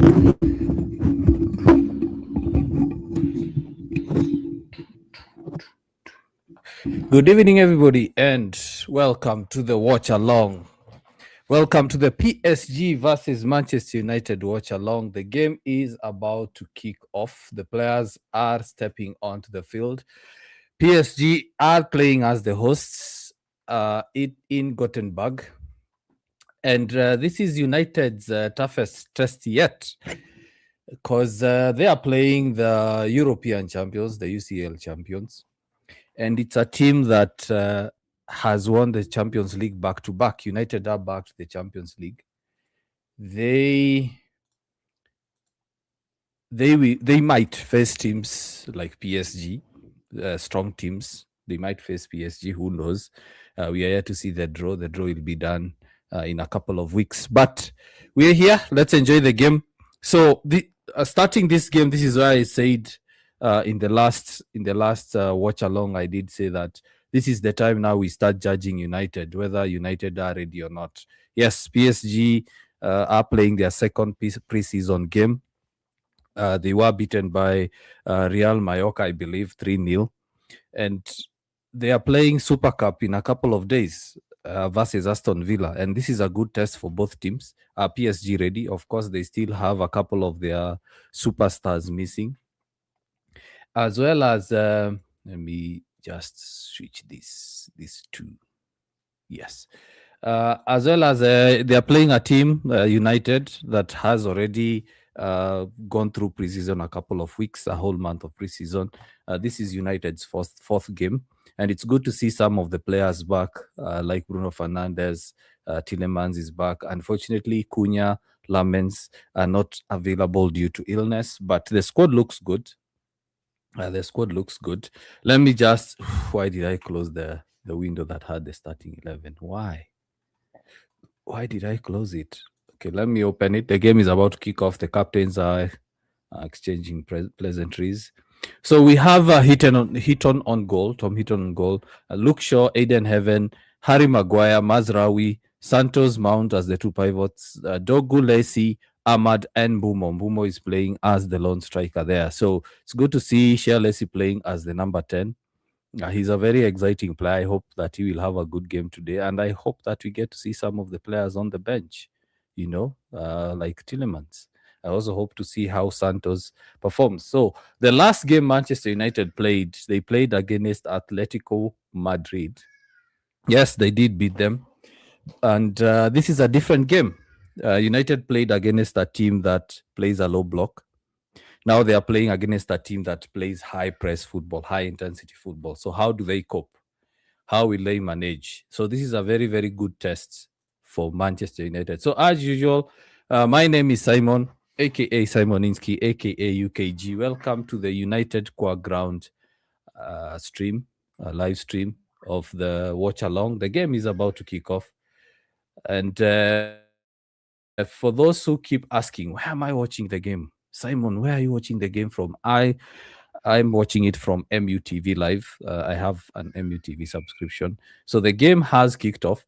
Good evening, everybody, and welcome to the watch along. Welcome to the PSG versus Manchester United watch along. The game is about to kick off. The players are stepping onto the field. PSG are playing as the hosts in Gothenburg. And this is United's toughest test yet, because they are playing the European champions, the UCL champions. And it's a team that has won the Champions League back to back. United are back to the Champions League. They might face teams like PSG, strong teams. They might face PSG. Who knows? We are here to see the draw. The draw will be done in a couple of weeks. But we're here. Let's enjoy the game. So starting this game, this is why I said in the last watch along, I did say that this is the time now we start judging United, whether United are ready or not. Yes, PSG are playing their second preseason game. They were beaten by Real Mallorca, I believe, 3-0. And they are playing Super Cup in a couple of days versus Aston Villa. And this is a good test for both teams. PSG ready. Of course, they still have a couple of their superstars missing. As well as, let me just switch these two. Yes. As well as they are playing a team, United, that has already gone through preseason a couple of weeks, a whole month of preseason. This is United's fourth game, and it's good to see some of the players back, like Bruno Fernandes, Tielemans is back. Unfortunately, Cunha, Lamens are not available due to illness, but the squad looks good. Let me just... Why did I close the window that had the starting 11? Why did I close it? Okay, let me open it. The game is about to kick off. The captains are exchanging pleasantries. So we have Heaton on goal, Tom Heaton on goal, Luke Shaw, Aiden Heaven, Harry Maguire, Mazraoui, Santos Mount as the two pivots, Dogu Lacey, Ahmad, and Bumo. Bumo is playing as the lone striker there. So it's good to see Shea Lacey playing as the number 10. He's a very exciting player. I hope that he will have a good game today. And I hope that we get to see some of the players on the bench, like Tielemans. I also hope to see how Santos performs. So the last game Manchester United played, they played against Atletico Madrid. Yes, they did beat them. And this is a different game. United played against a team that plays a low block. Now they are playing against a team that plays high press football, high intensity football. So how do they cope? How will they manage? So this is a very, very good test for Manchester United. So as usual, my name is Simon, aka Simoninsky, aka UKG. Welcome to the United Core Ground live stream of the watch along. The game is about to kick off. And for those who keep asking, where am I watching the game? Simon, where are you watching the game from? I'm watching it from MUTV Live. I have an MUTV subscription. So the game has kicked off.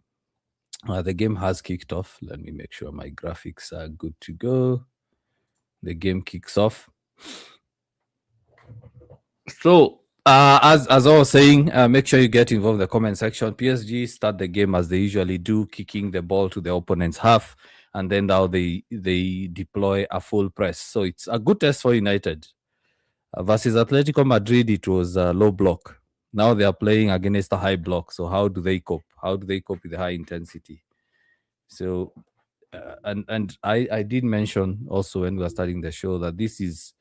Let me make sure my graphics are good to go. The game kicks off. So as I was saying, make sure you get involved in the comment section. PSG start the game as they usually do, kicking the ball to the opponent's half. And then now they deploy a full press. So it's a good test for United. Versus Atletico Madrid, it was a low block. Now they are playing against a high block. So how do they cope? How do they cope with the high intensity? So, and I did mention also when we were starting the show that this is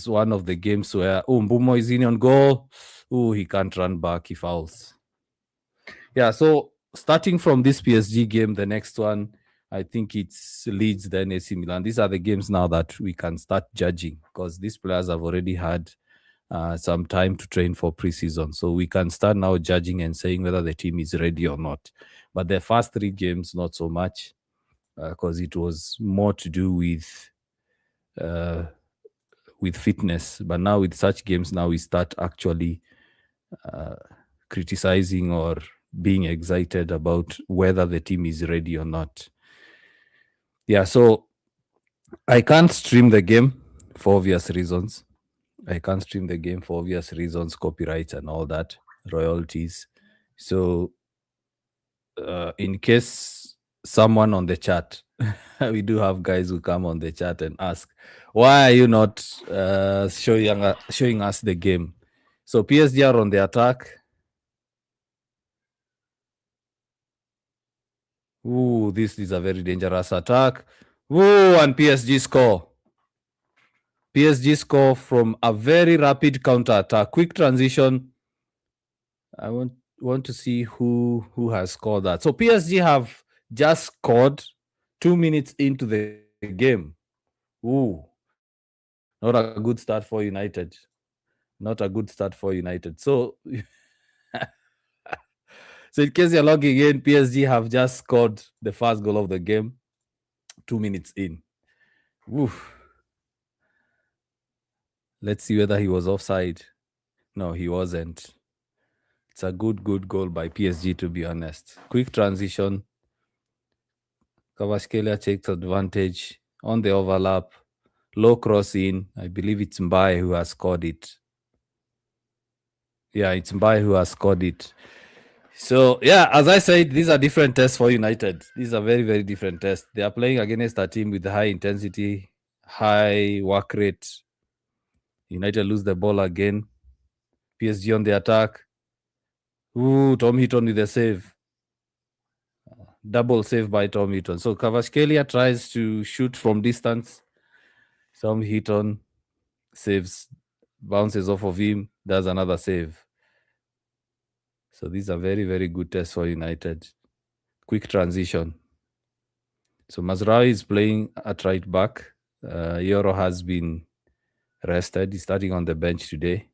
one of the games where Mbumo is in on goal. He can't run back, he fouls. Yeah, so starting from this PSG game, the next one, I think it's Leeds, then AC Milan. These are the games now that we can start judging because these players have already had some time to train for preseason. So we can start now judging and saying whether the team is ready or not. But the first three games, not so much, because it was more to do with fitness. But now with such games, now we start actually criticizing or being excited about whether the team is ready or not. Yeah, so I can't stream the game for obvious reasons. I can't stream the game for obvious reasons, copyright and all that, royalties. So, in case someone on the chat, we do have guys who come on the chat and ask, why are you not showing us the game? So PSG are on the attack. Ooh, this is a very dangerous attack. Ooh, and PSG score. PSG score from a very rapid counter attack. Quick transition. I want to see who has scored that. So PSG have just scored 2 minutes into the game. Ooh, not a good start for United. Not a good start for United. So, so in case you're logging in, PSG have just scored the first goal of the game 2 minutes in. Oof. Let's see whether he was offside. No, he wasn't. It's a good goal by PSG, to be honest. Quick transition. Kvaratskhelia takes advantage on the overlap. Low cross in. I believe it's Mbaye who has scored it. Yeah, it's Mbaye who has scored it. So, yeah, as I said, these are different tests for United. These are very, very different tests. They are playing against a team with high intensity, high work rate. United lose the ball again. PSG on the attack. Ooh, Tom Heaton with a save. Double save by Tom Heaton. So Kvaratskhelia tries to shoot from distance. Tom Heaton saves, bounces off of him, does another save. So these are very, very good tests for United. Quick transition. So Mazraoui is playing at right back. Yoro has been rested. He's starting on the bench today.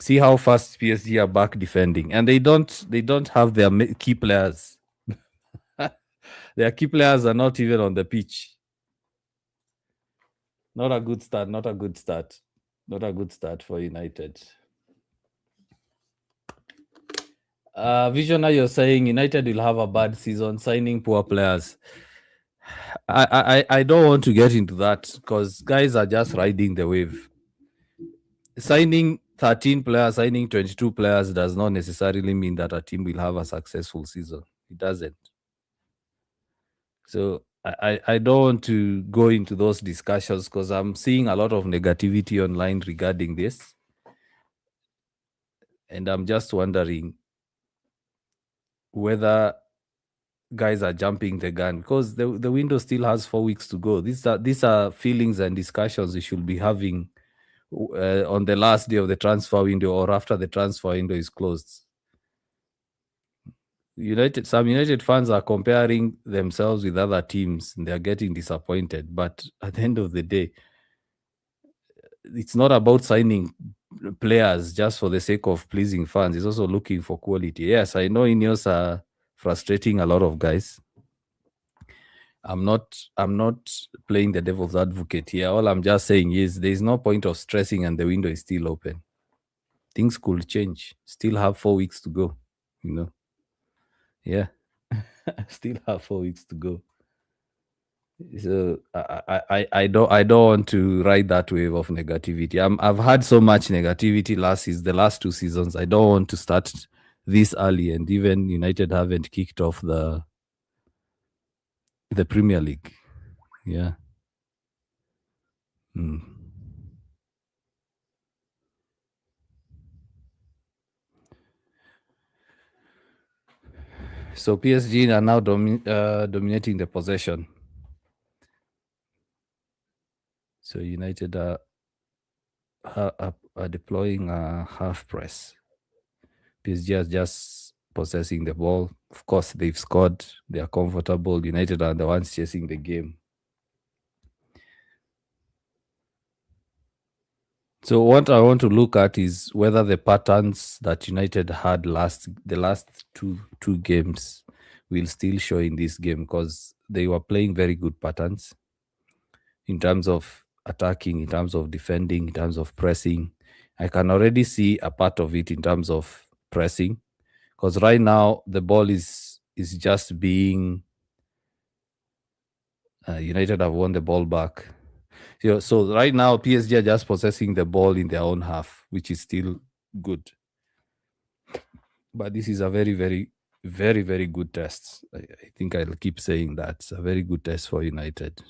See how fast PSG are back defending, and they don't have their key players. Their key players are not even on the pitch. Not a good start. Not a good start. Not a good start for United. Visionary, you're saying United will have a bad season signing poor players. I don't want to get into that because guys are just riding the wave. Signing 13 players, signing 22 players does not necessarily mean that a team will have a successful season. It doesn't. So I don't want to go into those discussions because I'm seeing a lot of negativity online regarding this. And I'm just wondering whether guys are jumping the gun because the window still has 4 weeks to go. These are feelings and discussions we should be having on the last day of the transfer window or after the transfer window is closed. Some United fans are comparing themselves with other teams and they're getting disappointed. But at the end of the day, it's not about signing players just for the sake of pleasing fans. It's also looking for quality. Yes, I know Ineos are frustrating a lot of guys. I'm not playing the devil's advocate here. All I'm just saying is there's no point of stressing and the window is still open. Things could change. Still have 4 weeks to go, you know. Yeah. Still have 4 weeks to go. So I don't want to ride that wave of negativity. I've had so much negativity the last 2 seasons. I don't want to start this early, and even United haven't kicked off the Premier League. Yeah. So PSG are now dominating the possession. So United are deploying a half press. PSG are just possessing the ball. Of course, they've scored. They are comfortable. United are the ones chasing the game. So what I want to look at is whether the patterns that United had the last two games will still show in this game, because they were playing very good patterns in terms of attacking, in terms of defending, in terms of pressing. I can already see a part of it in terms of pressing, because right now the ball is just being United have won the ball back. So right now, PSG are just possessing the ball in their own half, which is still good. But this is a very, very, very, very good test. I think I'll keep saying that. It's a very good test for United.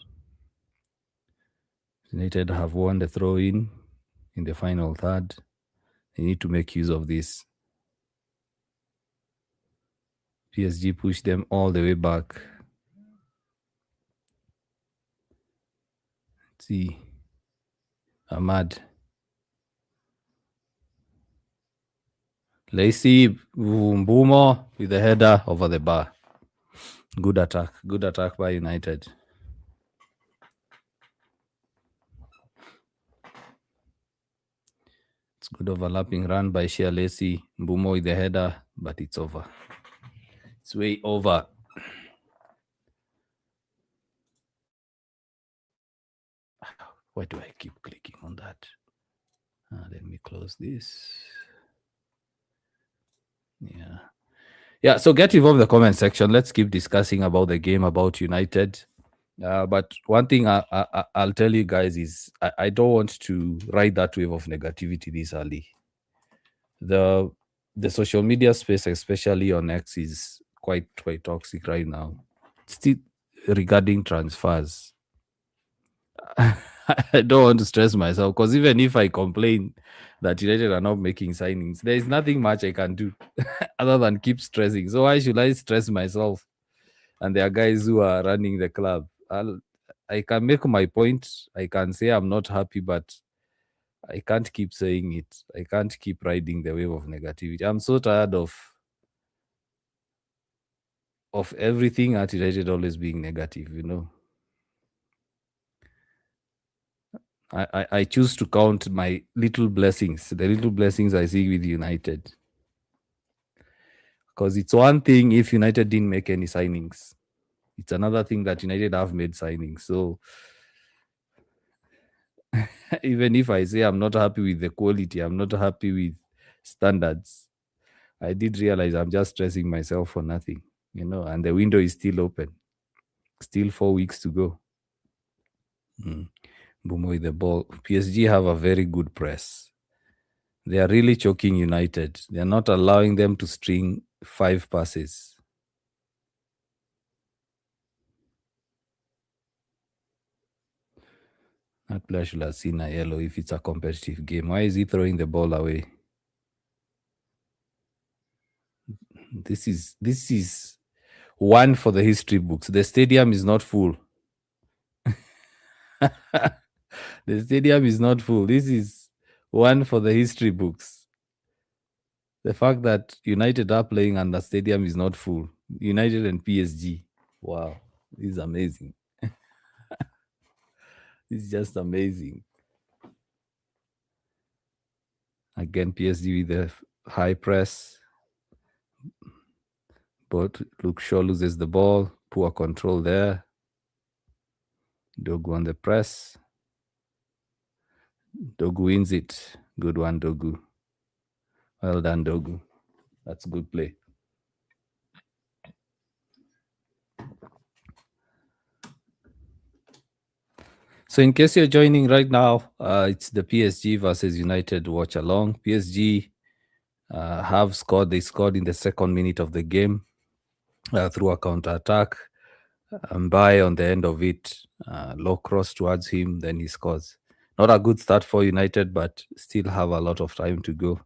United have won the throw-in the final third. They need to make use of this. PSG pushed them all the way back. Let's see. Ahmad. Lacey Mbumo with the header over the bar. Good attack. Good attack by United. It's good overlapping run by Shea Lacey. Mbumo with the header, but it's over. It's way over. Why do I keep clicking on that? Let me close this. Yeah, so get involved in the comment section. Let's keep discussing about the game, about United. But one thing I'll tell you guys is I don't want to ride that wave of negativity this early. The social media space, especially on X, is quite toxic right now. Still regarding transfers, I don't want to stress myself, because even if I complain that United are not making signings, there is nothing much I can do other than keep stressing. So why should I stress myself? And there are guys who are running the club. I can make my point. I can say I'm not happy, but I can't keep saying it. I can't keep riding the wave of negativity. I'm so tired of everything at United always being negative, you know. I choose to count my little blessings, the little blessings I see with United. Because it's one thing if United didn't make any signings. It's another thing that United have made signings. So even if I say I'm not happy with the quality, I'm not happy with standards, I did realize I'm just stressing myself for nothing, you know, and the window is still open. Still 4 weeks to go. Bumo with the ball. PSG have a very good press. They are really choking United. They are not allowing them to string 5 passes. That player should have seen a yellow if it's a competitive game. Why is he throwing the ball away? This is one for the history books. The stadium is not full. The stadium is not full. This is one for the history books. The fact that United are playing and the stadium is not full. United and PSG. Wow. This is amazing. This is just amazing. Again, PSG with the high press. But Luke Shaw loses the ball. Poor control there. Dogu on the press. Dogu wins it. Good one, Dogu. Well done, Dogu. That's good play. So in case you're joining right now, it's the PSG versus United watch along. PSG have scored. They scored in the second minute of the game through a counter attack. Mbaye on the end of it, low cross towards him, then he scores. Not a good start for United, but still have a lot of time to go.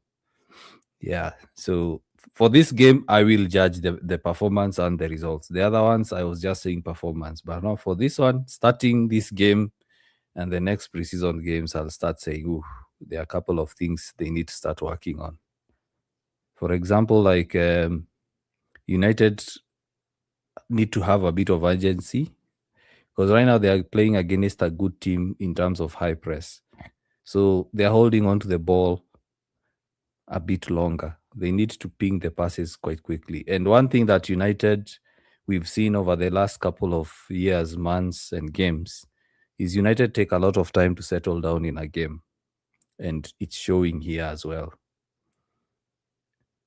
Yeah, so for this game, I will judge the performance and the results. The other ones, I was just saying performance. But now for this one, starting this game and the next preseason games, I'll start saying, ooh, there are a couple of things they need to start working on. For example, like United need to have a bit of urgency, because right now they are playing against a good team in terms of high press. So they're holding on to the ball a bit longer. They need to ping the passes quite quickly. And one thing that United we've seen over the last couple of years, months, and games is United take a lot of time to settle down in a game. And it's showing here as well.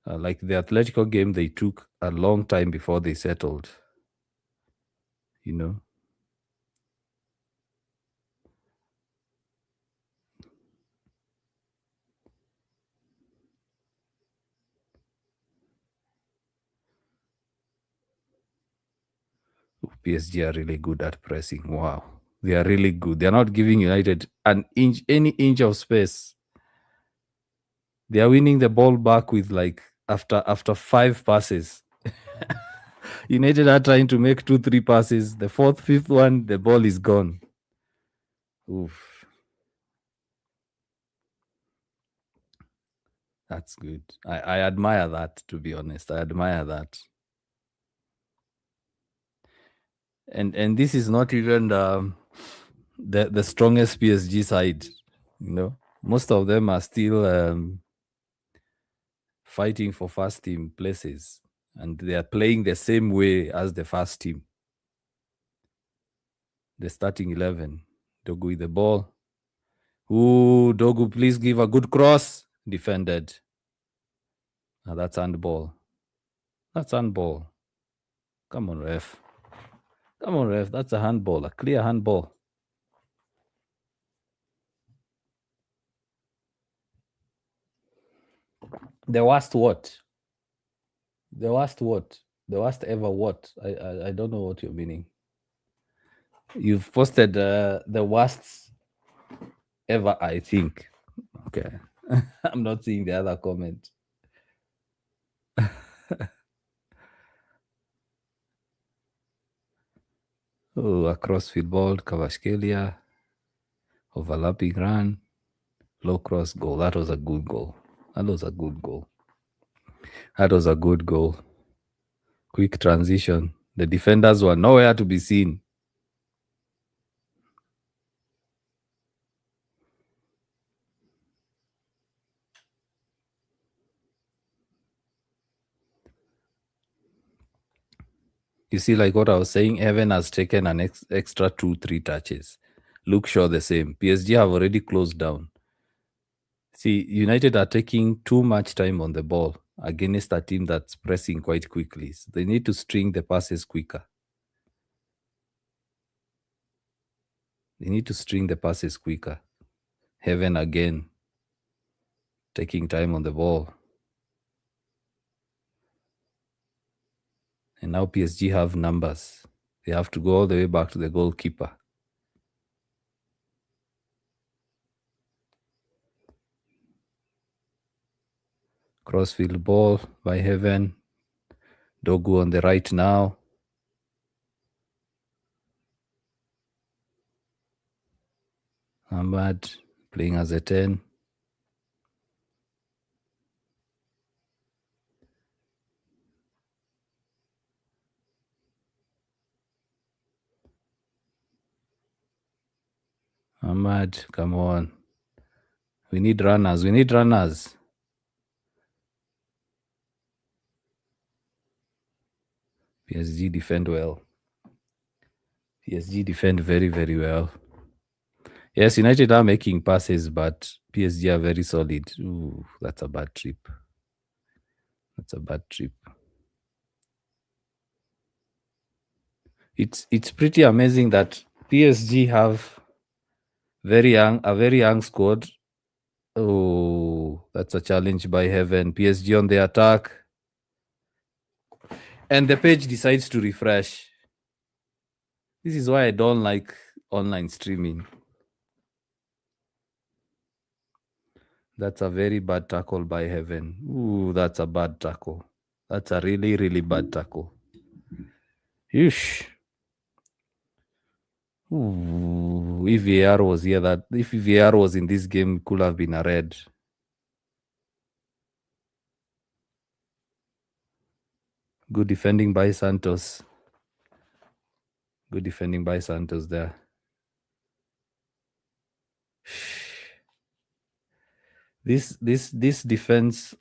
Like the Atletico game, they took a long time before they settled. You know, PSG are really good at pressing. Wow. They are really good. They are not giving United any inch of space. They are winning the ball back with like after 5 passes. United are trying to make 2-3 passes. The fourth, fifth one, the ball is gone. Oof. That's good. I admire that, to be honest. I admire that. And this is not even the strongest PSG side. Most of them are still fighting for first team places, and they are playing the same way as the first team. The starting 11. Dogu with the ball. Ooh, Dogu, please give a good cross. Defended. That's handball. That's handball. Come on, ref. Come on, ref. That's a handball. A clear handball. The worst what? The worst what? The worst ever what? I don't know what you're meaning. You've posted the worst ever, I think. Okay. I'm not seeing the other comment. Oh, a crossfield ball, Kvaratskhelia, overlapping run, low cross goal. That was a good goal. That was a good goal. That was a good goal. Quick transition. The defenders were nowhere to be seen. You see, like what I was saying, Evan has taken an extra 2-3 touches. Luke Shaw the same. PSG have already closed down. See, United are taking too much time on the ball against a team that's pressing quite quickly. So they need to string the passes quicker. They need to string the passes quicker. Heaven again, taking time on the ball. And now PSG have numbers. They have to go all the way back to the goalkeeper. Crossfield ball by Heaven. Dogu on the right now. Ahmad playing as a 10. Ahmad, come on. We need runners. We need runners. PSG defend well. PSG defend very, very well. Yes, United are making passes, but PSG are very solid. Ooh, that's a bad trip. That's a bad trip. It's pretty amazing that PSG have a very young squad. Oh, that's a challenge by Heaven. PSG on the attack. And the page decides to refresh. This is why I don't like online streaming. That's a very bad tackle by Heaven. Ooh, that's a bad tackle. That's a really, really bad tackle. Yeesh. Ooh, if VAR was here, if VAR was in this game, it could have been a red. Good defending by Santos. Good defending by Santos there. This defense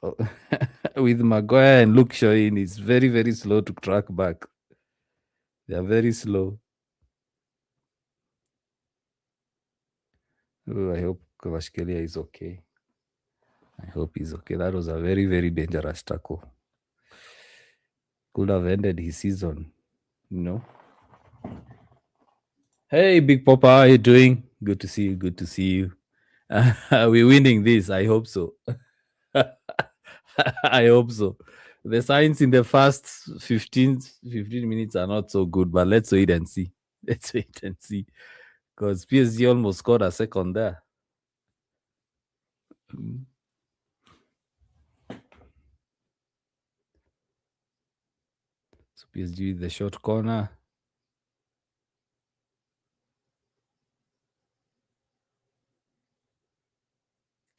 with Maguire and Luke Shaw in is very, very slow to track back. They are very slow. Oh, I hope Kvaratskhelia is okay. I hope he's okay. That was a very, very dangerous tackle. Could have ended his season, Hey, Big Papa, how are you doing? Good to see you. Good to see you. We're winning this. I hope so. I hope so. The signs in the first 15 minutes are not so good, but let's wait and see. Let's wait and see. Because PSG almost scored a second there. So PSG with the short corner.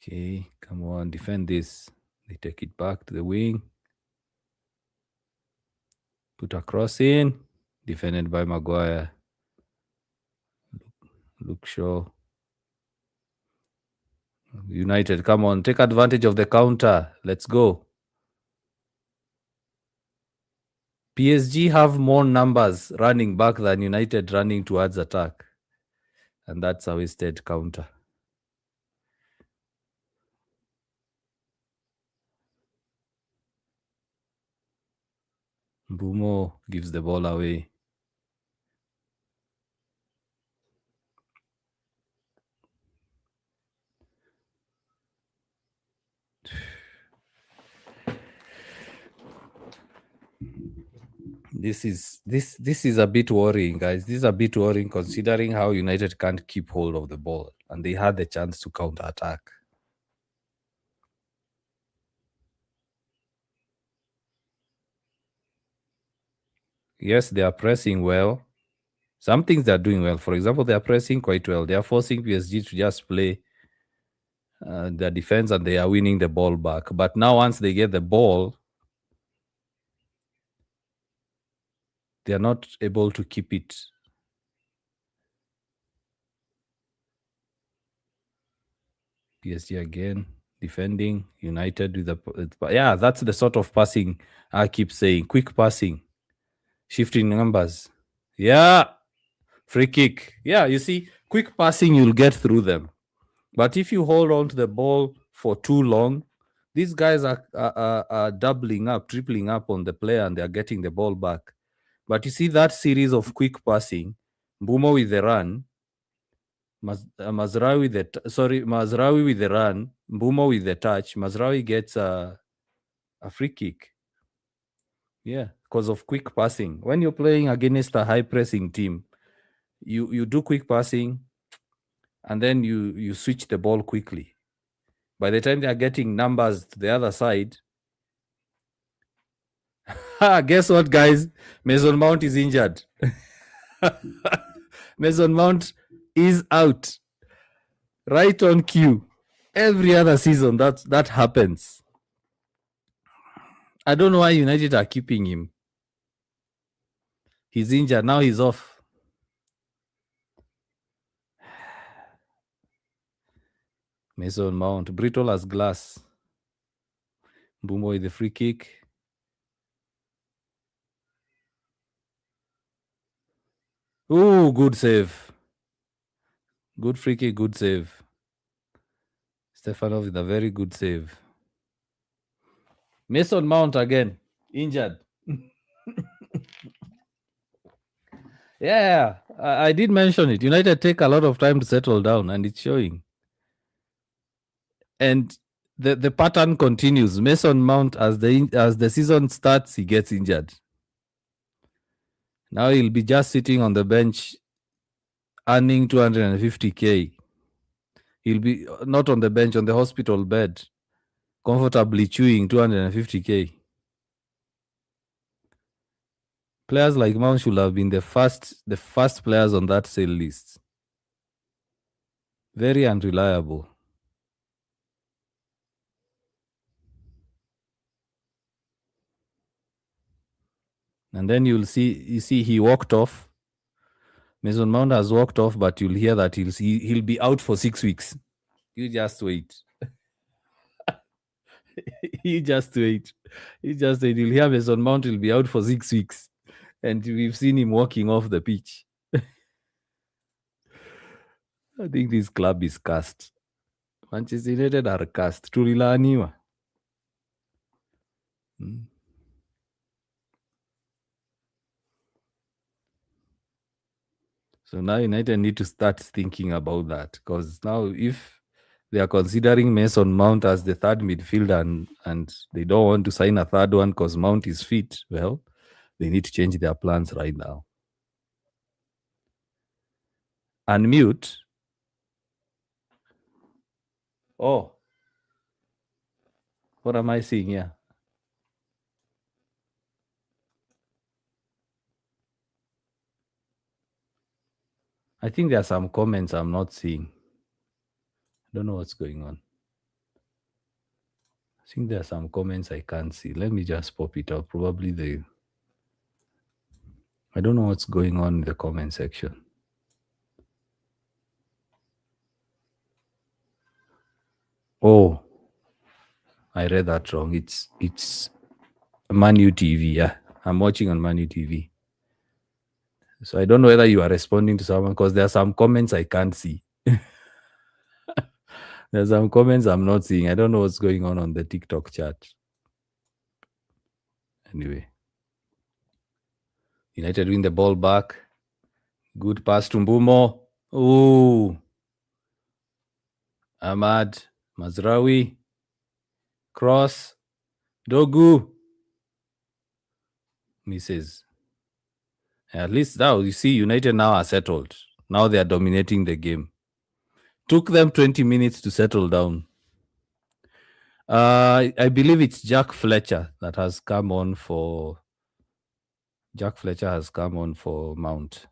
Okay, come on, defend this. They take it back to the wing. Put a cross in. Defended by Maguire. Luke Shaw. United, come on, take advantage of the counter. Let's go. PSG have more numbers running back than United running towards attack. And that's a wasted counter. Mbumo gives the ball away. This is a bit worrying, guys. This is a bit worrying considering how United can't keep hold of the ball and they had the chance to counter attack. Yes, they are pressing well. Some things they're doing well. For example, they are pressing quite well. They are forcing PSG to just play their defense and they are winning the ball back. But now once they get the ball, they are not able to keep it. PSG again defending. United with the yeah, that's the sort of passing I keep saying. Quick passing, shifting numbers. Yeah, free kick. Yeah, you see, quick passing, you'll get through them. But if you hold on to the ball for too long, these guys are doubling up, tripling up on the player, and they're getting the ball back. But you see that series of quick passing, Mbumo with the run, Mazraoui with the run, Mbumo with the touch. Mazraoui gets a free kick. Yeah, because of quick passing. When you're playing against a high pressing team, you do quick passing, and then you switch the ball quickly. By the time they are getting numbers to the other side, guess what, guys? Mason Mount is injured. Mason Mount is out. Right on cue. Every other season that happens. I don't know why United are keeping him. He's injured. Now he's off. Mason Mount. Brittle as glass. Mbumo with the free kick. Ooh, good save. Good free kick, good save. Stefanov with a very good save. Mason Mount again. Injured. Yeah, I did mention it. United take a lot of time to settle down, and it's showing. And the pattern continues. Mason Mount, as the season starts, he gets injured. Now he'll be just sitting on the bench, earning 250K. He'll be not on the bench, on the hospital bed, comfortably chewing 250K. Players like Mount should have been the first players on that sale list. Very unreliable. And then you see he walked off. Mason Mount has walked off, but you'll hear that he'll be out for 6 weeks. You just wait. you just wait. You just wait. You'll hear Mason Mount will be out for 6 weeks. And we've seen him walking off the pitch. I think this club is cast. Manchester United are cast. Tulilaniwa. So now United need to start thinking about that, because now if They are considering Mason Mount as the third midfielder, and they don't want to sign a third one because Mount is fit. Well, they need to change their plans right now. Unmute. Oh, what am I seeing here? I think there are some comments I'm not seeing. I don't know what's going on. I think there are some comments I can't see. Let me just pop it up. Probably I don't know what's going on in the comment section. Oh, I read that wrong. It's Manu TV. Yeah, I'm watching on Manu TV. So I don't know whether you are responding to someone because there are some comments I can't see. There's some comments I'm not seeing. I don't know what's going on the TikTok chat. Anyway, United win the ball back. Good pass to Mbumo. Ooh. Ahmad. Mazraoui. Cross. Dogu. Misses. At least now, you see, United now are settled. Now they are dominating the game. Took them 20 minutes to settle down. I believe it's Jack Fletcher that has come on for... Jack Fletcher has come on for Mount.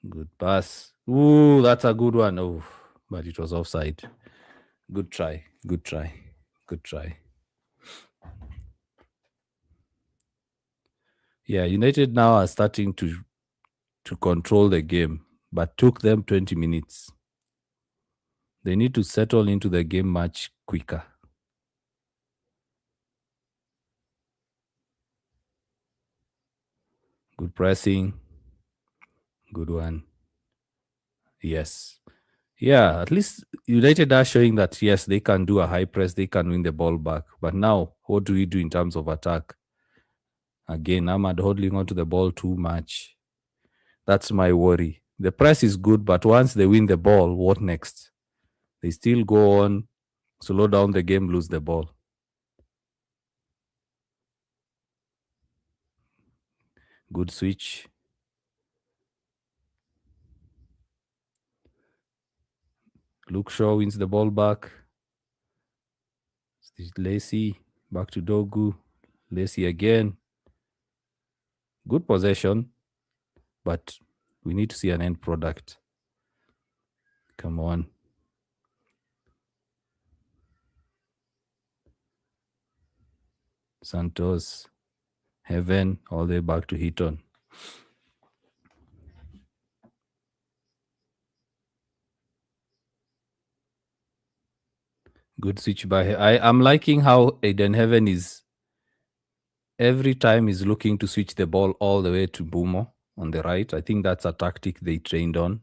Good pass. Ooh, that's a good one. Oh, but it was offside. Good try. Good try. Good try. Yeah, United now are starting to control the game, but took them 20 minutes. They need to settle into the game much quicker. Good pressing. Good one. Yes. Yeah, at least United are showing that, yes, they can do a high press. They can win the ball back. But now, what do we do in terms of attack? Again, Ahmad holding on to the ball too much. That's my worry. The press is good, but once they win the ball, what next? They still go on, slow down the game, lose the ball. Good switch. Luke Shaw wins the ball back. Lacey, back to Dogu. Lacey again. Good possession, but we need to see an end product. Come on. Santos, Heaven, all the way back to Heaton. Good switch by... I'm liking how Aiden Heaven is... Every time he's looking to switch the ball all the way to Bumo on the right. I think that's a tactic they trained on.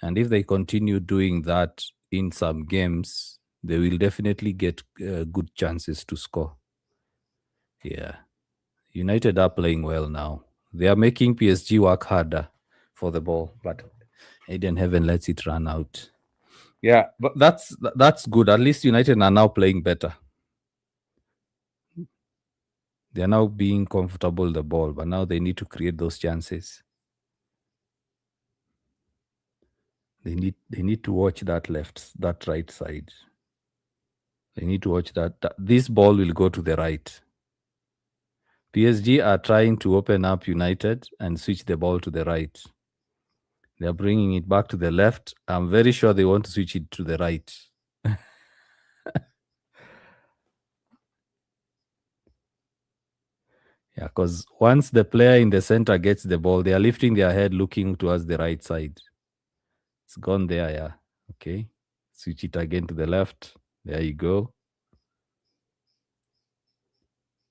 And if they continue doing that in some games, they will definitely get good chances to score. Yeah. United are playing well now. They are making PSG work harder for the ball, but Aiden Heaven lets it run out. Yeah, but that's good. At least United are now playing better. They are now being comfortable with the ball, but now they need to create those chances. They need to watch that right side. They need to watch that. This ball will go to the right. PSG are trying to open up United and switch the ball to the right. They're bringing it back to the left. I'm very sure they want to switch it to the right. Yeah, because once the player in the center gets the ball, they are lifting their head looking towards the right side. It's gone there, yeah. Okay. Switch it again to the left. There you go.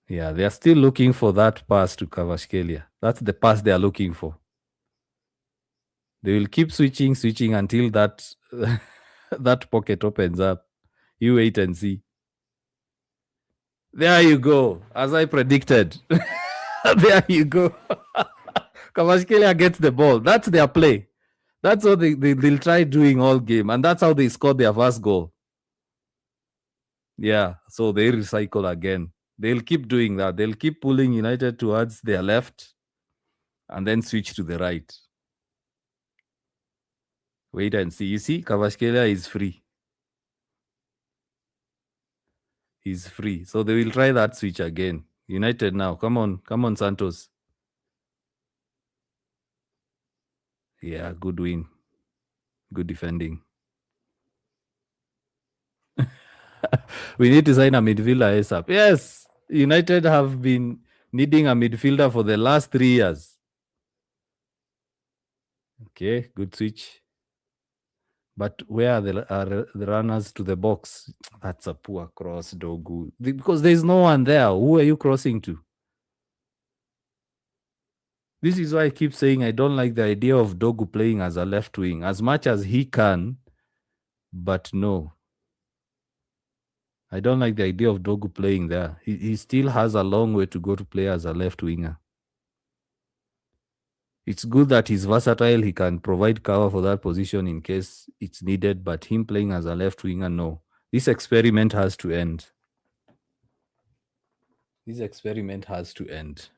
Yeah, they are still looking for that pass to Kvaratskhelia. That's the pass they are looking for. They will keep switching until that that pocket opens up. You wait and see. There you go. As I predicted. There you go. Kvaratskhelia gets the ball. That's their play. That's what they'll try doing all game. And that's how they scored their first goal. Yeah. So they recycle again. They'll keep doing that. They'll keep pulling United towards their left and then switch to the right. Wait and see. You see, Kvaratskhelia is free. He's free. So they will try that switch again. United now. Come on, Santos. Yeah, good win. Good defending. We need to sign a midfielder ASAP. Yes, United have been needing a midfielder for the last 3 years. Okay, good switch. But where are the runners to the box? That's a poor cross, Dogu. Because there's no one there. Who are you crossing to? This is why I keep saying I don't like the idea of Dogu playing as a left wing as much as he can, but no. I don't like the idea of Dogu playing there. He still has a long way to go to play as a left winger. It's good that he's versatile. He can provide cover for that position in case it's needed, but him playing as a left winger, no. This experiment has to end. This experiment has to end.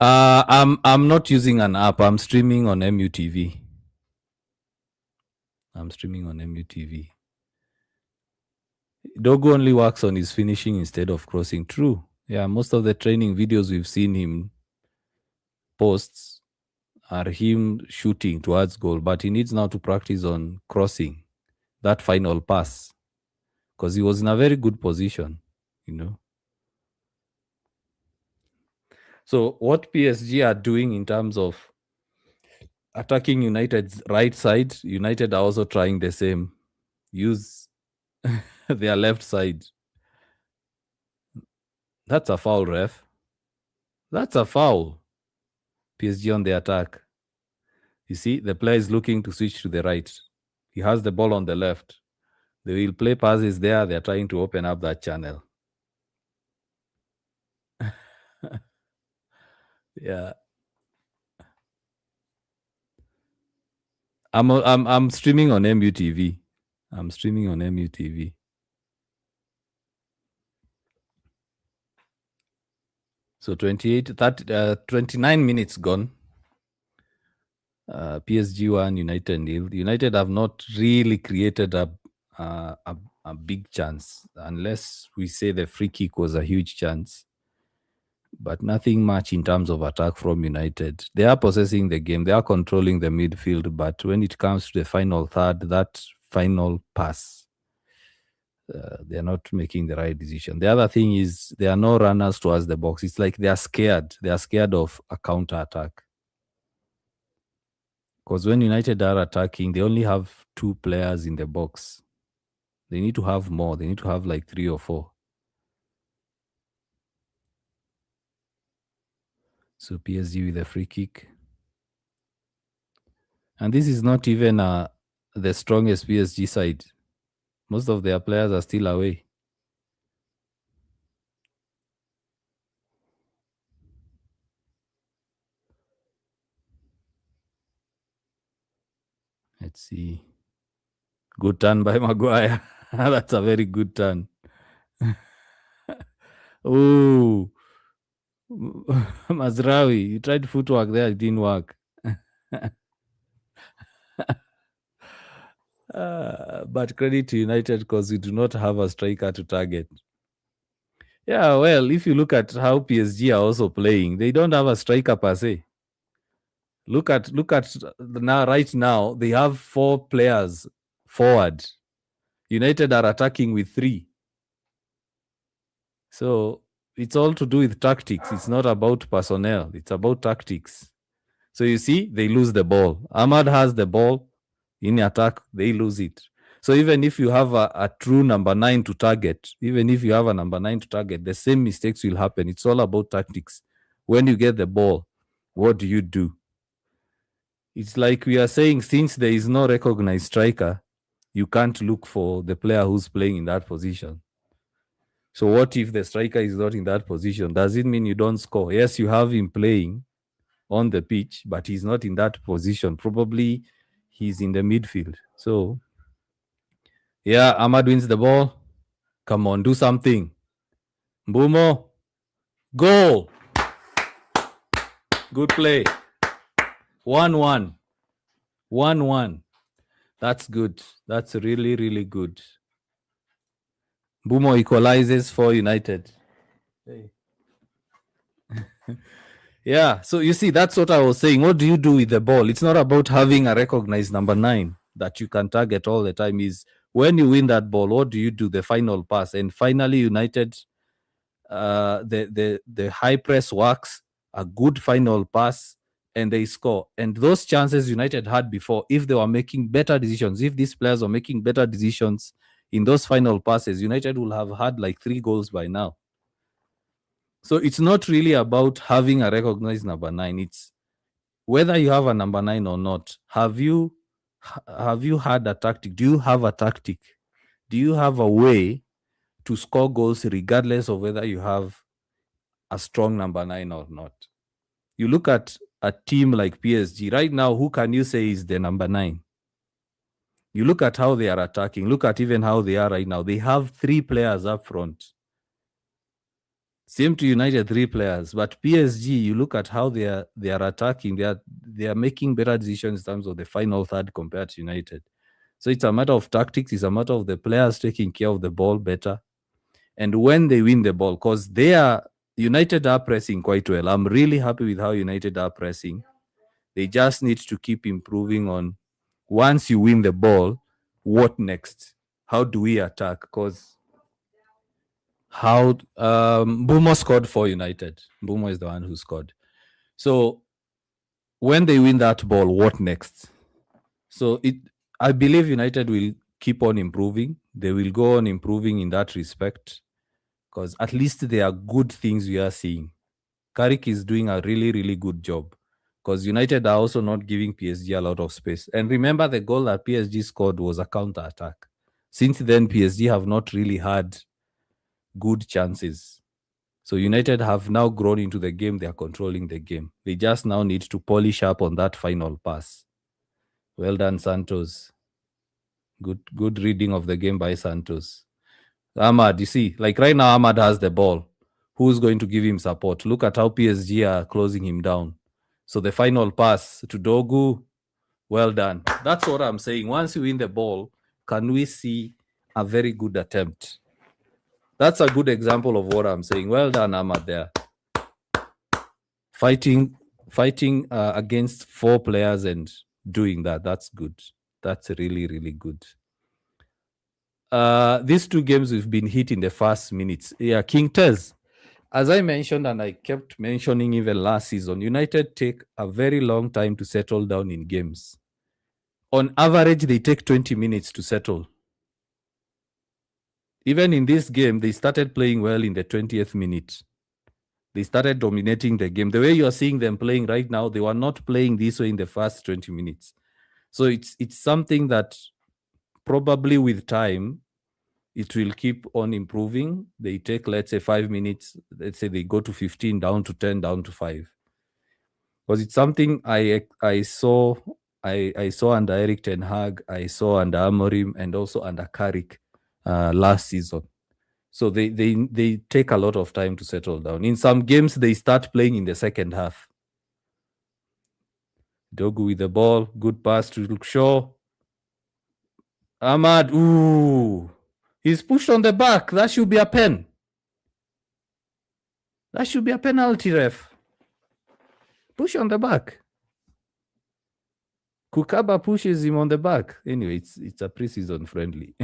I'm not using an app. I'm streaming on MUTV. Dogo only works on his finishing instead of crossing. True. Yeah, most of the training videos we've seen him posts are him shooting towards goal, but he needs now to practice on crossing that final pass because he was in a very good position, you know. So what PSG are doing in terms of attacking United's right side, United are also trying the same. Use their left side. That's a foul, ref. That's a foul. PSG on the attack. You see, the player is looking to switch to the right. He has the ball on the left. They will play passes there. They're trying to open up that channel. Yeah. I'm streaming on MUTV. I'm streaming on MUTV. So 29 minutes gone. PSG 1, United 0. United have not really created a big chance, unless we say the free kick was a huge chance. But nothing much in terms of attack from United. They are possessing the game. They are controlling the midfield. But when it comes to the final third, that final pass, they are not making the right decision. The other thing is there are no runners towards the box. It's like they are scared. They are scared of a counter attack. Because when United are attacking, they only have 2 players in the box. They need to have more. They need to have like 3 or 4. So PSG with a free kick. And this is not even the strongest PSG side. Most of their players are still away. Let's see. Good turn by Maguire. That's a very good turn. Oh, Mazraoui, you tried footwork there. It didn't work. But credit to United because we do not have a striker to target. Yeah, well, if you look at how PSG are also playing, they don't have a striker per se. Look at now. Right now, they have 4 players forward. United are attacking with 3. So it's all to do with tactics. It's not about personnel. It's about tactics. So you see, they lose the ball. Ahmad has the ball in attack. They lose it. So even if you have a true number 9 to target, the same mistakes will happen. It's all about tactics. When you get the ball, what do you do? It's like we are saying, since there is no recognized striker, you can't look for the player who's playing in that position. So what if the striker is not in that position? Does it mean you don't score? Yes, you have him playing on the pitch, but he's not in that position. Probably he's in the midfield. So, yeah, Ahmad wins the ball. Come on, do something. Mbumo, goal. Good play. 1-1. 1-1. That's good. That's really, really good. Mbumo equalizes for United. Hey. Yeah, so you see, that's what I was saying. What do you do with the ball? It's not about having a recognized number 9 that you can target all the time. Is when you win that ball, what do you do? The final pass. And finally, United, the high press works, a good final pass, and they score. And those chances United had before, if they were making better decisions, if these players were making better decisions in those final passes, United will have had like 3 goals by now. So it's not really about having a recognized number 9. It's whether you have a number 9 or not. Have you had a tactic? Do you have a tactic? Do you have a way to score goals regardless of whether you have a strong number 9 or not? You look at a team like PSG right now, who can you say is the number 9? You look at how they are attacking. Look at even how they are right now. They have 3 players up front. Same to United, 3 players. But PSG, you look at how they are attacking. They are making better decisions in terms of the final third compared to United. So it's a matter of tactics. It's a matter of the players taking care of the ball better. And when they win the ball, because United are pressing quite well. I'm really happy with how United are pressing. They just need to keep improving on, once you win the ball, what next? How do we attack? Because Mbumo scored for United. Mbumo is the one who scored. So when they win that ball, what next? So I believe United will keep on improving. They will go on improving in that respect, because at least there are good things we are seeing. Carrick is doing a really, really good job, because United are also not giving PSG a lot of space. And remember, the goal that PSG scored was a counter-attack. Since then, PSG have not really had good chances. So United have now grown into the game. They are controlling the game. They just now need to polish up on that final pass. Well done, Santos. Good reading of the game by Santos. Ahmad, you see, like right now, Ahmad has the ball. Who's going to give him support? Look at how PSG are closing him down. So the final pass to Dogu, well done. That's what I'm saying. Once you win the ball, can we see a very good attempt? That's a good example of what I'm saying. Well done, Ahmad, there. Fighting against 4 players and doing that. That's good. That's really, really good. These 2 games we've been hit in the first minutes. Yeah, King Tez. As I mentioned, and I kept mentioning even last season, United take a very long time to settle down in games. On average, they take 20 minutes to settle. Even in this game, they started playing well in the 20th minute. They started dominating the game. The way you're seeing them playing right now, they were not playing this way in the first 20 minutes. So it's something that probably with time, it will keep on improving. They take, let's say, 5 minutes. Let's say they go to 15, down to 10, down to 5. Because it's something I saw under Eric Ten Hag, I saw under Amorim, and also under Carrick last season. So they take a lot of time to settle down. In some games, they start playing in the second half. Dogu with the ball, good pass to Luke Shaw. Ahmad, he's pushed on the back. That should be a pen. That should be a penalty, ref. Push on the back. Kukaba pushes him on the back. Anyway, it's a preseason friendly.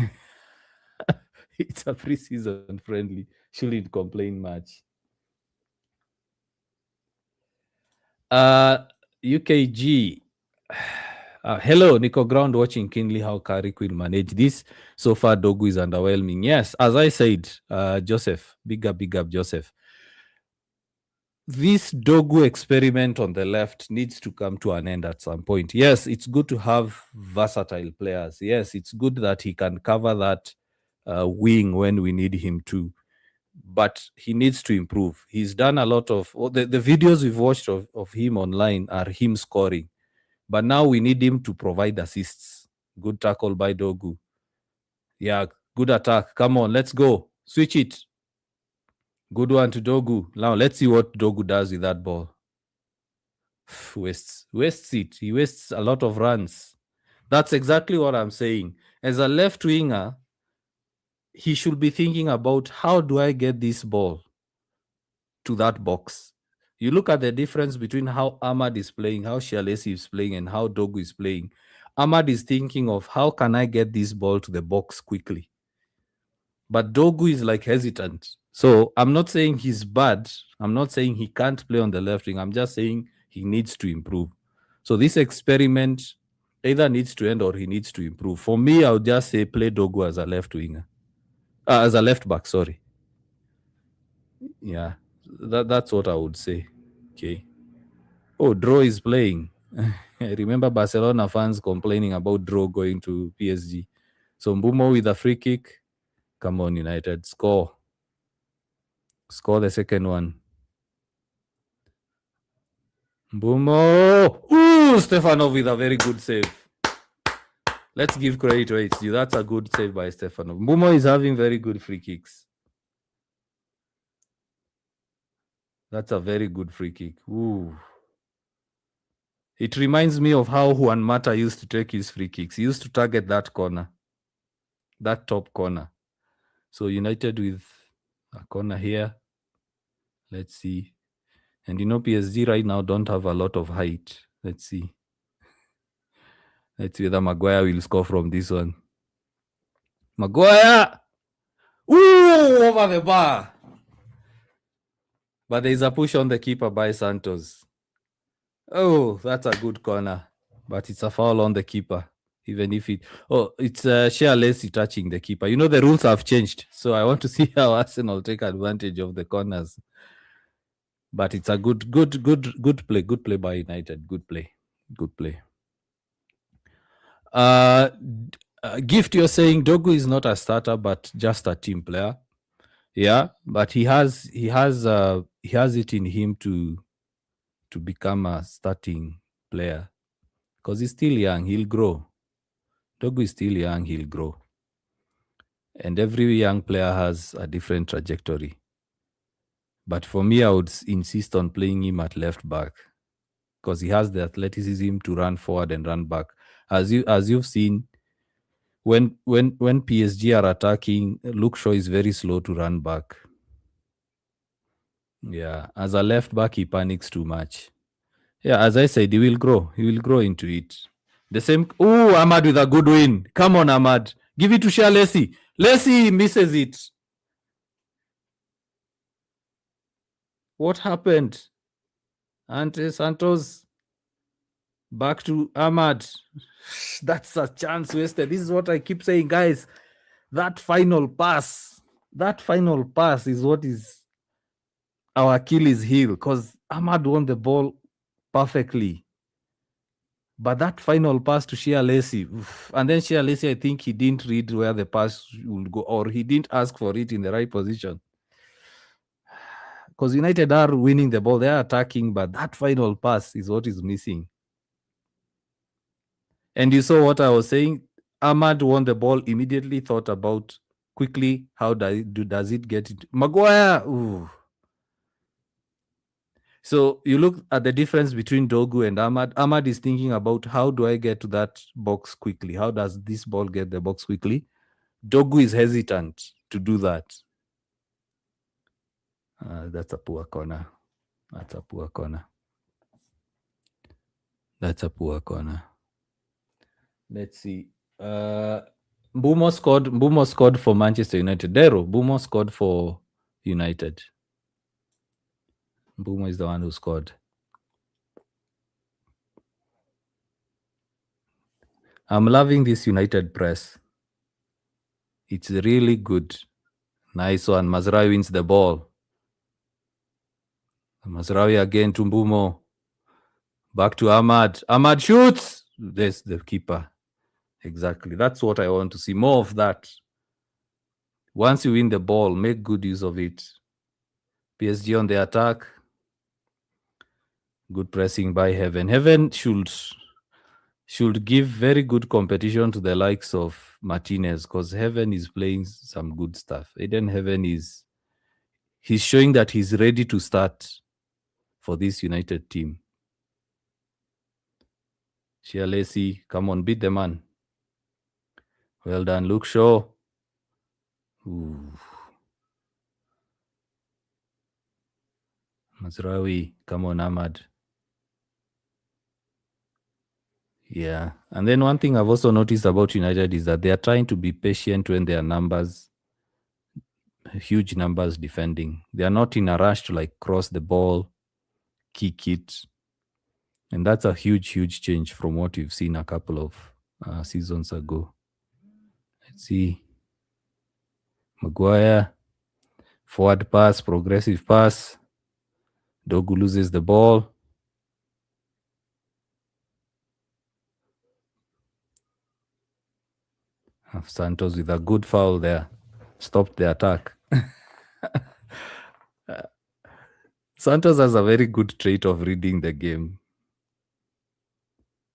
It's a preseason friendly. Shouldn't complain much. UKG. Hello, Nico Ground watching keenly how Carrick will manage this. So far, Dogu is underwhelming. Yes, as I said, Joseph, big up, Joseph. This Dogu experiment on the left needs to come to an end at some point. Yes, it's good to have versatile players. Yes, it's good that he can cover that wing when we need him to. but he needs to improve. He's done a lot of the videos we've watched of him online are him scoring, but now we need him to provide assists. Good tackle by Dogu. Yeah, good attack. Come on, let's go. Switch it. Good one to Dogu. Now let's see what Dogu does with that ball. Wastes it. He wastes a lot of runs. That's exactly what I'm saying. As a left winger, he should be thinking about how do I get this ball to that box. You look at the difference between how Ahmad is playing, how Shalesi is playing, and how Dogu is playing. Ahmad is thinking of how can I get this ball to the box quickly. But Dogu is like hesitant. So I'm not saying he's bad. I'm not saying he can't play on the left wing. I'm just saying he needs to improve. So this experiment either needs to end or he needs to improve. For me, I would just say play Dogu as a left winger. As a left back, sorry. Yeah, that's what I would say. Okay. Oh, Draw is playing. I remember Barcelona fans complaining about Draw going to PSG. So Mbumo with a free kick. Come on, United. Score. Score the second one. Mbumo. Ooh, Stefanov with a very good save. Let's give credit to HG. That's a good save by Stefanov. Mbumo is having very good free kicks. That's a very good free kick. Ooh. It reminds me of how Juan Mata used to take his free kicks. He used to target that corner, that top corner. So United with a corner here. Let's see. And PSG right now don't have a lot of height. Let's see. Let's see whether Maguire will score from this one. Maguire! Ooh, over the bar. But there's a push on the keeper by Santos. Oh, that's a good corner. But it's a foul on the keeper. Even if it's Shea Lacy touching the keeper. The rules have changed. So I want to see how Arsenal take advantage of the corners. But it's a good play. Good play by United. Good play. Gift, you're saying Dogu is not a starter, but just a team player. Yeah, but he has it in him to become a starting player because he's still young. He'll grow. Dogu is still young. He'll grow. And every young player has a different trajectory. But for me, I would insist on playing him at left back because he has the athleticism to run forward and run back. As you've seen, when PSG are attacking, Luke Shaw is very slow to run back. Yeah, as a left back, he panics too much. Yeah, as I said, he will grow. He will grow into it. The same. Oh, Ahmad with a good win. Come on, Ahmad. Give it to Shea Lacy. Lacy misses it. What happened? Ante Santos. Back to Ahmad. That's a chance wasted. This is what I keep saying, guys. That final pass is what is our Achilles heel because Ahmad won the ball perfectly. But that final pass to Shea Lacy, and then Shea Lacy, I think he didn't read where the pass would go, or he didn't ask for it in the right position. Because United are winning the ball, they are attacking, but that final pass is what is missing. And you saw what I was saying. Ahmad won the ball, immediately thought about quickly how does it get it. Maguire, ooh. So you look at the difference between Dogu and Ahmad. Ahmad is thinking about how do I get to that box quickly? How does this ball get the box quickly? Dogu is hesitant to do that. That's a poor corner. That's a poor corner. Let's see. Mbumo scored for Manchester United. Mbumo scored for United. Mbumo is the one who scored. I'm loving this United press. It's really good. Nice one. Mazraoui wins the ball. Mazraoui again to Mbumo. Back to Ahmad. Ahmad shoots. There's the keeper. Exactly. That's what I want to see. More of that. Once you win the ball, make good use of it. PSG on the attack. Good pressing by Heaven. Heaven should give very good competition to the likes of Martinez, because Heaven is playing some good stuff. Aiden Heaven he's showing that he's ready to start for this United team. Shialesi, come on, beat the man. Well done, Luke Shaw. Ooh. Mazraoui, come on, Ahmad. Yeah. And then one thing I've also noticed about United is that they are trying to be patient when their numbers, huge numbers defending. They are not in a rush to like cross the ball, kick it. And that's a huge, huge change from what we've seen a couple of seasons ago. Let's see. Maguire, forward pass, progressive pass. Dogu loses the ball. Santos with a good foul there. Stopped the attack. Santos has a very good trait of reading the game.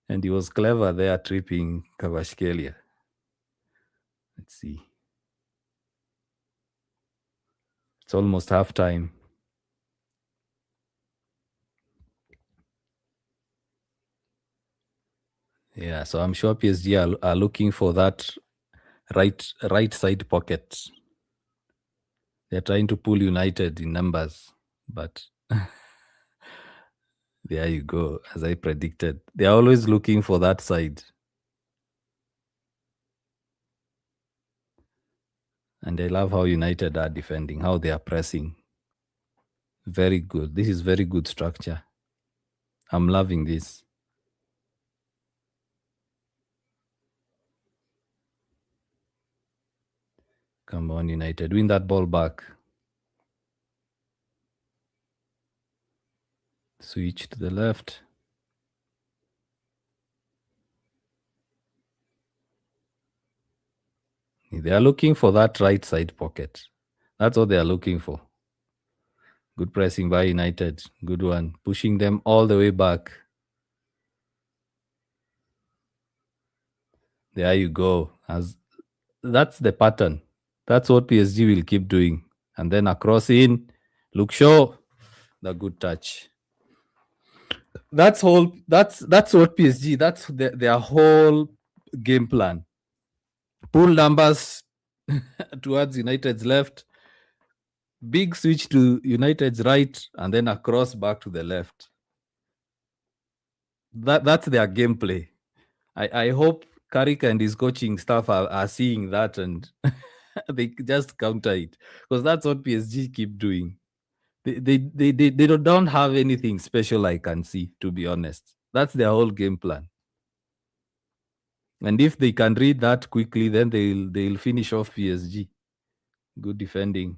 And he was clever there tripping Kvaratskhelia. Let's see. It's almost halftime. Yeah, so I'm sure PSG are looking for that right side pocket. They're trying to pull United in numbers, but there you go, as I predicted. They're always looking for that side. And I love how United are defending, how they are pressing. Very good. This is very good structure. I'm loving this. Come on, United. Win that ball back. Switch to the left. They are looking for that right side pocket. That's what they are looking for. Good pressing by United. Good one. Pushing them all the way back. There you go. That's the pattern. That's what PSG will keep doing. And then across in, Luke Shaw, the good touch. That's what PSG, that's their whole game plan. Pull numbers towards United's left, big switch to United's right, and then across back to the left. That's their gameplay. I hope Carrick and his coaching staff are seeing that and they just counter it, because that's what PSG keep doing. They don't have anything special I can see, to be honest. That's their whole game plan. And if they can read that quickly, then they'll finish off PSG. Good defending.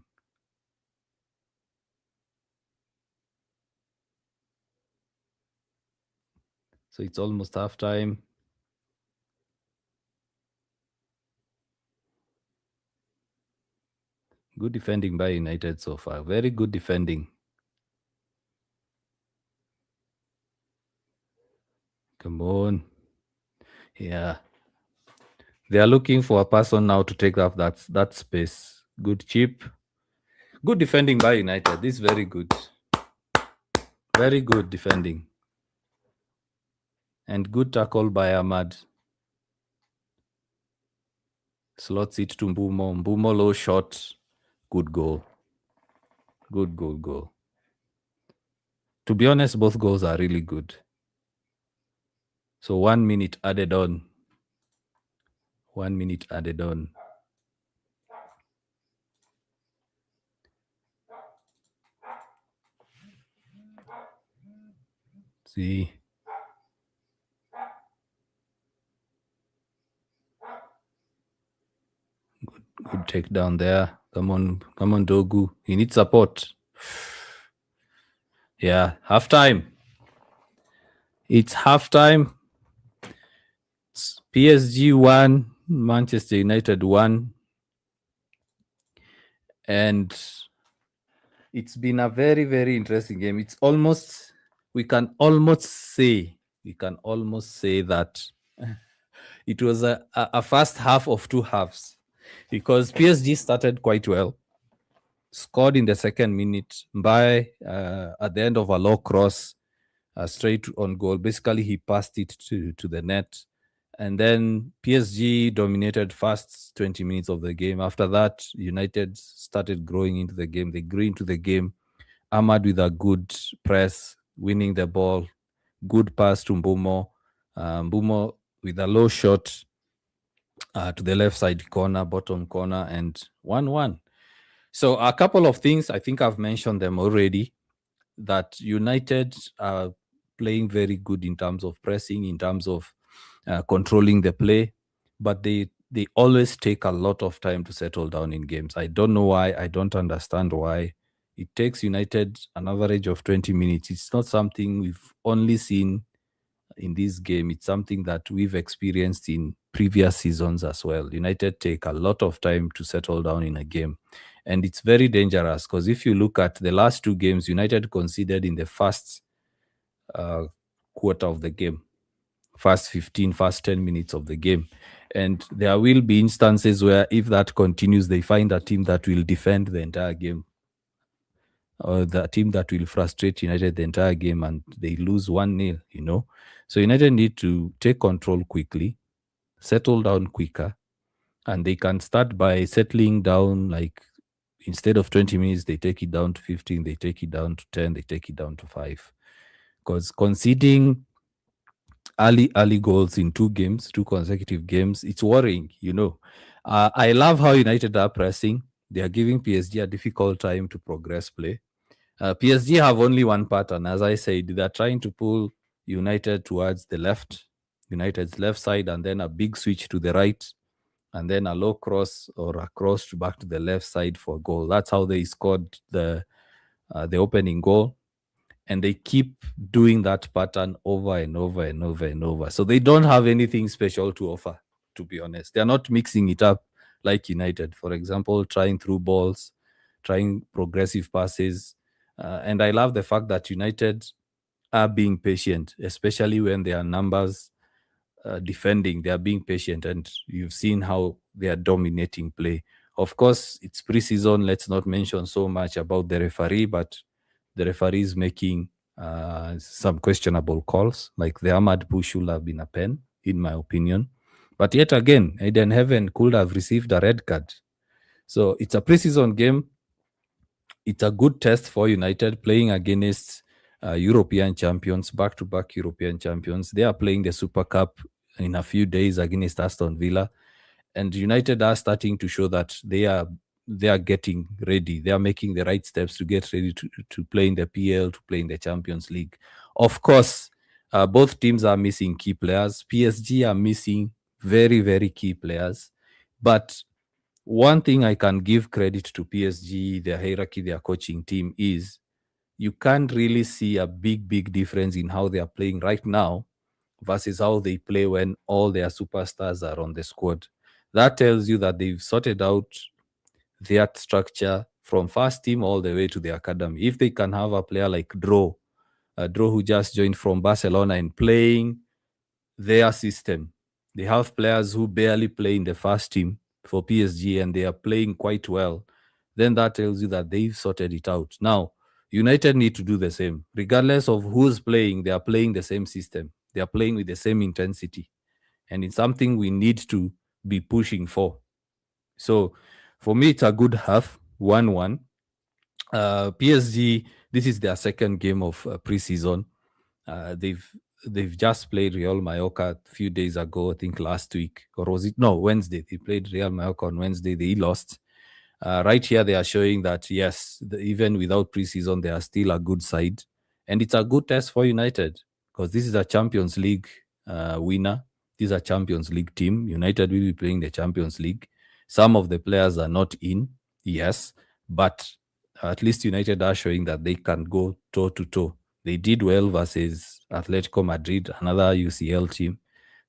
So it's almost halftime. Good defending by United so far. Very good defending. Come on. Yeah. They are looking for a person now to take up that space. Good chip. Good defending by United. This is very good. Very good defending. And good tackle by Ahmad. Slots it to Mbumo. Mbumo low shot. Good goal. Good goal. To be honest, both goals are really good. So 1 minute added on. 1 minute added on. See. Good takedown there. Come on, Dogu. He needs support. Yeah, halftime. It's halftime. It's PSG 1, Manchester United 1. And it's been a very, very interesting game. It's almost, we can almost say, that it was a first half of two halves, because PSG started quite well, scored in the second minute by at the end of a low cross, straight on goal. Basically, he passed it to the net. And then PSG dominated first 20 minutes of the game. After that, United started growing into the game. They grew into the game. Ahmad with a good press, winning the ball. Good pass to Mbumo. Mbumo with a low shot to the left side corner, bottom corner, and 1-1. So a couple of things, I think I've mentioned them already, that United are playing very good in terms of pressing, in terms of controlling the play, but they always take a lot of time to settle down in games. I don't know why. I don't understand why. It takes United an average of 20 minutes. It's not something we've only seen in this game. It's something that we've experienced in previous seasons as well. United take a lot of time to settle down in a game. And it's very dangerous, because if you look at the last two games, United conceded in the first quarter of the game, first 15, first 10 minutes of the game. And there will be instances where, if that continues, they find a team that will defend the entire game, or the team that will frustrate United the entire game, and they lose 1-0, So United need to take control quickly, settle down quicker, and they can start by settling down, like instead of 20 minutes, they take it down to 15, they take it down to 10, they take it down to 5. Because conceding early goals in two consecutive games, it's worrying, I love how United are pressing. They are giving PSG a difficult time to progress play. PSG have only one pattern. As I said, they're trying to pull United towards the left, United's left side, and then a big switch to the right, and then a low cross or a cross back to the left side for goal. That's how they scored the opening goal. And they keep doing that pattern over and over and over and over. So they don't have anything special to offer, to be honest. They're not mixing it up like United, for example, trying through balls, trying progressive passes. And I love the fact that United are being patient, especially when their numbers defending. They are being patient, and you've seen how they are dominating play. Of course, it's preseason. Let's not mention so much about the referee, but the referee is making some questionable calls, like the Ahmad push should have been a pen, in my opinion. But yet again, Eden Heaven could have received a red card. So it's a preseason game. It's a good test for United, playing against European champions, back-to-back European champions. They are playing the Super Cup in a few days against Aston Villa. And United are starting to show that they are getting ready. They are making the right steps to get ready to play in the PL, to play in the Champions League. Of course, both teams are missing key players. PSG are missing very, very key players. But one thing I can give credit to PSG, their hierarchy, their coaching team, is you can't really see a big difference in how they are playing right now versus how they play when all their superstars are on the squad. That tells you that they've sorted out their structure from first team all the way to the academy. If they can have a player like Dro who just joined from Barcelona and playing their system, they have players who barely play in the first team for PSG and they are playing quite well, then that tells you that they've sorted it out. Now, United need to do the same. Regardless of who's playing, they are playing the same system. They are playing with the same intensity. And it's something we need to be pushing for. So for me, it's a good half, 1-1. PSG, this is their second game of preseason. They've just played Real Mallorca a few days ago, I think last week, or was it? No, Wednesday. They played Real Mallorca on Wednesday. They lost. Right here, they are showing that, yes, even without preseason, they are still a good side. And it's a good test for United, because this is a Champions League winner. This is a Champions League team. United will be playing the Champions League. Some of the players are not in, yes, but at least United are showing that they can go toe-to-toe. They did well versus Atletico Madrid, another UCL team.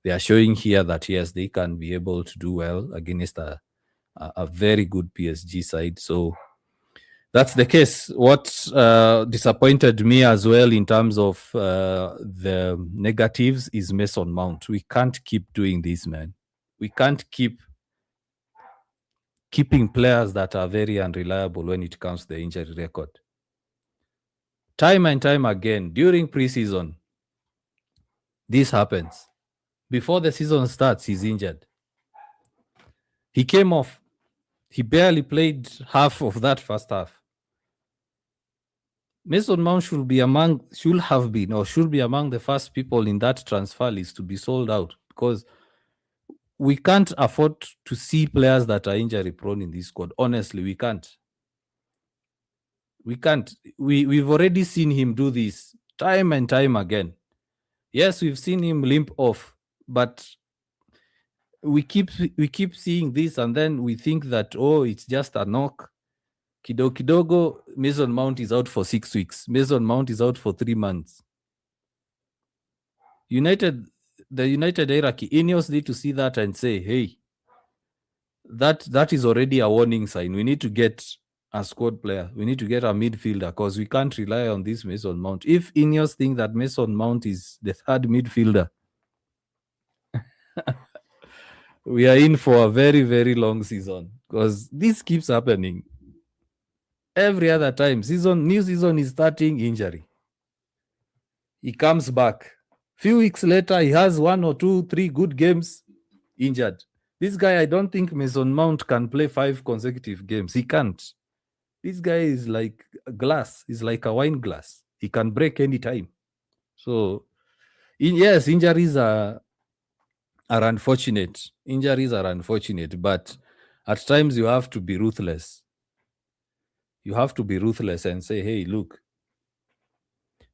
They are showing here that, yes, they can be able to do well against a very good PSG side. So That's the case. What disappointed me as well in terms of the negatives is Mason Mount. We can't keep doing this, man. We can't keep keeping players that are very unreliable when it comes to the injury record. Time and time again, during preseason, this happens. Before the season starts, he's injured. He came off. He barely played half of that first half. Mason Mount should be among the first people in that transfer list to be sold out, because we can't afford to see players that are injury prone in this squad. Honestly, we can't. We've already seen him do this time and time again. Yes, we've seen him limp off, but we keep seeing this, and then we think that, oh, it's just a knock. Kidogo, Mason Mount is out for 6 weeks. Mason Mount is out for 3 months. The United hierarchy, Ineos need to see that and say, hey, that is already a warning sign. We need to get a squad player. We need to get a midfielder, because we can't rely on this Mason Mount. If Ineos think that Mason Mount is the third midfielder, we are in for a very, very long season, because this keeps happening. Every other time, new season is starting, injury. He comes back. Few weeks later, he has 1 or 2, 3 good games, injured. This guy, I don't think Mason Mount can play 5 consecutive games. He can't. This guy is like a glass. He's like a wine glass. He can break any time. So, yes, injuries are unfortunate. Injuries are unfortunate, but at times you have to be ruthless. You have to be ruthless and say, hey, look,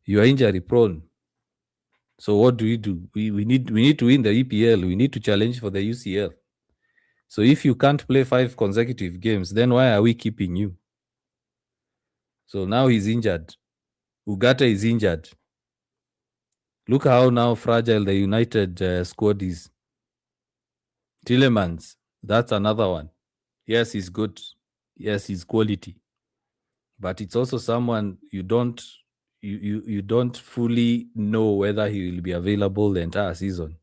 you are injury prone. So what do? We need to win the EPL. We need to challenge for the UCL. So if you can't play 5 consecutive games, then why are we keeping you? So now he's injured. Ugarte is injured. Look how now fragile the United squad is. Tielemans, that's another one. Yes, he's good. Yes, he's quality. But it's also someone you don't fully know whether he will be available the entire season.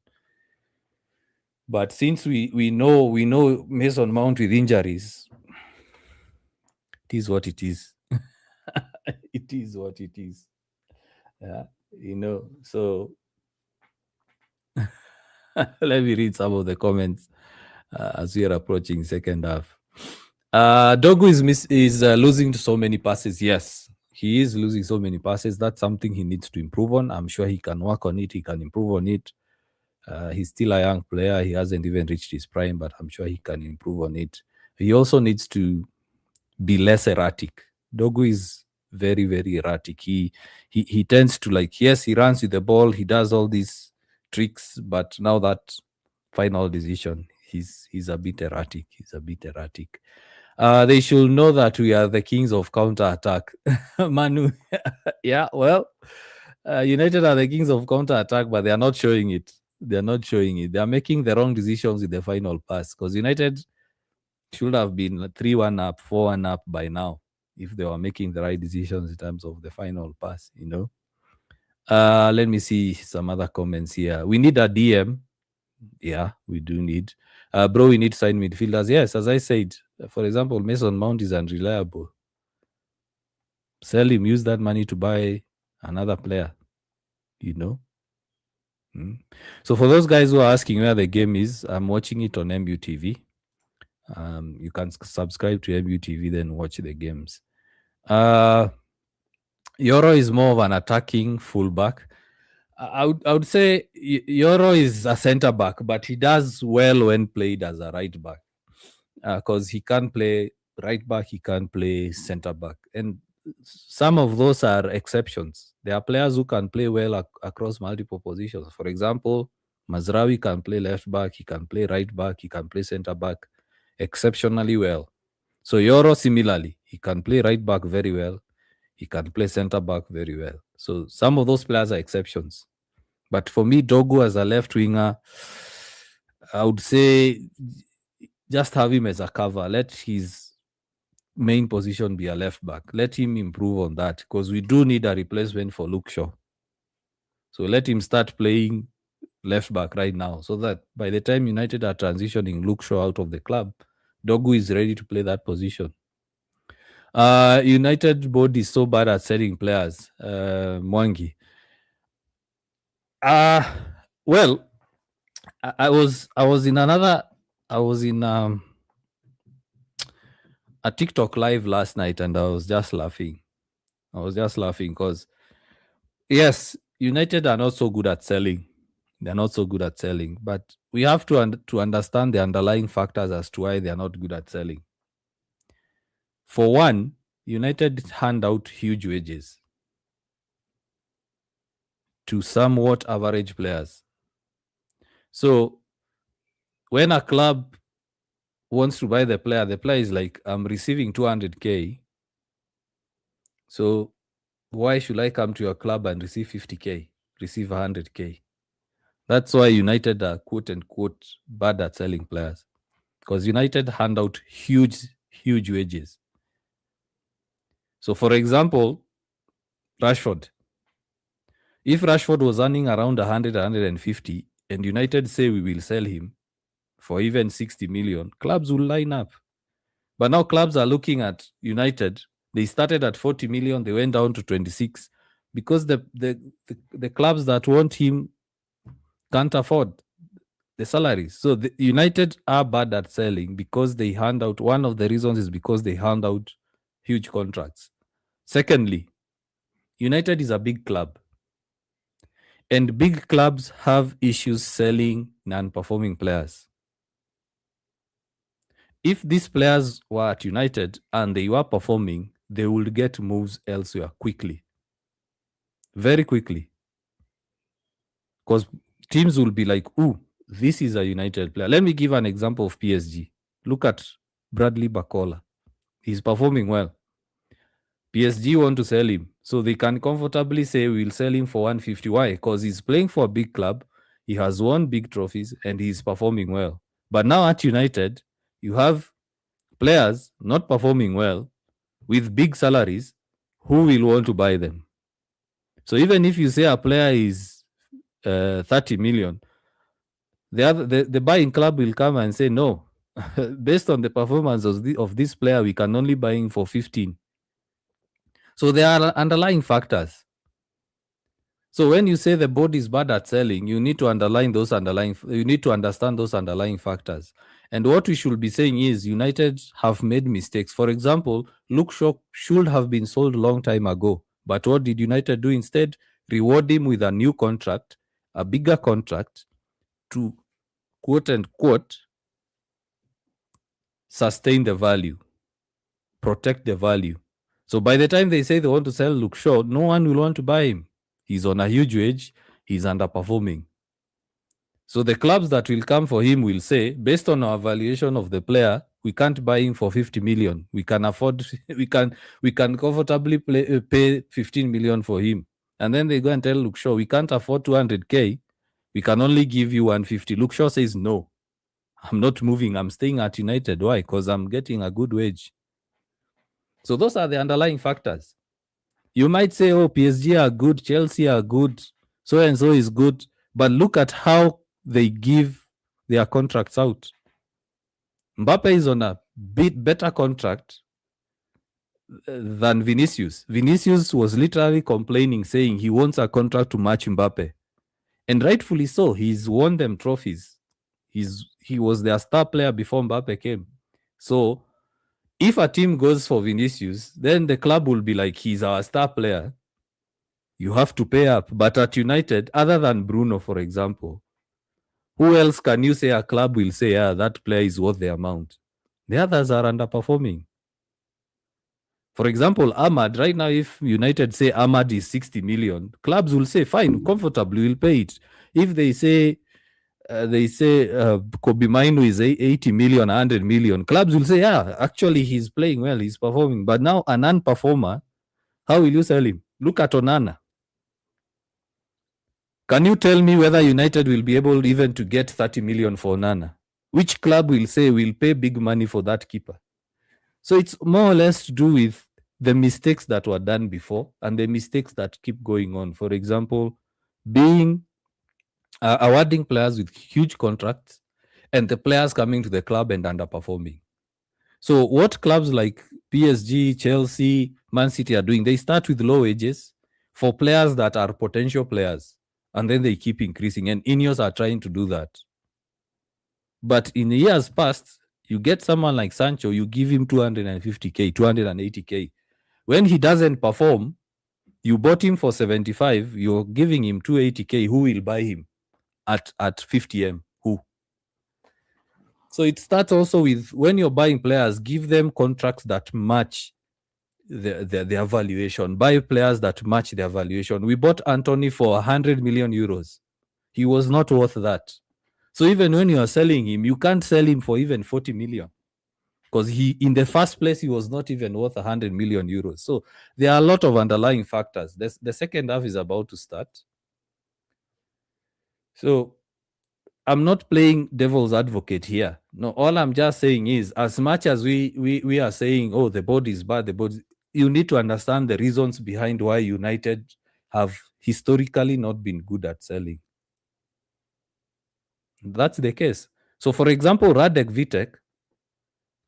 But since we know Mason Mount with injuries, it is what it is. It is what it is. Yeah, so let me read some of the comments as we are approaching second half. Dogu is losing so many passes. Yes, he is losing so many passes. That's something he needs to improve on. I'm sure he can work on it. He can improve on it. He's still a young player. He hasn't even reached his prime, but I'm sure he can improve on it. He also needs to be less erratic. Dogu is very, very erratic. He tends to, like, yes, he runs with the ball. He does all these tricks, but now that final decision, he's a bit erratic. They should know that we are the kings of counter-attack. Manu, yeah, well, United are the kings of counter-attack, but they are not showing it. They are making the wrong decisions with the final pass, because United should have been 3-1 up, 4-1 up by now if they were making the right decisions in terms of the final pass, Let me see some other comments here. We need a DM. Yeah, we do need. Bro, we need sign midfielders. Yes, as I said, for example, Mason Mount is unreliable. Sell him, use that money to buy another player, So for those guys who are asking where the game is, I'm watching it on MUTV. You can subscribe to MUTV, then watch the games. Yoro is more of an attacking fullback. I would say Yoro is a center back, but he does well when played as a right back, because he can play right back, he can play center back, and some of those are exceptions. There are players who can play well across multiple positions. For example, Mazraoui can play left back, he can play right back, he can play center back exceptionally well. So Yoro, similarly, he can play right back very well, he can play center back very well. So some of those players are exceptions. But for me, Dogu as a left winger, I would say just have him as a cover. Let his main position be a left back. Let him improve on that, because we do need a replacement for Luke Shaw. So let him start playing left back right now, so that by the time United are transitioning Luke Shaw out of the club, Dogu is ready to play that position. United board is so bad at selling players. Mwangi. Well, I was in a TikTok live last night, and I was just laughing. Because yes, United are not so good at selling. They're not so good at selling, but we have to understand the underlying factors as to why they are not good at selling. For one, United hand out huge wages to somewhat average players. So when a club wants to buy the player is like, I'm receiving 200K. So why should I come to your club and receive 50K, receive 100K? That's why United are quote unquote bad at selling players, because United hand out huge wages. So for example, Rashford. If Rashford was earning around 100, 150, and United say we will sell him for even 60 million, clubs will line up. But now clubs are looking at United. They started at 40 million, they went down to 26, because the clubs that want him can't afford the salaries. So the United are bad at selling because they hand out, one of the reasons is because they hand out huge contracts. Secondly, United is a big club, and big clubs have issues selling non-performing players. If these players were at United and they were performing, they would get moves elsewhere quickly. Very quickly. Because teams will be like, ooh, this is a United player. Let me give an example of PSG. Look at Bradley Barcola. He's performing well. PSG want to sell him. So they can comfortably say we'll sell him for 150. Why? Because he's playing for a big club. He has won big trophies and he's performing well. But now at United, you have players not performing well with big salaries. Who will want to buy them? So even if you say a player is 30 million, the buying club will come and say, no, based on the performance of this player, we can only buy him for 15. So there are underlying factors. So when you say the board is bad at selling, you need to understand those underlying factors. And what we should be saying is United have made mistakes. For example, Luke Shaw should have been sold a long time ago. But what did United do instead? Reward him with a new contract, a bigger contract, to quote unquote sustain the value, protect the value. So by the time they say they want to sell Luke Shaw, no one will want to buy him. He's on a huge wage. He's underperforming. So the clubs that will come for him will say, based on our valuation of the player, we can't buy him for 50 million. We can afford, we can comfortably pay 15 million for him. And then they go and tell Luke Shaw, we can't afford 200K. We can only give you 150. Luke Shaw says, no, I'm not moving. I'm staying at United. Why? Because I'm getting a good wage. So those are the underlying factors. You might say, oh, PSG are good, Chelsea are good, so and so is good. But look at how they give their contracts out. Mbappe is on a bit better contract than Vinicius. Vinicius was literally complaining, saying he wants a contract to match Mbappe. And rightfully so. He's won them trophies. He was their star player before Mbappe came. So if a team goes for Vinicius, then the club will be like, he's our star player. You have to pay up. But at United, other than Bruno, for example, who else can you say a club will say, that player is worth the amount? The others are underperforming. For example, Ahmad, right now, if United say Ahmad is 60 million, clubs will say, fine, comfortably, we'll pay it. If they say Kobe Mainu is 80 million, 100 million, clubs will say, actually, he's playing well, he's performing. But now, a non-performer, how will you sell him? Look at Onana. Can you tell me whether United will be able even to get 30 million for Onana? Which club will say we'll pay big money for that keeper? So it's more or less to do with the mistakes that were done before and the mistakes that keep going on. For example, being awarding players with huge contracts and the players coming to the club and underperforming. So what clubs like PSG, Chelsea, Man City are doing, they start with low wages for players that are potential players, and then they keep increasing. And Ineos are trying to do that. But in years past, you get someone like Sancho, you give him 250k, 280k. When he doesn't perform, you bought him for 75, you're giving him 280k. Who will buy him at 50m? Who? So it starts also with when you're buying players, give them contracts that match their valuation. Buy players that match their valuation. We bought Anthony for 100 million euros. He was not worth that. So even when you are selling him, you can't sell him for even 40 million because he, in the first place, he was not even worth 100 million euros. So there are a lot of underlying factors. The second half is about to start. So I'm not playing devil's advocate here. No, all I'm just saying is, as much as we are saying, oh, the board is bad, the board, you need to understand the reasons behind why United have historically not been good at selling. That's the case. So, for example, Radek Vitek,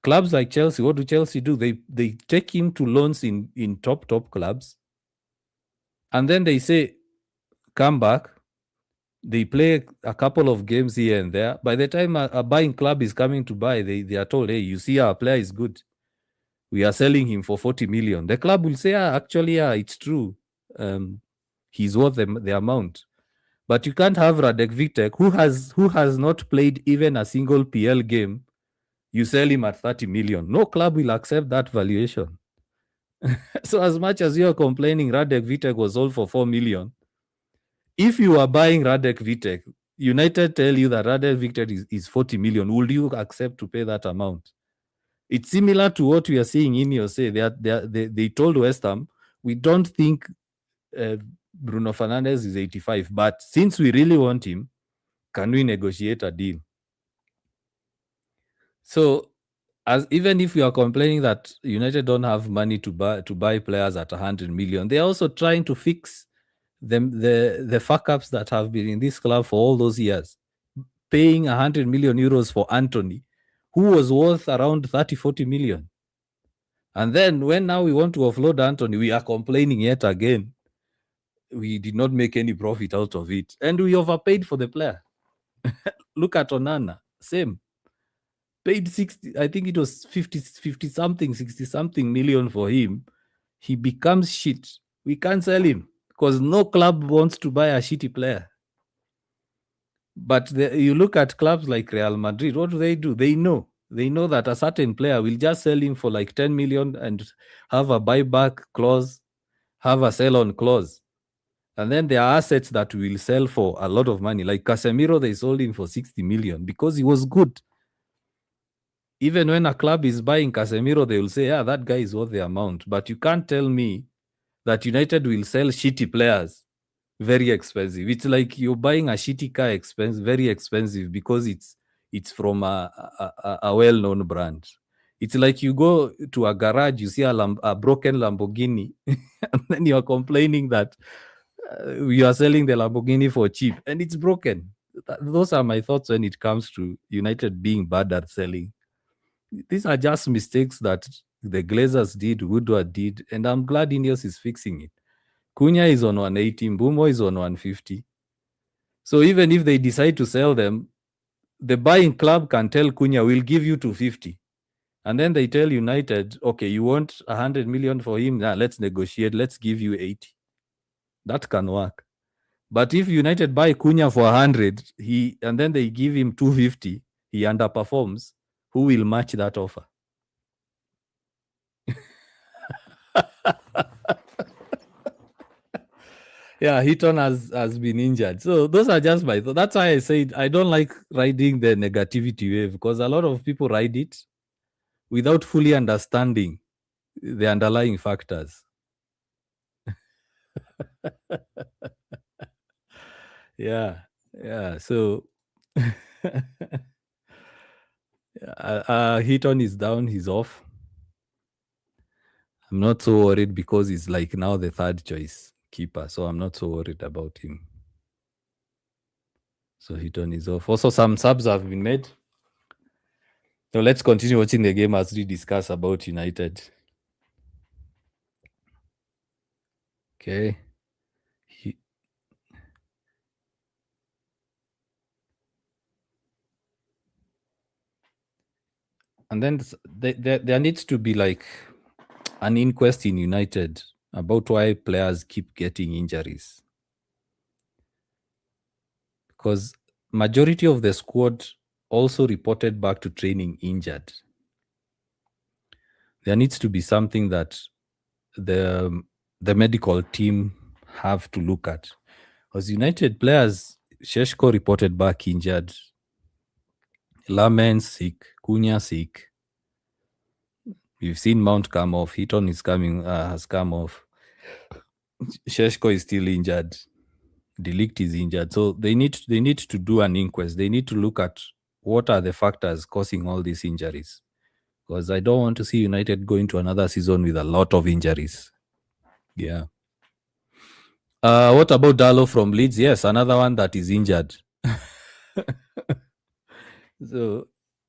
clubs like Chelsea, what do Chelsea do? They take him to loans in top clubs, and then they say, come back. They play a couple of games here and there. By the time a buying club is coming to buy, they are told, hey, you see our player is good. We are selling him for 40 million. The club will say, actually, it's true. He's worth the amount. But you can't have Radek Vitek, who has not played even a single PL game. You sell him at 30 million. No club will accept that valuation. So as much as you're complaining Radek Vitek was sold for 4 million, if you are buying Radek Vitek, United tell you that Radek Vitek is 40 million, would you accept to pay that amount? It's similar to what we are seeing in your say. They told West Ham, we don't think Bruno Fernandes is 85, but since we really want him, can we negotiate a deal? So, as even if you are complaining that United don't have money to buy players at 100 million, they are also trying to fix the fuck ups that have been in this club for all those years. Paying 100 million euros for Anthony, who was worth around 30-40 million. And then when now we want to offload Anthony, we are complaining yet again. We did not make any profit out of it. And we overpaid for the player. Look at Onana. Same. Paid 60, I think it was 50 something, 60 something million for him. He becomes shit. We can't sell him because no club wants to buy a shitty player. But you look at clubs like Real Madrid, what do? They know that a certain player will just sell him for like 10 million and have a buyback clause, have a sell-on clause. And then there are assets that will sell for a lot of money. Like Casemiro, they sold him for 60 million because he was good. Even when a club is buying Casemiro, they will say, yeah, that guy is worth the amount. But you can't tell me that United will sell shitty players very expensive. It's like you're buying a shitty car very expensive because it's from a well-known brand. It's like you go to a garage, you see a broken Lamborghini, and then you're complaining that you are selling the Lamborghini for cheap and it's broken. Those are my thoughts when it comes to United being bad at selling. These are just mistakes that the Glazers did, Woodward did, and I'm glad Ineos is fixing it. Cunha is on 180, Mbumo is on 150. So even if they decide to sell them, the buying club can tell Cunha, we'll give you 250. And then they tell United, okay, you want 100 million for him? Now let's negotiate. Let's give you 80. That can work. But if United buy Cunha for 100, and then they give him 250, he underperforms, who will match that offer? Yeah, Heaton has been injured. So those are just my thoughts. That's why I said I don't like riding the negativity wave because a lot of people ride it without fully understanding the underlying factors. Yeah. So Heaton is down, he's off. I'm not so worried because he's like now the third choice keeper. So I'm not so worried about him. So Heaton is off. Also, some subs have been made. So let's continue watching the game as we discuss about United. Okay. And then there needs to be like an inquest in United about why players keep getting injuries. Because majority of the squad also reported back to training injured. There needs to be something that the medical team have to look at. Because United players, Sheshko reported back injured. Lamen sick, Cunha sick. We've seen Mount come off. Heaton is has come off. Sheshko is still injured. De Ligt is injured. So they need to do an inquest. They need to look at what are the factors causing all these injuries. Because I don't want to see United going to another season with a lot of injuries. Yeah. What about Darlow from Leeds? Yes, another one that is injured. So,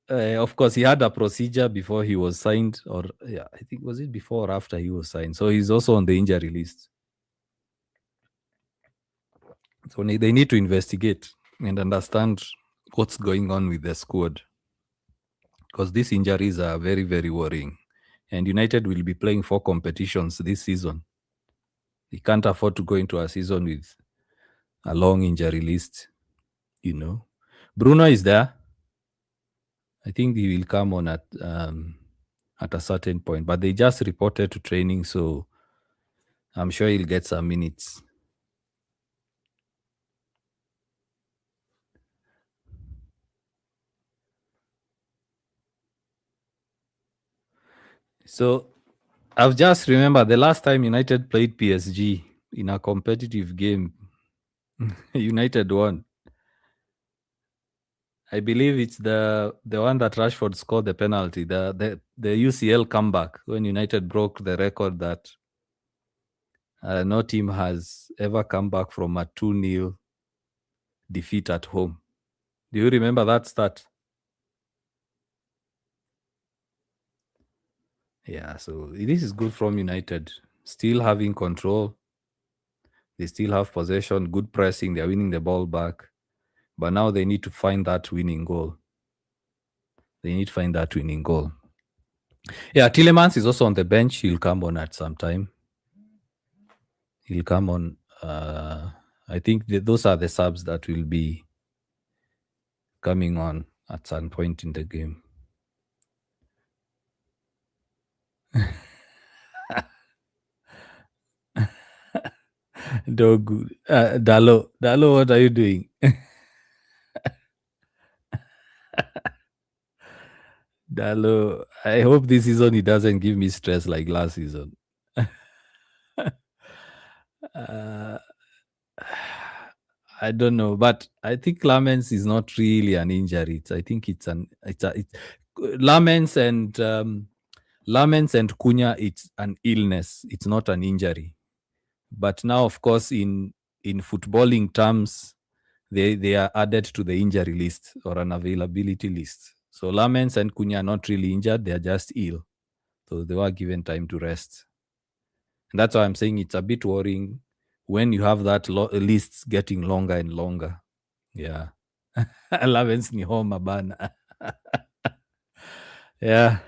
of course, he had a procedure before he was signed, or yeah, I think was it before or after he was signed. So he's also on the injury list. So they need to investigate and understand what's going on with the squad, because these injuries are very, very worrying. And United will be playing 4 competitions this season. They can't afford to go into a season with a long injury list. Bruno is there. I think he will come on at a certain point, but they just reported to training, so I'm sure he'll get some minutes. So I've just remembered the last time United played PSG in a competitive game, United won. I believe it's the one that Rashford scored the penalty, the UCL comeback when United broke the record that no team has ever come back from a 2-0 defeat at home. Do you remember that stat? Yeah, so this is good from United. Still having control. They still have possession, good pressing. They're winning the ball back. But now they need to find that winning goal. Yeah, Tielemans is also on the bench. He'll come on at some time. He'll come on. I think those are the subs that will be coming on at some point in the game. Dog, Dalo, what are you doing? Dalo, I hope this season it doesn't give me stress like last season. I don't know, but I think Lamens is not really an injury. I think it's Lamens and Cunha. It's an illness. It's not an injury. But now, of course, in footballing terms, they are added to the injury list or an availability list. So Lamens and Cunha are not really injured; they are just ill. So they were given time to rest. And that's why I'm saying it's a bit worrying when you have that list getting longer and longer. Yeah. Lamens ni homa bana. Yeah.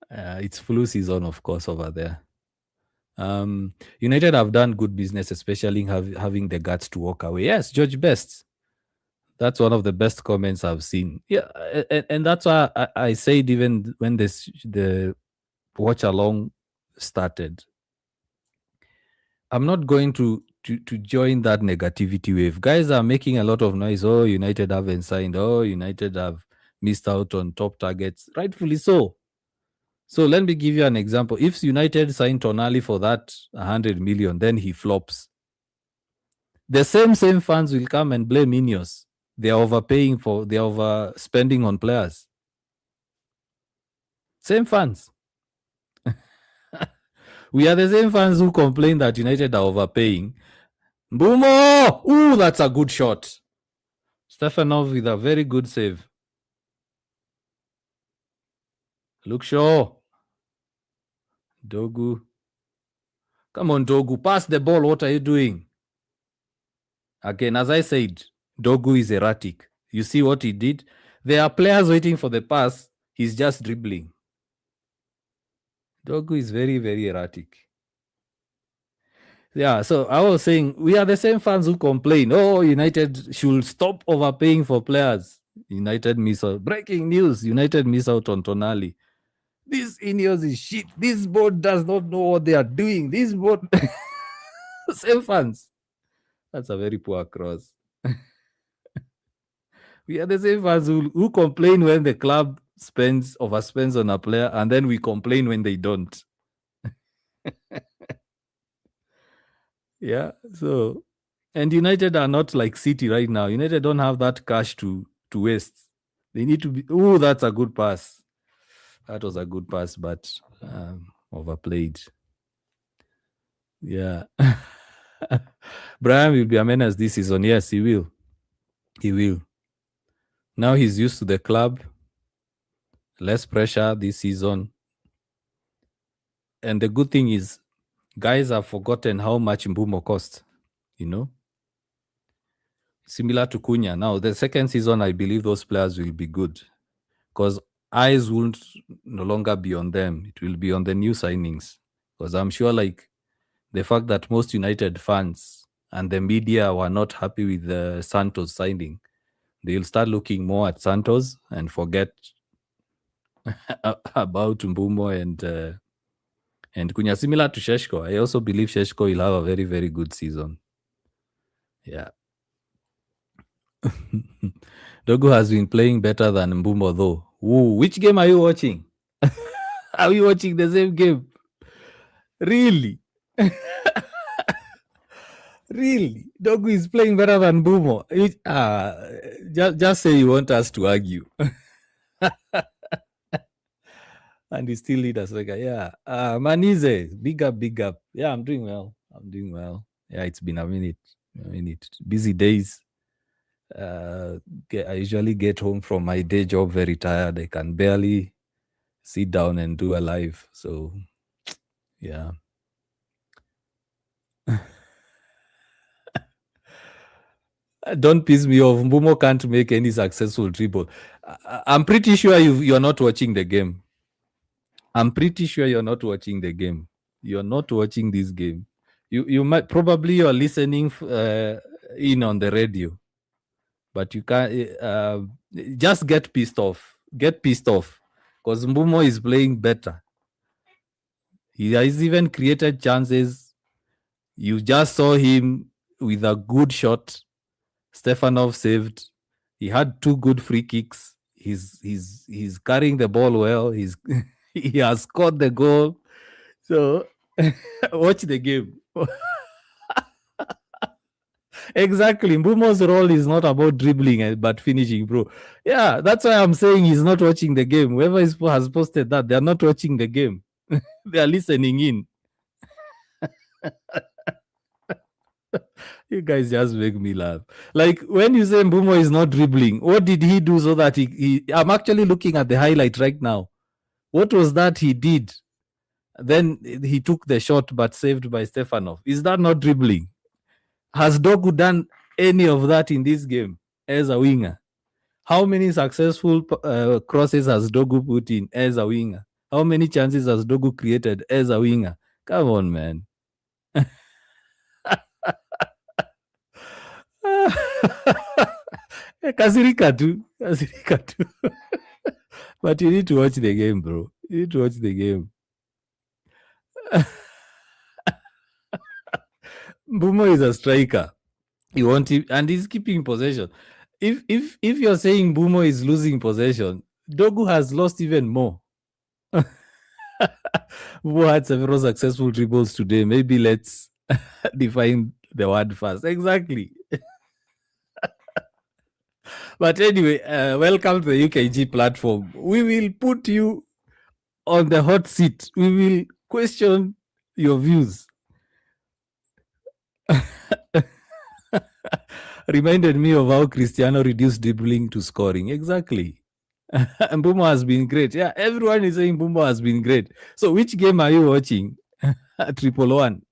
It's flu season, of course, over there. United have done good business, especially having the guts to walk away. Yes, George Best. That's one of the best comments I've seen. Yeah, and that's why I said even when the watch along started, I'm not going to join that negativity wave. Guys are making a lot of noise. Oh, United haven't signed. Oh, United have missed out on top targets. Rightfully so. So let me give you an example. If United signed Tonali for that 100 million, then he flops. The same fans will come and blame Ineos. They're overspending on players. Same fans. We are the same fans who complain that United are overpaying. Mbumo! Ooh, that's a good shot. Stefanov with a very good save. Luke Shaw. Dogu. Come on, Dogu. Pass the ball. What are you doing? Again, as I said, Dogu is erratic. You see what he did? There are players waiting for the pass. He's just dribbling. Dogu is very, very erratic. Yeah, so I was saying we are the same fans who complain, oh, United should stop overpaying for players. United miss out. Breaking news, United miss out on Tonali. This Ineos is shit. This board does not know what they are doing. This board... Same fans. That's a very poor cross. We are the same fans who complain when the club overspends on a player, and then we complain when they don't. Yeah, so... And United are not like City right now. United don't have that cash to waste. They need to be... Oh, that's a good pass. That was a good pass, but overplayed. Yeah. Brian will be a menace this season. Yes, he will. He will. Now he's used to the club. Less pressure this season. And the good thing is, guys have forgotten how much Mbumo cost. You know? Similar to Cunha. Now, the second season, I believe those players will be good. Because eyes won't no longer be on them. It will be on the new signings. Because I'm sure, like, the fact that most United fans and the media were not happy with the Santos signing, they'll start looking more at Santos and forget about Mbumo and Cunha. Similar to Šeško. I also believe Šeško will have a very, very good season. Yeah. Dogu has been playing better than Mbumo, though. Ooh, which game are you watching? Are we watching the same game? Really? Really? Dogu is playing better than Mbumo. Just say you want us to argue. And he still lead us. Like, yeah. Manize, big up. Yeah, I'm doing well. Yeah, it's been a minute. Busy days. I usually get home from my day job very tired. I can barely sit down and do a live. So, yeah. Don't piss me off. Mbumo can't make any successful dribble. I'm pretty sure you're not watching the game. I'm pretty sure you're not watching the game. You're not watching this game. You might probably you're listening in on the radio, but you can't. Just get pissed off. Get pissed off because Mbumo is playing better. He has even created chances. You just saw him with a good shot. Stefanov saved. He had 2 good free kicks. He's carrying the ball well. He has scored the goal. So watch the game. Exactly. Mbumo's role is not about dribbling but finishing, bro. Yeah, that's why I'm saying he's not watching the game. Whoever has posted that, they're not watching the game. They are listening in. You guys just make me laugh. Like when you say Mbumo is not dribbling, what did he do so that I'm actually looking at the highlight right now. What was that he did? Then he took the shot but saved by Stefanov. Is that not dribbling? Has Dogu done any of that in this game as a winger? How many successful crosses has Dogu put in as a winger? How many chances has Dogu created as a winger? Come on, man. Kasirika too. But you need to watch the game, bro. You need to watch the game. Mbumo is a striker. You want him, and he's keeping possession. If you're saying Mbumo is losing possession, Dogu has lost even more. Mbumo had several successful dribbles today. Maybe let's define the word first. Exactly. But anyway, welcome to the UKG platform. We will put you on the hot seat. We will question Your views reminded me of how Cristiano reduced dribbling to scoring. Exactly. Mbumo has been great. Yeah, everyone is saying Mbumo has been great. So which game are you watching? Triple one.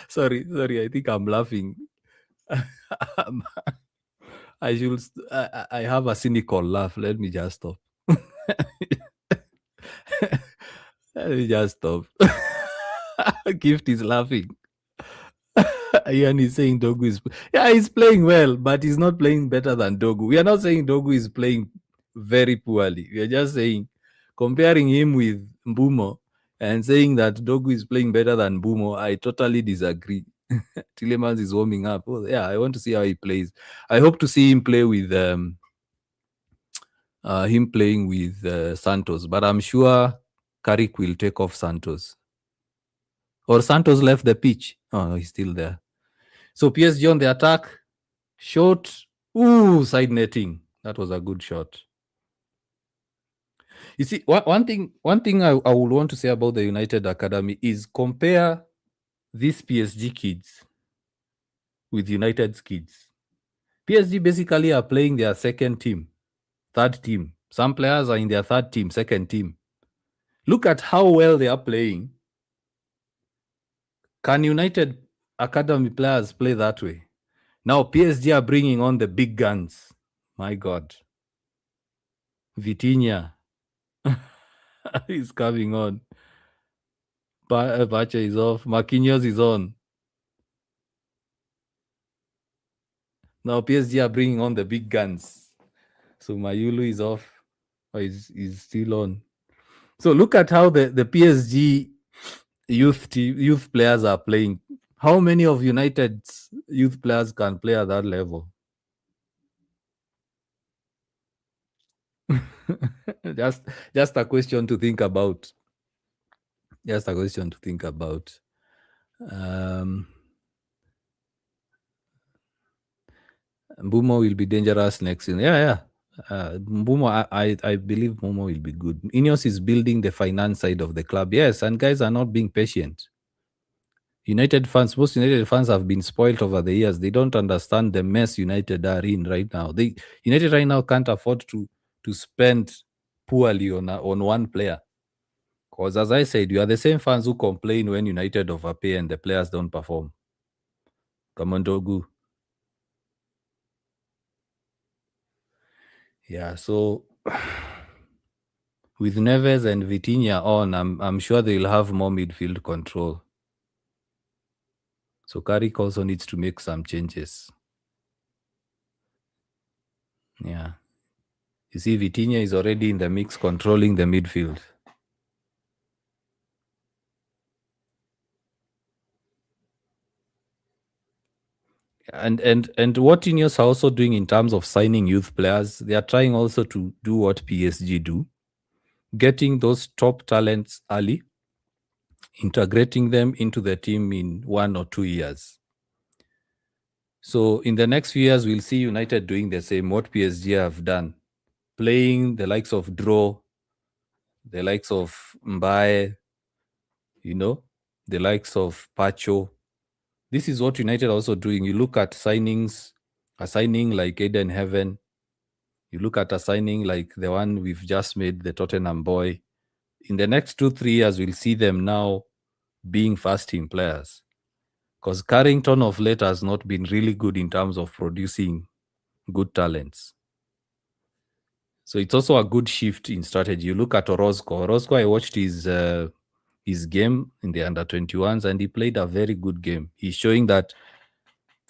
Sorry. I think I'm laughing. I should. I have a cynical laugh. Let me just stop. Let me just stop. Gift is laughing. Ian is saying Dogu is. Yeah, he's playing well, but he's not playing better than Dogu. We are not saying Dogu is playing very poorly. We are just saying comparing him with Mbumo and saying that Dogu is playing better than Mbumo. I totally disagree. Tillemans is warming up. Oh, yeah, I want to see how he plays. I hope to see him play with him playing with Santos, but I'm sure Carrick will take off Santos. Or Santos left the pitch. Oh, no, he's still there. So PSG on the attack. Shot. Ooh, side netting. That was a good shot. You see, one thing I would want to say about the United Academy is compare these PSG kids with United's kids. PSG basically are playing their second team, third team. Some players are in their third team, second team. Look at how well they are playing. Can United Academy players play that way? Now PSG are bringing on the big guns. My God. Vitinha is coming on. Bacha is off. Marquinhos is on. Now PSG are bringing on the big guns. So Mayulu is off. Or is still on. So look at how the PSG youth players are playing. How many of United's youth players can play at that level? just a question to think about. Just a question to think about. Mbumo will be dangerous next season. Yeah. Mbumo, I believe Mbumo will be good. Ineos is building the finance side of the club. Yes, and guys are not being patient. Most United fans have been spoiled over the years. They don't understand the mess United are in right now. United right now can't afford to spend poorly on one player. Because as I said, you are the same fans who complain when United overpay and the players don't perform. Come on, Dogu. Yeah, so with Neves and Vitinha on, I'm sure they'll have more midfield control. So Carrick also needs to make some changes. Yeah. You see, Vitinha is already in the mix controlling the midfield. And what Ineos are also doing in terms of signing youth players, they are trying also to do what PSG do, getting those top talents early, integrating them into the team in 1 or 2 years. So in the next few years, we'll see United doing the same, what PSG have done, playing the likes of Draw, the likes of Mbaye, the likes of Pacho. This is what United are also doing. You look at signings, a signing like Eden Heaven. You look at a signing like the one we've just made, the Tottenham boy. In the next 2-3 years, we'll see them now being first-team players. Because Carrington of late has not been really good in terms of producing good talents. So it's also a good shift in strategy. You look at Orozco. Orozco, I watched his game in the under-21s, and he played a very good game. He's showing that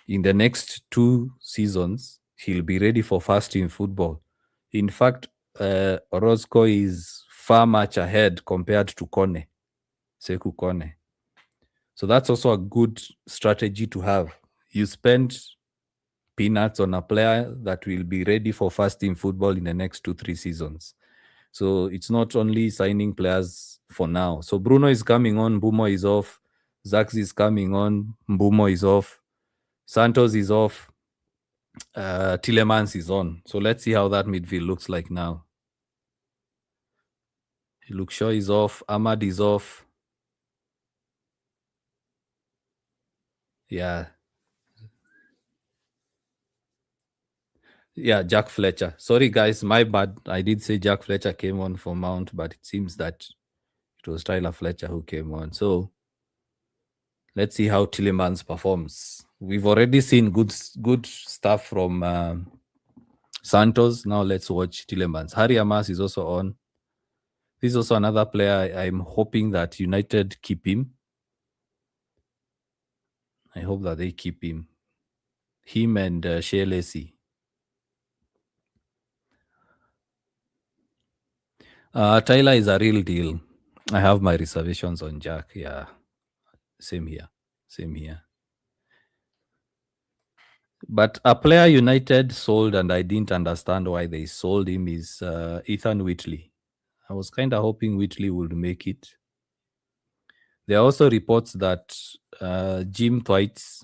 in the next 2 seasons, he'll be ready for first-team football. In fact, Orozco is far much ahead compared to Sekou Kone. So that's also a good strategy to have. You spend peanuts on a player that will be ready for first-team football in the next 2-3 seasons. So it's not only signing players for now. So Bruno is coming on, Mbumo is off. Zax is coming on, Mbumo is off. Santos is off. Tillemans is on. So let's see how that midfield looks like now. Luke Shaw is off. Ahmad is off. Yeah. Yeah, Jack Fletcher. Sorry, guys, my bad. I did say Jack Fletcher came on for Mount, but it seems that it was Tyler Fletcher who came on. So let's see how Tillemans performs. We've already seen good stuff from Santos. Now let's watch Tillemans. Harry Amas is also on. This is also another player I'm hoping that United keep him. I hope that they keep him. Him and Shea Lacey. Tyler is a real deal. I have my reservations on Jack. Yeah, same here. Same here. But a player United sold, and I didn't understand why they sold him, is Ethan Whitley. I was kind of hoping Whitley would make it. There are also reports that Jim Thwaites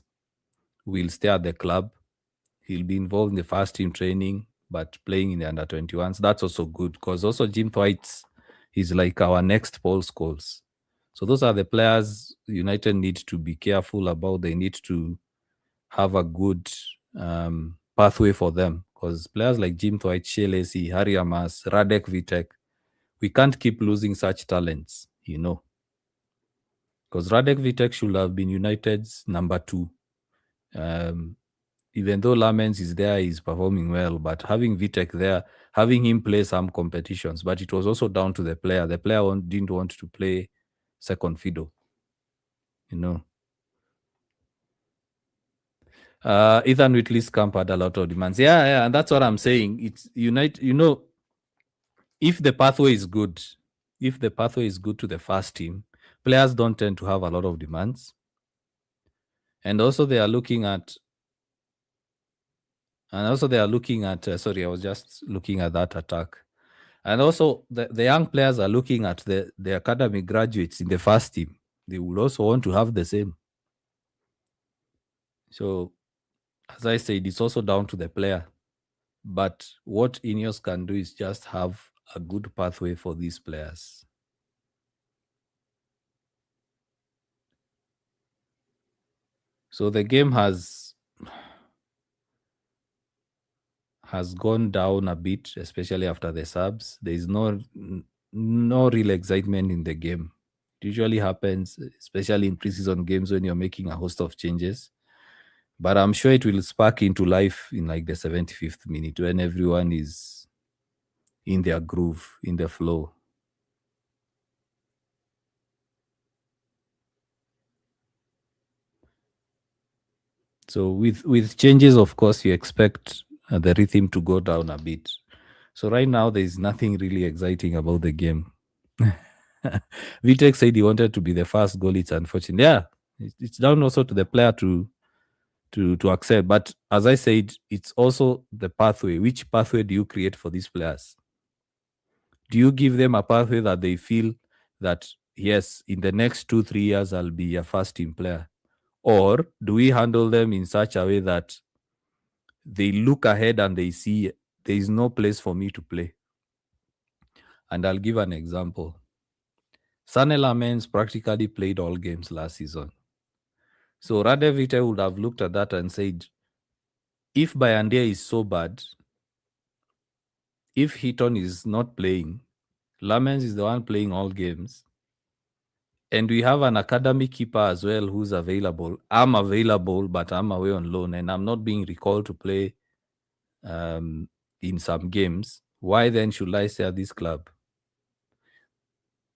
will stay at the club. He'll be involved in the first team training, but playing in the under 21s. That's also good because also Jim Thwaites is like our next Paul Scholes. So those are the players United need to be careful about. They need to have a good pathway for them because players like Jim Thwaites, Shea Lacey, Harry Amas, Radek Vitek, we can't keep losing such talents, because Radek Vitek should have been United's number 2. Even though Lamens is there, he's performing well, but having Vitek there, having him play some competitions, but it was also down to the player. The player didn't want to play second fiddle, Ethan Whitley's camp had a lot of demands. Yeah, and that's what I'm saying. It's United, if the pathway is good, to the first team, players don't tend to have a lot of demands. And also they are looking at sorry, I was just looking at that attack. And also the young players are looking at the academy graduates in the first team. They would also want to have the same. So as I said, it's also down to the player. But what Ineos can do is just have a good pathway for these players. So the game has gone down a bit, especially after the subs. There is no real excitement in the game. It usually happens, especially in preseason games when you're making a host of changes. But I'm sure it will spark into life in like the 75th minute when everyone is in their groove, in the flow. So with changes, of course, you expect the rhythm to go down a bit. So right now, there is nothing really exciting about the game. Vitek said he wanted to be the first goal. It's unfortunate. Yeah, it's down also to the player to accept. But as I said, it's also the pathway. Which pathway do you create for these players? Do you give them a pathway that they feel that, yes, in the next 2-3 years, I'll be a first team player? Or do we handle them in such a way that they look ahead and they see there is no place for me to play? And I'll give an example. Sane Lamens practically played all games last season. So Radevite would have looked at that and said, if Bayandia is so bad, if Heaton is not playing, Lamens is the one playing all games, and we have an academy keeper as well who's available. I'm available, but I'm away on loan, and I'm not being recalled to play in some games. Why then should I stay at this club?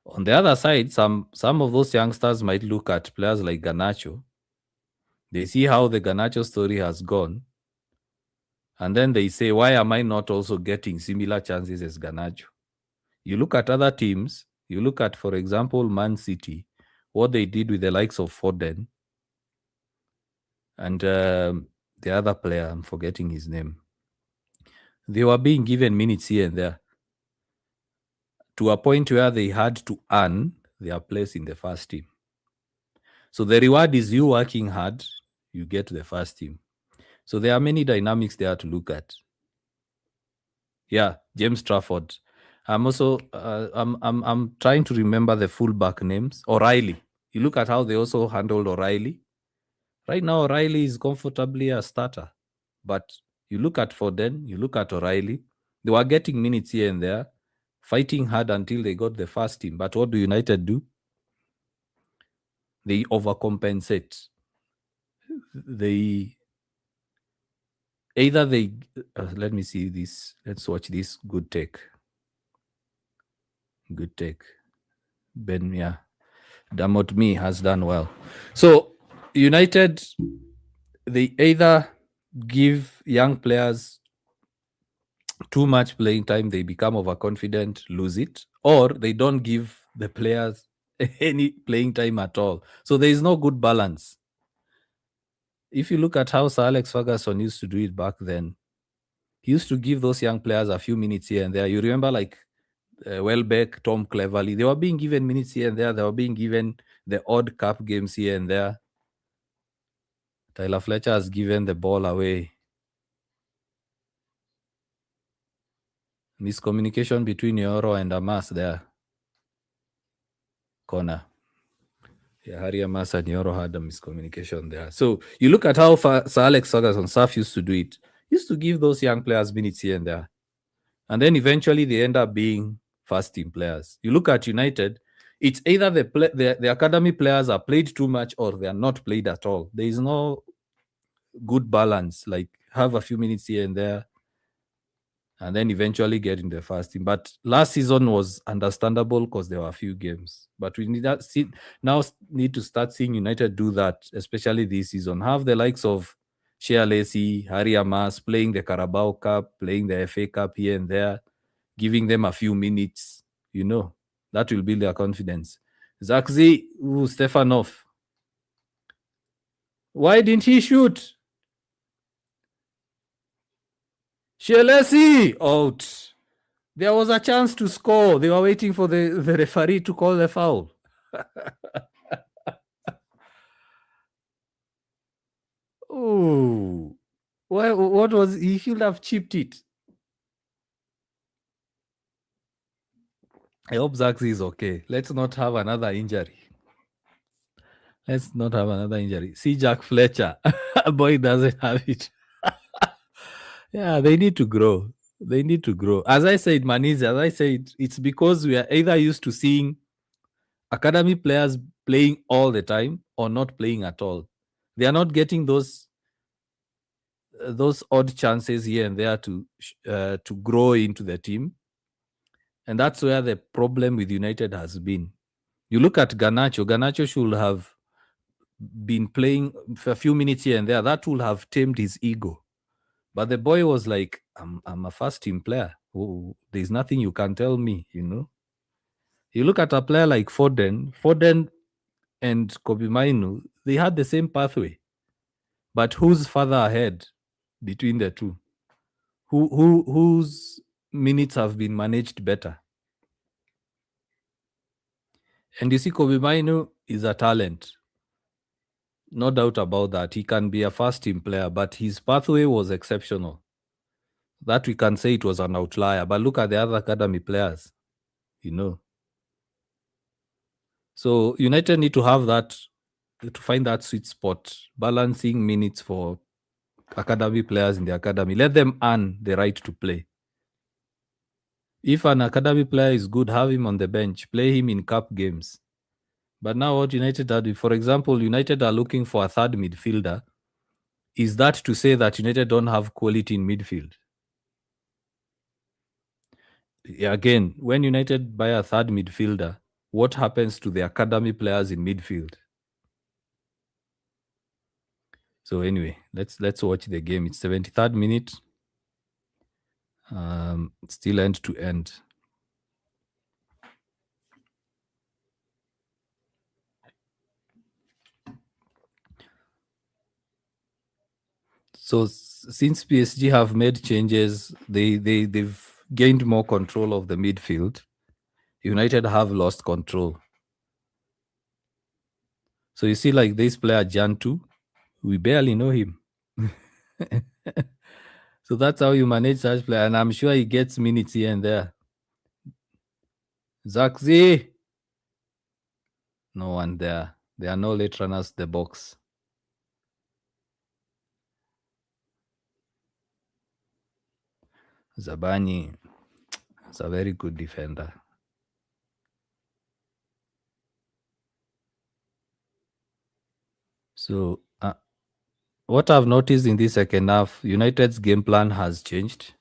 On the other side, some of those youngsters might look at players like Garnacho. They see how the Garnacho story has gone, and then they say, why am I not also getting similar chances as Garnacho? You look at other teams, you look at, for example, Man City, what they did with the likes of Foden, and the other player, I'm forgetting his name. They were being given minutes here and there to a point where they had to earn their place in the first team. So the reward is you working hard, you get to the first team. So there are many dynamics there to look at. Yeah, James Trafford. I'm also I'm trying to remember the fullback names. O'Reilly. You look at how they also handled O'Reilly. Right now, O'Reilly is comfortably a starter, but you look at Foden, you look at O'Reilly. They were getting minutes here and there, fighting hard until they got the first team. But what do United do? They overcompensate. They either they let me see this. Let's watch this. Good take. Good take. Ben, yeah. Damot Me has done well. So United, they either give young players too much playing time, they become overconfident, lose it, or they don't give the players any playing time at all. So there is no good balance. If you look at how Sir Alex Ferguson used to do it back then, he used to give those young players a few minutes here and there. You remember, like Welbeck, Tom Cleverley, they were being given minutes here and there. They were being given the odd cup games here and there. Tyler Fletcher has given the ball away. Miscommunication between Yoro and Amas there. Corner. Yeah, Harry Amas and Yoro had a miscommunication there. So you look at how Sir Alex Ferguson Saf used to do it. He used to give those young players minutes here and there. And then eventually they end up being first team players. You look at United, it's either the academy players are played too much or they are not played at all. There is no good balance. Like have a few minutes here and there, and then eventually get in the first team. But last season was understandable because there were a few games. But we now need to start seeing United do that, especially this season. Have the likes of Shea Lacey, Harry Amas playing the Carabao Cup, playing the FA Cup here and there, giving them a few minutes. That will build their confidence. Zakzi Stefanov. Why didn't he shoot? Shea Lacey out. There was a chance to score. They were waiting for the referee to call the foul. Oh, what was he? Should have chipped it. I hope Zaxi is okay. Let's not have another injury. See Jack Fletcher. Boy doesn't have it. Yeah, they need to grow. As I said, Manizi, it's because we are either used to seeing academy players playing all the time or not playing at all. They are not getting those odd chances here and there to grow into the team. And that's where the problem with United has been. You look at Garnacho. Garnacho should have been playing for a few minutes here and there. That would have tamed his ego. But the boy was like, I'm a first team player. Oh, there's nothing you can tell me, You look at a player like Foden and Kobe Mainu, they had the same pathway. But who's further ahead between the two? Whose minutes have been managed better? And you see, Kobe Mainu is a talent. No doubt about that. He can be a first team player, but his pathway was exceptional. That we can say it was an outlier. But look at the other academy players, So United need to have that, to find that sweet spot, balancing minutes for academy players in the academy. Let them earn the right to play. If an academy player is good, have him on the bench, play him in cup games. But now what United are doing, for example, United are looking for a third midfielder. Is that to say that United don't have quality in midfield? Again, when United buy a third midfielder, what happens to the academy players in midfield? So anyway, let's watch the game. It's 73rd minute. Still end to end. So since PSG have made changes, they've gained more control of the midfield. United have lost control. So you see, like this player Jantu, we barely know him. So that's how you manage such player, and I'm sure he gets minutes here and there. Zaxi. No one there. There are no late runners the box. Zabani is a very good defender. So, what I've noticed in this second half, United's game plan has changed.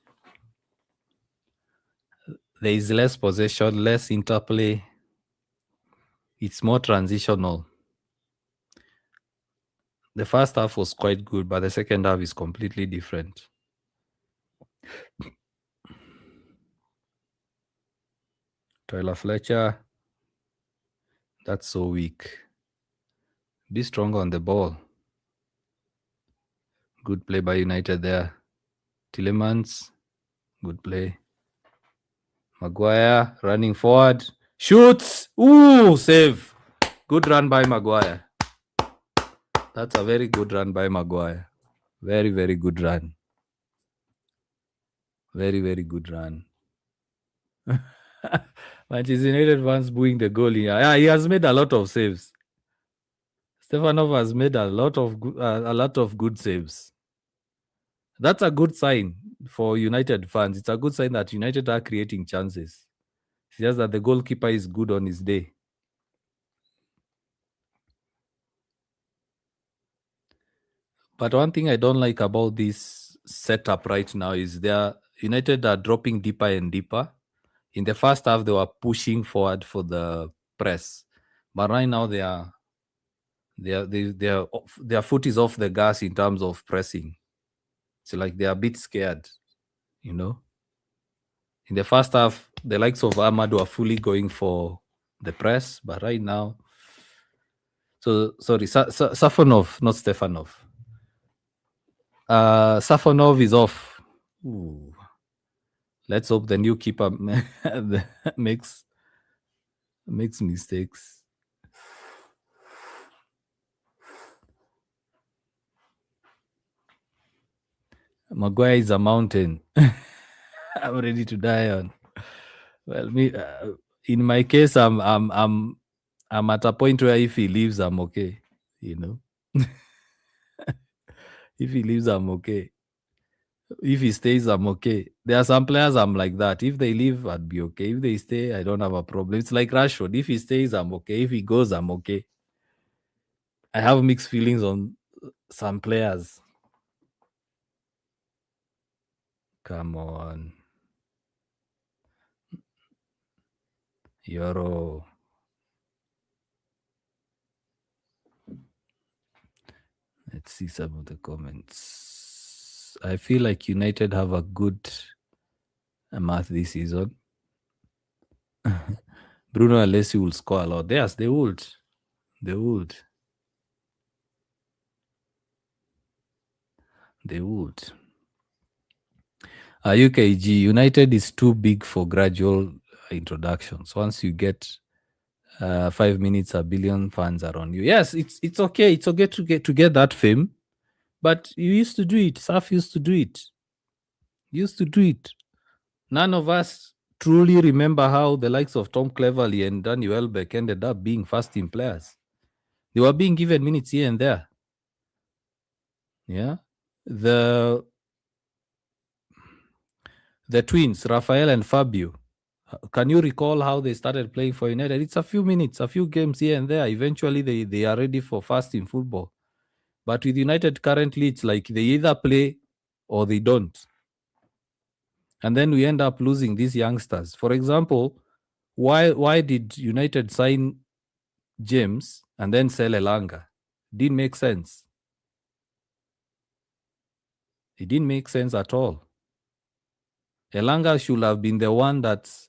There is less possession, less interplay. It's more transitional. The first half was quite good, but the second half is completely different. Tyler Fletcher, that's so weak. Be strong on the ball. Good play by United there. Tillemans, good play. Maguire running forward. Shoots! Ooh, save. Good run by Maguire. That's a very good run by Maguire. Very, very good run. Very, very good run. Manchester United fans booing the goalie. Yeah, he has made a lot of saves. Stefanov has made a lot of good saves. That's a good sign for United fans. It's a good sign that United are creating chances. It's just that the goalkeeper is good on his day. But one thing I don't like about this setup right now is United are dropping deeper and deeper. In the first half, they were pushing forward for the press, but right now their foot is off the gas in terms of pressing. It's like they're a bit scared, you know. In the first half, the likes of Ahmad were fully going for the press, but right now, Safonov, not Stefanov. Safonov is off. Ooh. Let's hope the new keeper makes mistakes. Maguire is a mountain. I'm ready to die on. Well, in my case, I'm at a point where if he leaves, I'm okay. You know, if he leaves, I'm okay. If he stays, I'm okay. There are some players I'm like that. If they leave, I'd be okay. If they stay, I don't have a problem. It's like Rashford. If he stays, I'm okay. If he goes, I'm okay. I have mixed feelings on some players. Come on. Euro. Let's see some of the comments. I feel like United have a good math this season. Bruno Alessi will score a lot. Yes, they would. They would. They would. UKG, United is too big for gradual introductions. Once you get 5 minutes, a billion fans are on you. Yes, it's okay. It's okay to get that fame. But you used to do it. Saf used to do it. None of us truly remember how the likes of Tom Cleverley and Danny Welbeck ended up being first team players. They were being given minutes here and there. Yeah. The twins, Rafael and Fabio. Can you recall how they started playing for United? It's a few minutes, a few games here and there. Eventually, they are ready for first team football. But with United currently, it's like they either play or they don't. And then we end up losing these youngsters. For example, why did United sign James and then sell Elanga? Didn't make sense. It didn't make sense at all. Elanga should have been the one that's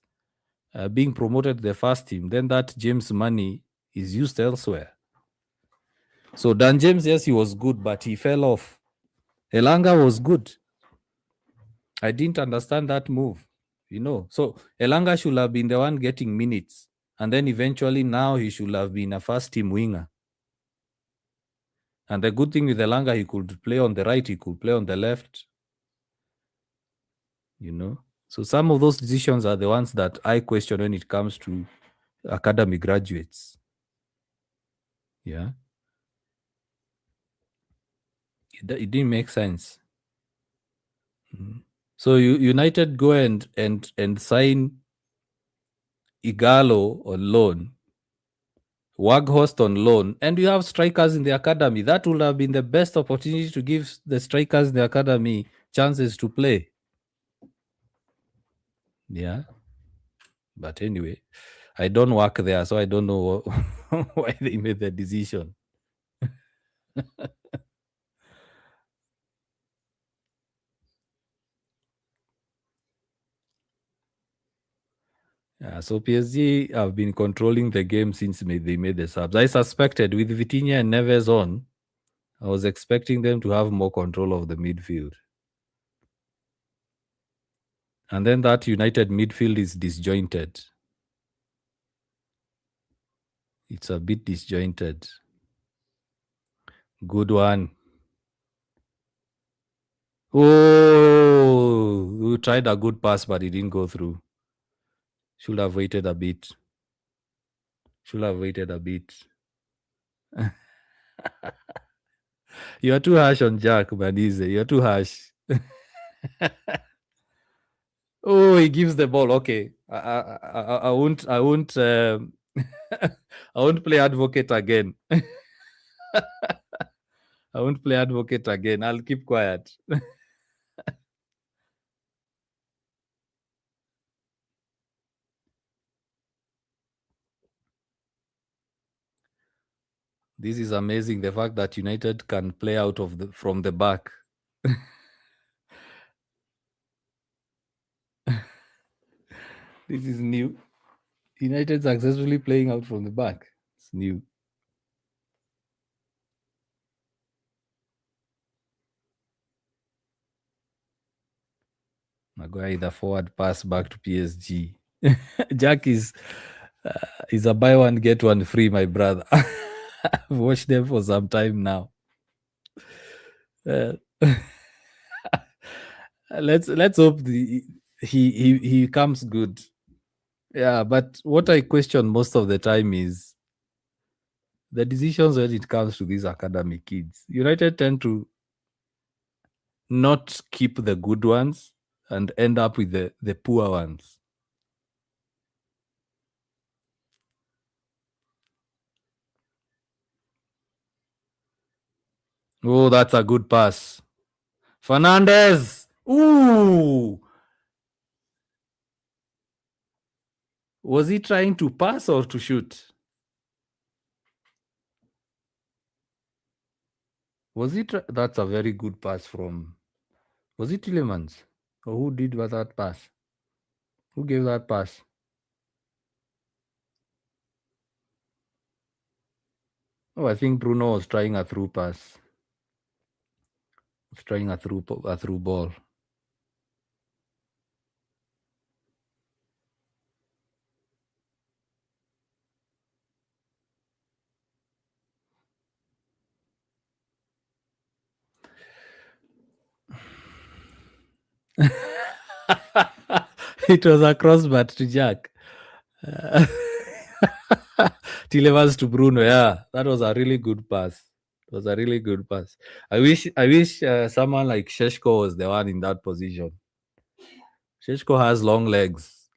being promoted to the first team. Then that James money is used elsewhere. So Dan James, yes, he was good, but he fell off. Elanga was good. I didn't understand that move, So Elanga should have been the one getting minutes. And then eventually now he should have been a first team winger. And the good thing with Elanga, he could play on the right, he could play on the left. So some of those decisions are the ones that I question when it comes to academy graduates. Yeah. It didn't make sense. So United go and sign Igalo on loan, Waghorst on loan, and you have strikers in the academy. That would have been the best opportunity to give the strikers in the academy chances to play. Yeah. But anyway, I don't work there, so I don't know why they made the decision. Yeah, so PSG have been controlling the game since they made the subs. I suspected with Vitinha and Neves on, I was expecting them to have more control of the midfield. And then that United midfield is disjointed. It's a bit disjointed. Good one. Oh, we tried a good pass, but it didn't go through. Should have waited a bit. Should have waited a bit. You're too harsh on Jack, Banize. You're too harsh. Oh, he gives the ball. Okay, I won't. I won't. I won't play advocate again. I won't play advocate again. I'll keep quiet. This is amazing. The fact that United can play out of from the back. This is new. United successfully playing out from the back. It's new. Maguire the forward pass back to PSG. Jack is a buy one get one free, my brother. I've watched them for some time now. Uh, let's hope he comes good. Yeah, but what I question most of the time is the decisions when it comes to these academy kids. United tend to not keep the good ones and end up with the poor ones. Oh, that's a good pass. Fernandez. Ooh. Was he trying to pass or to shoot? Was it? That's a very good pass from. Was it Tillemans? Or who did that pass? Who gave that pass? Oh, I think Bruno was trying a through pass. Was trying a through ball. It was a crossbar to Jack. Tillemans to Bruno. Yeah, that was a really good pass. It was a really good pass. I wish someone like Sheshko was the one in that position. Sheshko has long legs.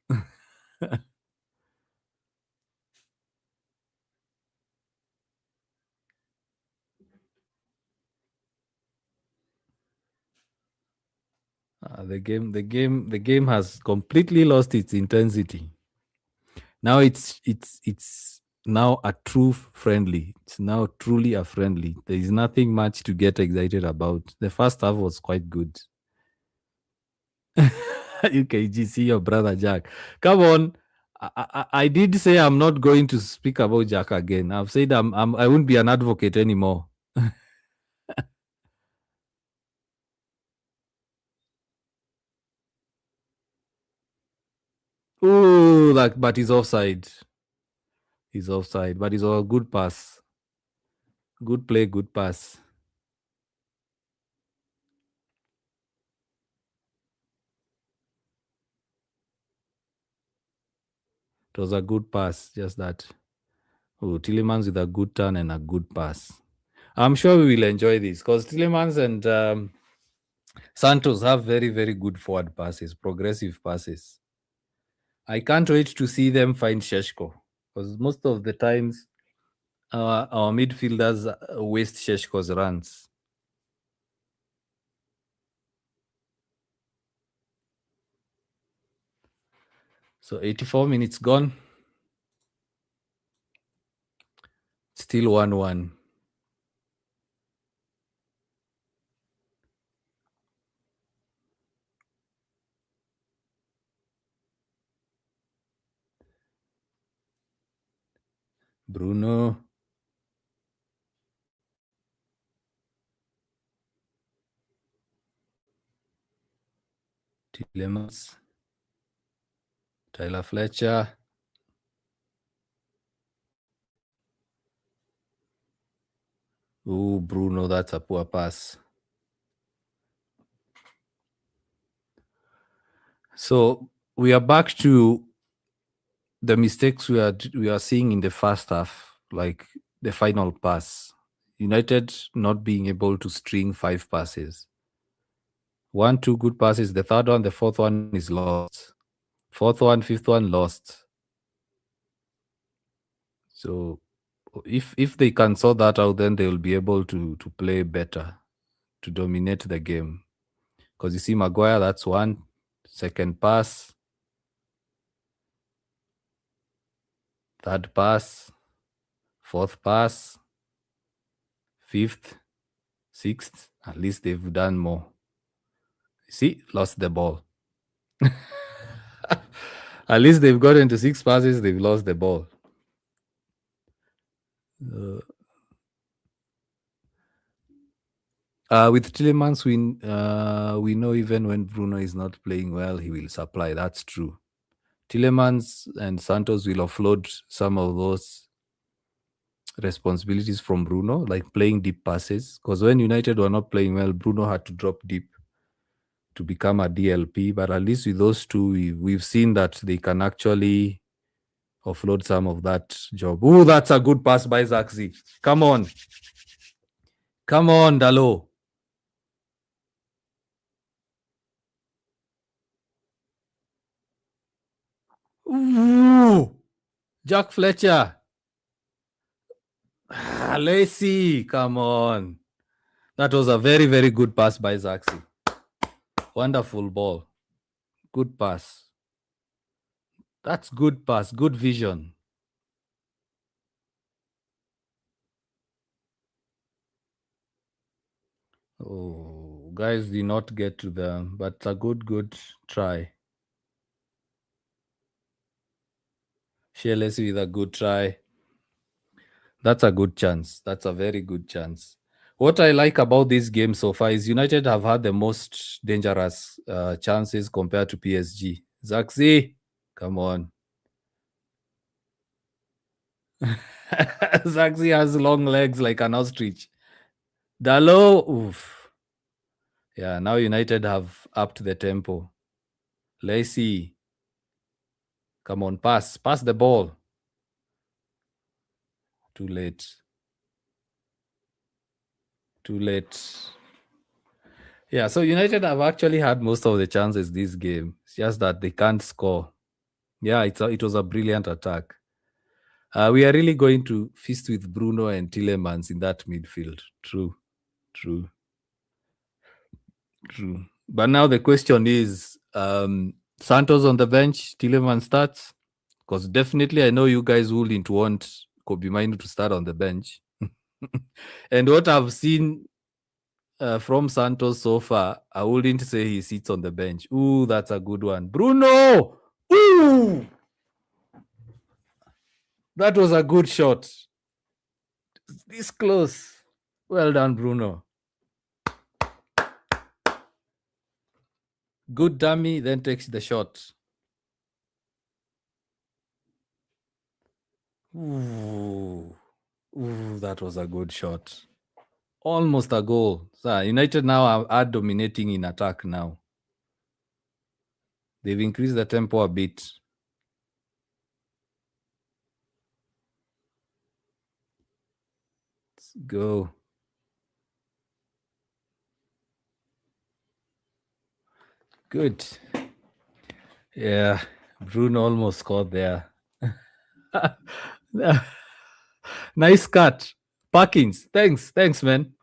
The game has completely lost its intensity. Now it's now a true friendly. It's now truly a friendly. There is nothing much to get excited about. The first half was quite good. UKG, see your brother Jack. Come on. I did say I'm not going to speak about Jack again. I've said I won't be an advocate anymore. Oh, but he's offside. He's offside, but it's a good pass. Good play, good pass. It was a good pass, just that. Oh, Tillemans with a good turn and a good pass. I'm sure we will enjoy this because Tillemans and Santos have very, very good forward passes, progressive passes. I can't wait to see them find Sheshko because most of the times our midfielders waste Sheshko's runs. So 84 minutes gone. Still 1-1. Bruno. Tillemans. Tyler Fletcher. Oh, Bruno, that's a poor pass. So we are back to the mistakes we are seeing in the first half, like the final pass. United not being able to string 5 passes. 1, 2 good passes. The third one, the fourth one is lost. Fourth one, fifth one lost. So if they can sort that out, then they will be able to play better, to dominate the game. Because you see, Maguire, that's one. Second pass. Third pass. Fourth pass. Fifth. Sixth. At least they've done more. See, lost the ball. At least they've got into 6 passes, they've lost the ball. With Tillemans, we know even when Bruno is not playing well, he will supply. That's true. Tillemans and Santos will offload some of those responsibilities from Bruno, like playing deep passes. Because when United were not playing well, Bruno had to drop deep to become a DLP. But at least with those two, we've seen that they can actually offload some of that job. Oh, that's a good pass by Zaxi. Come on. Come on, Dalo. Ooh. Jack Fletcher. Lacey, come on. That was a very, very good pass by Zaxi. Wonderful ball. Good pass. That's good pass. Good vision. Oh, guys did not get to them, but a good try. Lacey with a good try. That's a good chance. That's a very good chance. What I like about this game so far is United have had the most dangerous chances compared to PSG. Zaxi, come on. Zaxi has long legs like an ostrich. Dalo, oof. Yeah, now United have upped the tempo. Lacey, come on, pass the ball. Too late. Yeah, so United have actually had most of the chances this game. It's just that they can't score. Yeah, it was a brilliant attack. We are really going to feast with Bruno and Tillemans in that midfield. True. But now the question is, Santos on the bench, Tillemans starts? Because definitely I know you guys wouldn't want Kobe Minu to start on the bench. And what I've seen from Santos so far, I wouldn't say he sits on the bench. Ooh, that's a good one. Bruno! Ooh! That was a good shot. This close. Well done, Bruno. Good dummy, then takes the shot. Ooh, that was a good shot. Almost a goal. So United now are dominating in attack now. They've increased the tempo a bit. go. Good. Yeah, Bruno almost scored there. Nice cut. Parkins. Thanks, man.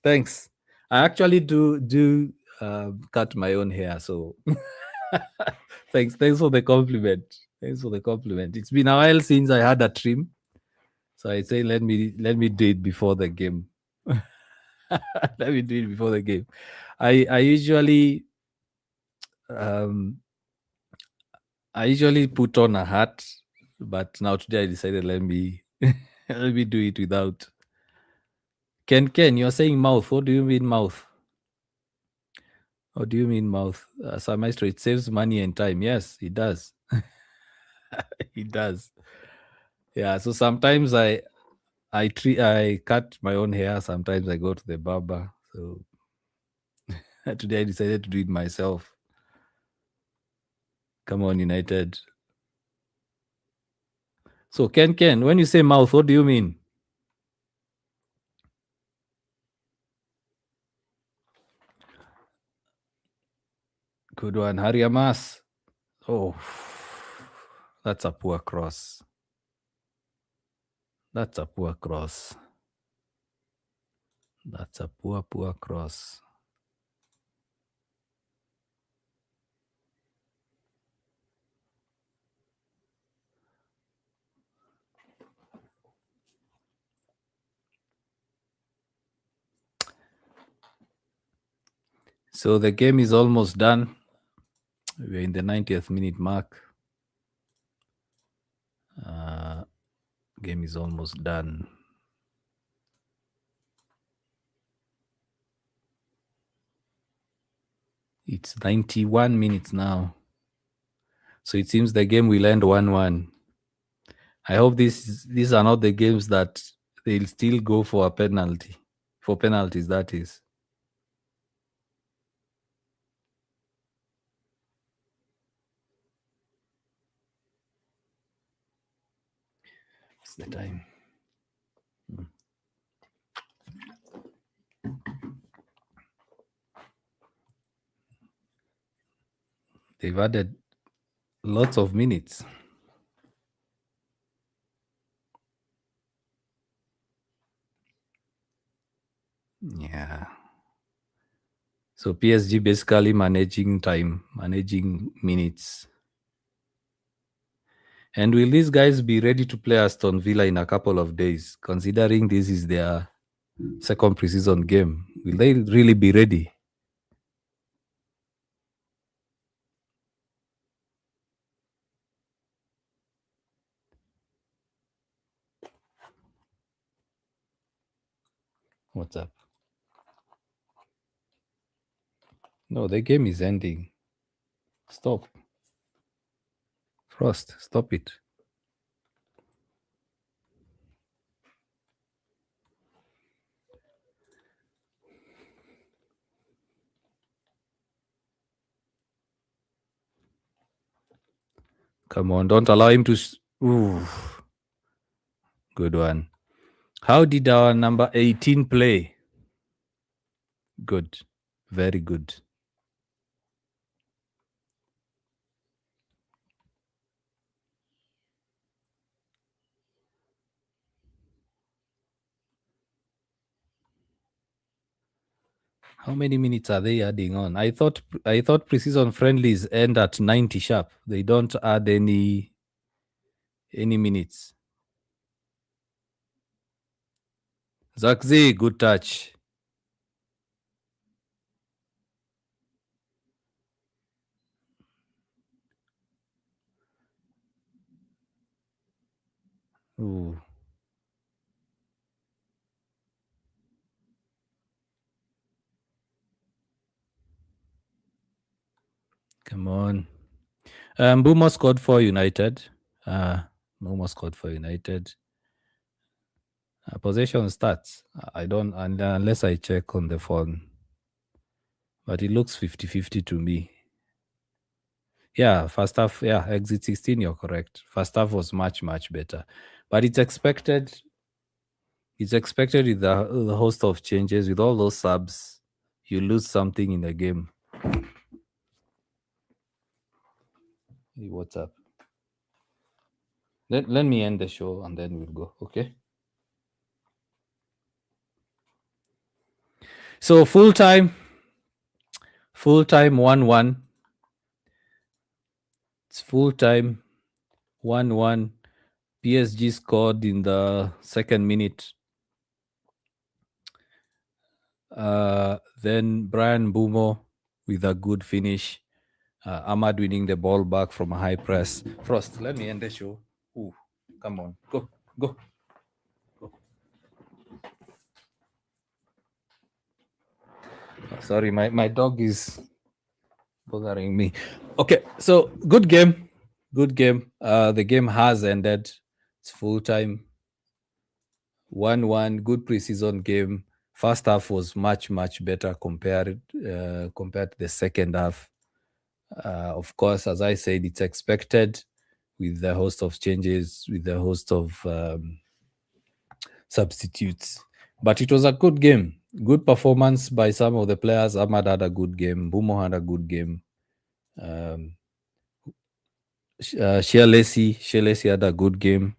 Thanks. I actually do cut my own hair, so thanks for the compliment. Thanks for the compliment. It's been a while since I had a trim, so I say let me do it before the game. Let me do it before the game. I usually put on a hat, but now today I decided let me let me do it without. Ken, you're saying mouth. What do you mean mouth? What do you mean mouth? Sir Maestro, it saves money and time. Yes, it does. It does. Yeah. So sometimes I cut my own hair. Sometimes I go to the barber. So today I decided to do it myself. Come on, United. So Ken, when you say mouth, what do you mean? Good one, Hariamas. Oh, that's a poor cross. That's a poor cross. That's a poor cross. So the game is almost done. We're in the 90th minute mark. Game is almost done. It's 91 minutes now. So it seems the game will end 1-1. I hope these are not the games that they'll still go for a penalty. For penalties, that is. What's the time? They've added lots of minutes. Yeah. So PSG basically managing time, managing minutes. And will these guys be ready to play Aston Villa in a couple of days, considering this is their second preseason game? Will they really be ready? What's up? No, the game is ending. Stop. Frost, stop it. Come on, don't allow him to. Ooh. Good one. How did our number 18 play? Good. Very good. How many minutes are they adding on? I thought preseason friendlies end at 90 sharp. They don't add any minutes. Zakzi, good touch. Ooh. Come on. Boomer scored for United. Boomer scored for United. Possession stats. I don't, unless I check on the phone. But it looks 50-50 to me. Yeah, first half, yeah, exit 16, you're correct. First half was much, much better. But it's expected It's expected with the host of changes, with all those subs, you lose something in the game. Hey, what's up? Let me end the show and then we'll go. Okay. So full time 1-1. It's full time 1-1. PSG scored in the second minute. Then Brian Bumo with a good finish. Ahmad winning the ball back from a high press. Frost, let me end the show. Ooh, come on. Go. Go. Sorry, my dog is bothering me. Okay, so good game. Good game. The game has ended. It's full time. 1-1. Good preseason game. First half was much better compared to the second half. Of course, as I said, it's expected with the host of changes, with the host of substitutes. But it was a good game. Good performance by some of the players. Ahmad had a good game. Bumo had a good game. Shelesi had a good game.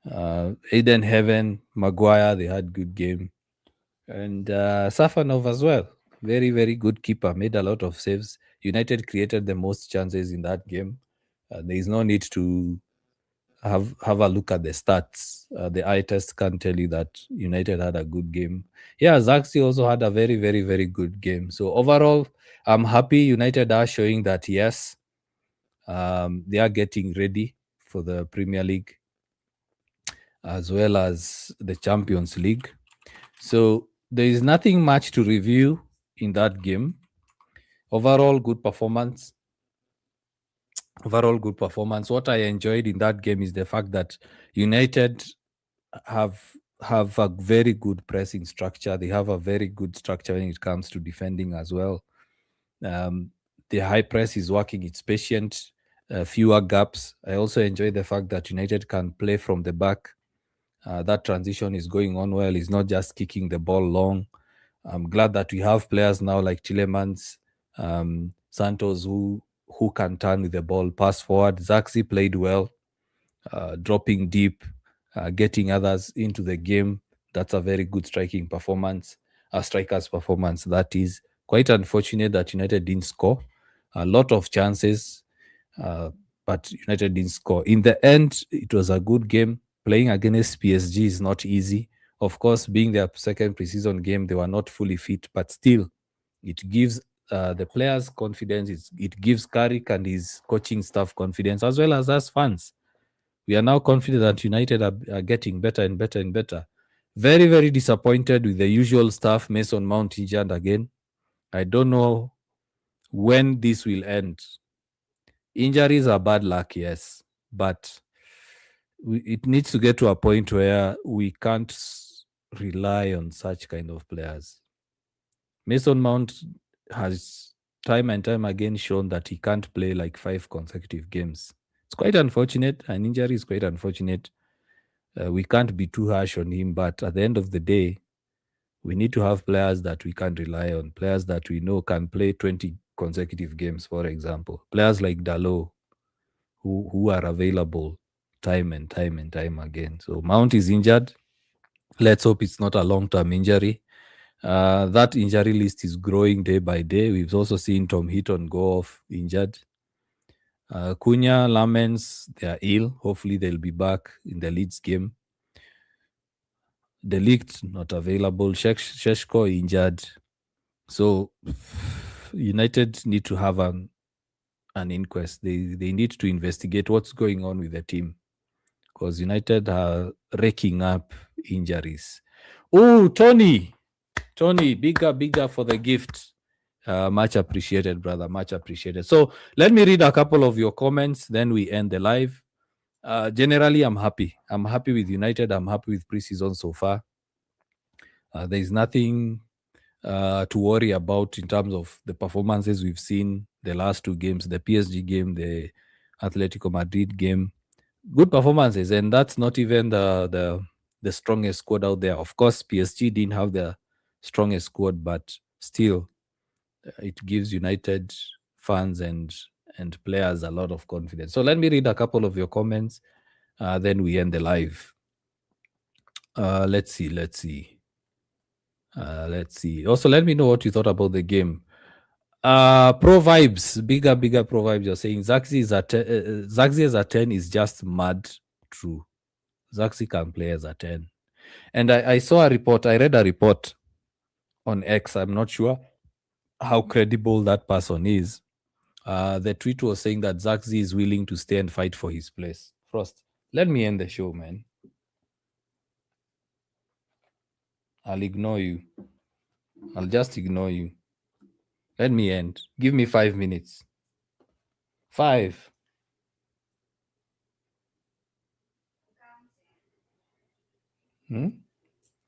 Aiden Heaven, Maguire, they had good game. And Safanov as well. Very, very good keeper. Made a lot of saves. United created the most chances in that game. There is no need to have a look at the stats. The eye test can tell you that United had a good game. Yeah, Zaxi also had a very, very, very good game. So overall, I'm happy United are showing that yes, they are getting ready for the Premier League as well as the Champions League. So there is nothing much to review in that game. Overall, good performance. What I enjoyed in that game is the fact that United have a very good pressing structure. They have a very good structure when it comes to defending as well. The high press is working. It's patient, fewer gaps. I also enjoy the fact that United can play from the back. That transition is going on well. It's not just kicking the ball long. I'm glad that we have players now like Tillemans, Santos, who can turn with the ball, pass forward. Zaxi played well, dropping deep, getting others into the game. That's a very good striking performance. A striker's performance, that is. Quite unfortunate that United didn't score. A lot of chances, but United didn't score. In the end, it was a good game. Playing against PSG is not easy. Of course, being their second preseason game, they were not fully fit, but still, it gives the players confidence. It gives Carrick and his coaching staff confidence, as well as us fans. We are now confident that United are getting better and better and better. Very, very disappointed with the usual stuff. Mason Mount injured again. I don't know when this will end. Injuries are bad luck, yes, but it needs to get to a point where we can't rely on such kind of players. Mason Mount has time and time again shown that he can't play like 5 consecutive games. It's quite unfortunate. An injury is quite unfortunate. We can't be too harsh on him, but at the end of the day, we need to have players that we can rely on, players that we know can play 20 consecutive games, for example. Players like Dalot, who are available time and time again. So Mount is injured. Let's hope it's not a long-term injury. That injury list is growing day by day. We've also seen Tom Heaton go off injured. Cunha, Lamens, they are ill. Hopefully they'll be back in the Leeds game. De Ligt not available. Sheshko injured. So United need to have an inquest. They need to investigate what's going on with the team, because United are raking up injuries. Oh, Tony, bigger for the gift. Much appreciated, brother. Much appreciated. So let me read a couple of your comments, then we end the live. Generally, I'm happy. I'm happy with United. I'm happy with preseason so far. There is nothing to worry about in terms of the performances we've seen the last 2 games, the PSG game, the Atletico Madrid game. Good performances, and that's not even the the strongest squad out there. Of course, PSG didn't have the strongest squad, but still, it gives United fans and players a lot of confidence. So let me read a couple of your comments, then we end the live. Let's see. Let's see. Also, let me know what you thought about the game. Pro vibes, bigger pro vibes. You're saying Zaxi is at 10 is just mad. True. Zaxi can play as a 10. And I saw a report, I read a report on X. I'm not sure how credible that person is. The tweet was saying that Zaxi is willing to stay and fight for his place. Frost, let me end the show, man. I'll ignore you. I'll just ignore you. Let me end. Give me 5 minutes. 5.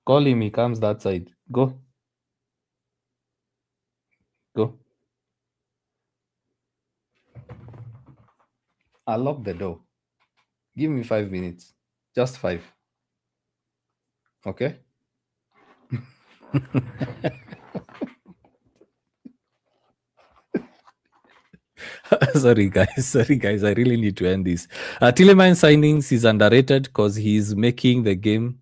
Call him, he comes that side. Go. I'll lock the door. Give me 5 minutes. Just 5. Okay? Sorry, guys. I really need to end this. Tielemans signings is underrated because he's making the game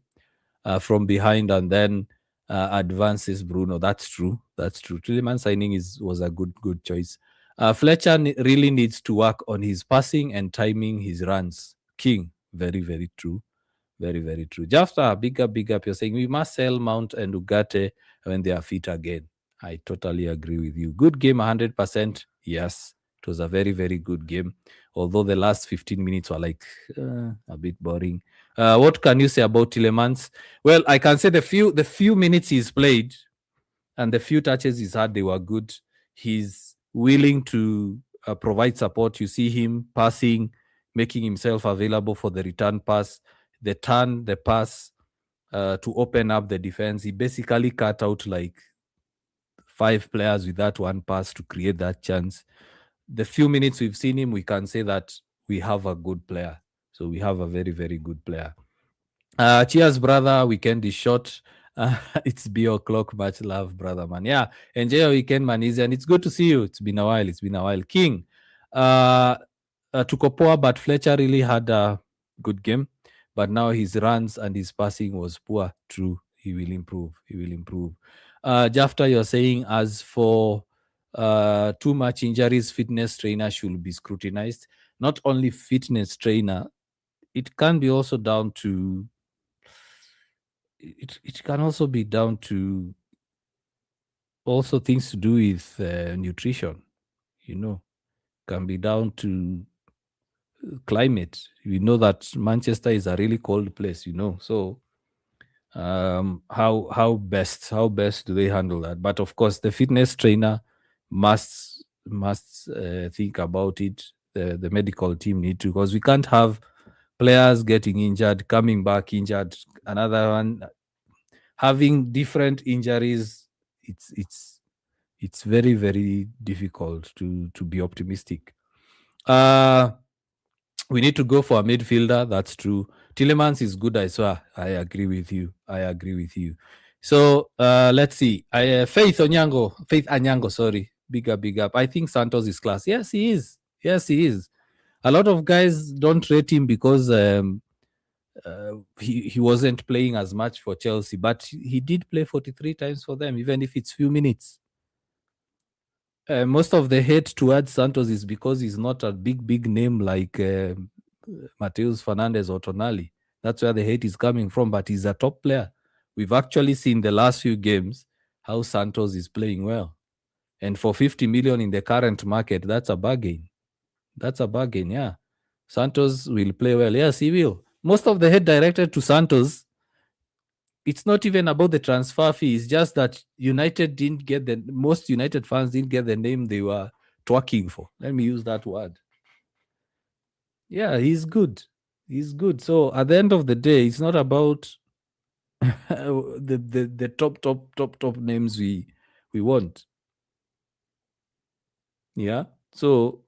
from behind and then advances Bruno. That's true. Tielemans signing was a good choice. Fletcher really needs to work on his passing and timing his runs. King, very true. Very true. Jafta, big up. You're saying we must sell Mount and Ugarte when they are fit again. I totally agree with you. Good game, 100%. Yes, it was a very good game. Although the last 15 minutes were like a bit boring. What can you say about Tielemans? Well, I can say the few minutes he's played and the few touches he's had, they were good. He's willing to provide support. You see him passing, making himself available for the return pass, the turn, the pass to open up the defense. He basically cut out like 5 players with that one pass to create that chance. The few minutes we've seen him, we can say that we have a good player. So we have a very good player. Cheers, brother. Weekend is short. It's B o'clock. Much love, brother, man. Yeah, enjoy your weekend, man. Easy, and it's good to see you. It's been a while. King, tuko poor, but Fletcher really had a good game. But now his runs and his passing was poor. True, he will improve. Jafta, you're saying as for too much injuries, fitness trainer should be scrutinized. Not only fitness trainer, it can be also down to it can also be down to also things to do with nutrition, can be down to climate. We know that Manchester is a really cold place, so how best do they handle that? But of course the fitness trainer must think about it. The medical team need to, because we can't have players getting injured, coming back injured, another one having different injuries. It's very difficult to be optimistic. We need to go for a midfielder. That's true. Tielemans is good, I swear. I agree with you. So let's see. Faith Anyango, sorry. Big up. I think Santos is class. Yes, he is. A lot of guys don't rate him because he wasn't playing as much for Chelsea, but he did play 43 times for them, even if it's few minutes. Most of the hate towards Santos is because he's not a big name like Mateus Fernandes or Tonali. That's where the hate is coming from, but he's a top player. We've actually seen the last few games how Santos is playing well. And for 50 million in the current market, that's a bargain. Yeah. Santos will play well. Yes, he will. Most of the hate directed to Santos, it's not even about the transfer fee. It's just that most United fans didn't get the name they were twerking for. Let me use that word. Yeah, he's good. So at the end of the day, it's not about the top names we want. Yeah. So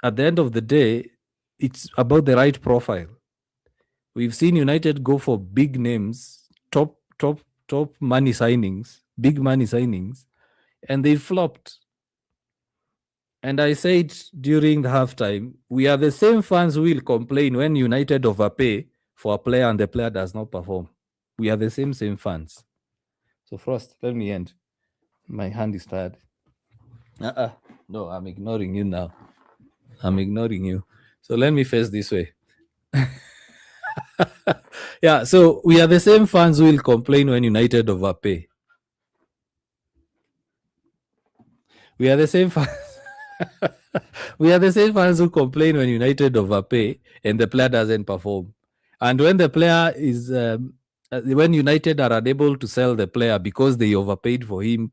at the end of the day, it's about the right profile. We've seen United go for big names, top money signings, big money signings, and they flopped. And I said during the halftime, we are the same fans who will complain when United overpay for a player and the player does not perform. We are the same fans. So Frost, let me end. My hand is tired. No, I'm ignoring you now. I'm ignoring you. So let me face this way. Yeah, so we are the same fans who will complain when United overpay. We are the same fans. We are the same fans who complain when United overpay and the player doesn't perform. And when the player is, when United are unable to sell the player because they overpaid for him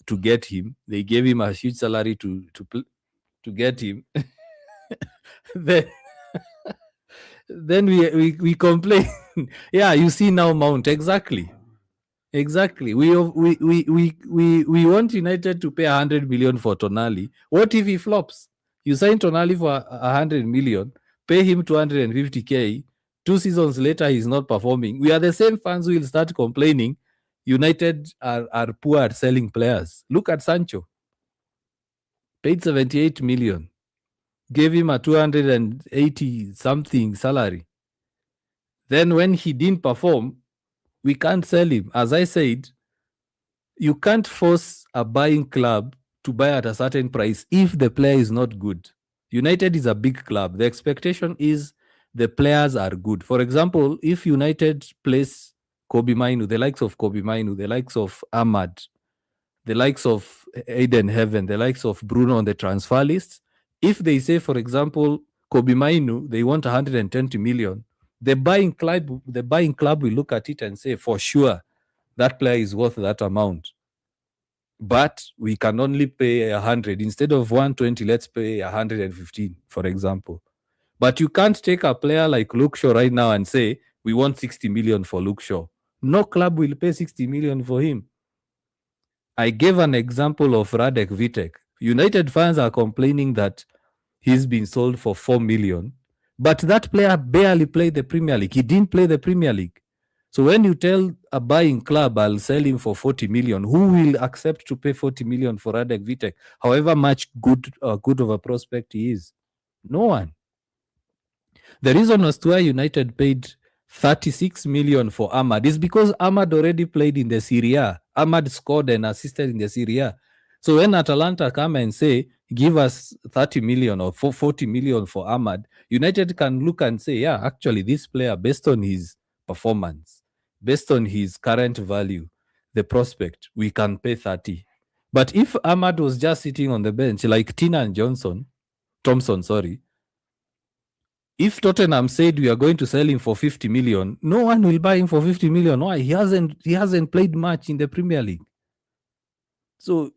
to get him, they gave him a huge salary to get him. then then we complain. Yeah, you see now Mount exactly. We want United to pay 100 million for Tonali. What if he flops? You sign Tonali for 100 million, pay him 250k. 2 seasons later, he's not performing. We are the same fans who will start complaining. United are poor at selling players. Look at Sancho. Paid 78 million. Gave him a 280 something salary. Then when he didn't perform, we can't sell him. As I said, you can't force a buying club to buy at a certain price if the player is not good. United is a big club. The expectation is the players are good. For example, if United place Kobe Mainu, the likes of Kobe Mainu, the likes of Ahmad, the likes of Aiden Heaven, the likes of Bruno on the transfer list, if they say, for example, Kobe Mainu, they want 120 million, the buying club will look at it and say, for sure, that player is worth that amount. But we can only pay 100. Instead of 120, let's pay 115, for example. But you can't take a player like Luke Shaw right now and say, we want 60 million for Luke Shaw. No club will pay 60 million for him. I gave an example of Radek Vitek. United fans are complaining that he's been sold for 4 million, but that player barely played the Premier League. He didn't play the Premier League. So when you tell a buying club, I'll sell him for 40 million, who will accept to pay 40 million for Radek Vitek, however much good of a prospect he is? No one. The reason as to why United paid 36 million for Ahmad is because Ahmad already played in the Serie A. Ahmad scored and assisted in the Serie A. So when Atalanta come and say, give us 30 million or 40 million for Ahmad, United can look and say, yeah, actually, this player, based on his performance, based on his current value, the prospect, we can pay 30. But if Ahmad was just sitting on the bench, like Tina and Thompson, if Tottenham said we are going to sell him for 50 million, no one will buy him for 50 million. Why? He hasn't played much in the Premier League. So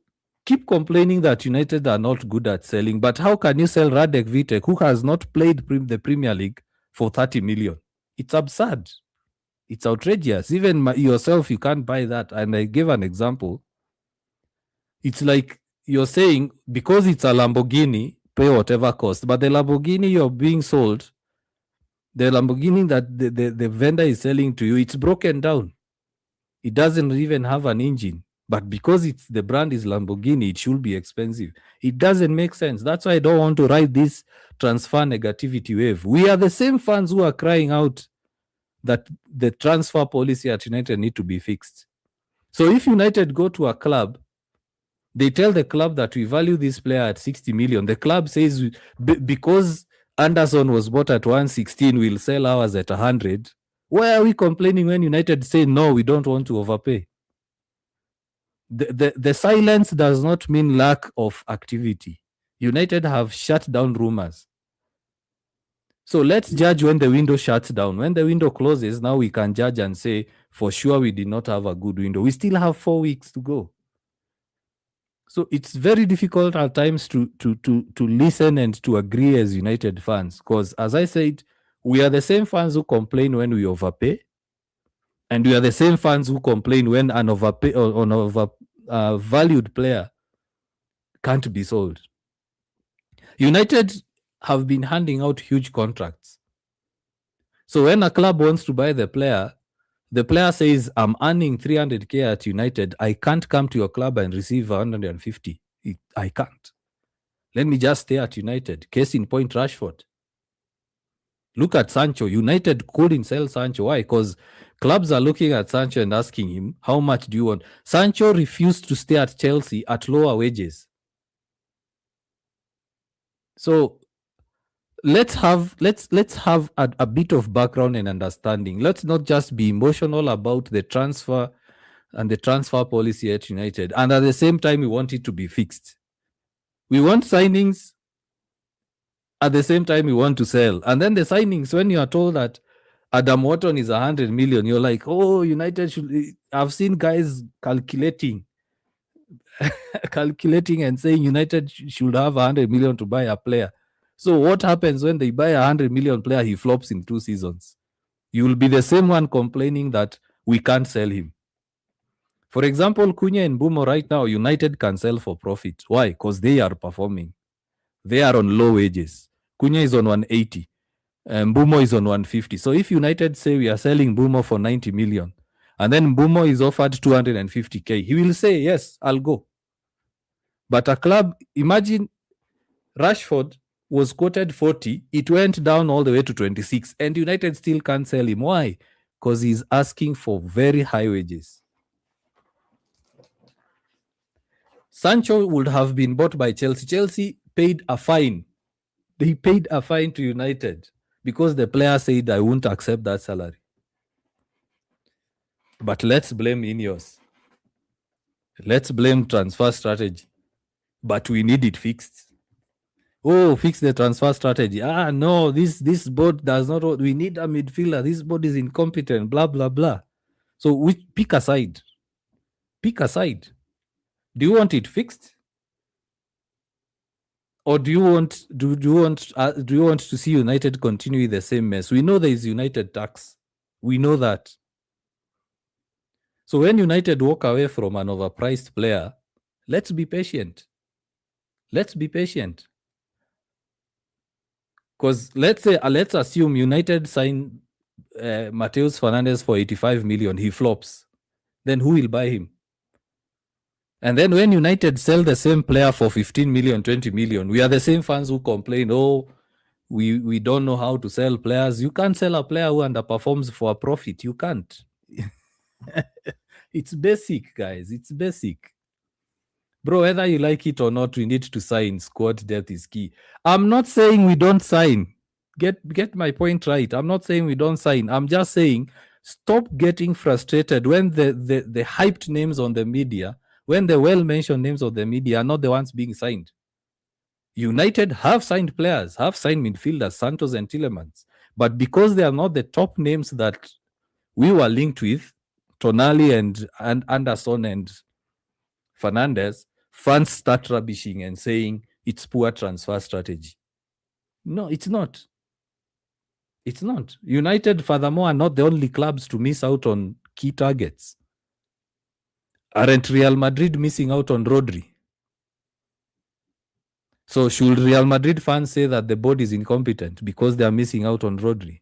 keep complaining that United are not good at selling, but how can you sell Radek Vitek, who has not played the Premier League, for 30 million? It's absurd. It's outrageous. Even yourself, you can't buy that. And I gave an example. It's like you're saying, because it's a Lamborghini, pay whatever cost. But the Lamborghini you're being sold, the Lamborghini that the vendor is selling to you, it's broken down. It doesn't even have an engine. But because the brand is Lamborghini, it should be expensive. It doesn't make sense. That's why I don't want to ride this transfer negativity wave. We are the same fans who are crying out that the transfer policy at United need to be fixed. So if United go to a club, they tell the club that we value this player at 60 million. The club says, because Anderson was bought at 116, we'll sell ours at 100. Why are we complaining when United say, no, we don't want to overpay? The silence does not mean lack of activity. United have shut down rumors. So let's judge when the window shuts down. When the window closes, now we can judge and say, for sure, we did not have a good window. We still have 4 weeks to go. So it's very difficult at times to listen and to agree as United fans, because as I said, we are the same fans who complain when we overpay, and we are the same fans who complain when an overvalued player can't be sold. United have been handing out huge contracts. So when a club wants to buy the player says, I'm earning 300K at United. I can't come to your club and receive 150. I can't. Let me just stay at United. Case in point, Rashford. Look at Sancho. United couldn't sell Sancho. Why? Because clubs are looking at Sancho and asking him, how much do you want? Sancho refused to stay at Chelsea at lower wages. So let's have a bit of background and understanding. Let's not just be emotional about the transfer and the transfer policy at United, and at the same time we want it to be fixed. We want signings, at the same time we want to sell. And then the signings, when you are told that Adam Wharton is 100 million, you're like, oh, United should. I've seen guys calculating and saying United should have 100 million to buy a player. So what happens when they buy a 100 million player, he flops in 2 seasons? You will be the same one complaining that we can't sell him. For example, Cunha and Bumo right now, United can sell for profit. Why? Because they are performing. They are on low wages. Cunha is on 180. Bumo is on 150. So if United say we are selling Bumo for 90 million, and then Bumo is offered 250K, he will say, yes, I'll go. But a club, imagine Rashford was quoted 40, it went down all the way to 26, and United still can't sell him. Why? Because he's asking for very high wages. Sancho would have been bought by Chelsea. Chelsea paid a fine. They paid a fine to United because the player said, I won't accept that salary. But let's blame Ineos. Let's blame transfer strategy. But we need it fixed. Oh, fix the transfer strategy. No, this board does not. We need a midfielder. This board is incompetent, blah, blah, blah. So pick a side. Pick a side. Do you want it fixed? Or do you want to see United continue the same mess? We know there is United tax. We know that. So when United walk away from an overpriced player, let's be patient. Let's be patient. Because let's assume United sign Mateus Fernandes for 85 million. He flops. Then who will buy him? And then when United sell the same player for 15 million, 20 million, we are the same fans who complain, oh, we don't know how to sell players. You can't sell a player who underperforms for a profit. You can't. It's basic, guys. It's basic. Bro, whether you like it or not, we need to sign. Squad depth is key. I'm not saying we don't sign. Get my point right. I'm not saying we don't sign. I'm just saying stop getting frustrated when the hyped names on the media, when the well-mentioned names of the media are not the ones being signed. United have signed players, have signed midfielders, Santos and Tielemans. But because they are not the top names that we were linked with, Tonali and Anderson and Fernandes, fans start rubbishing and saying it's poor transfer strategy. No, it's not. It's not. United, furthermore, are not the only clubs to miss out on key targets. Aren't Real Madrid missing out on Rodri? So should Real Madrid fans say that the board is incompetent because they are missing out on Rodri?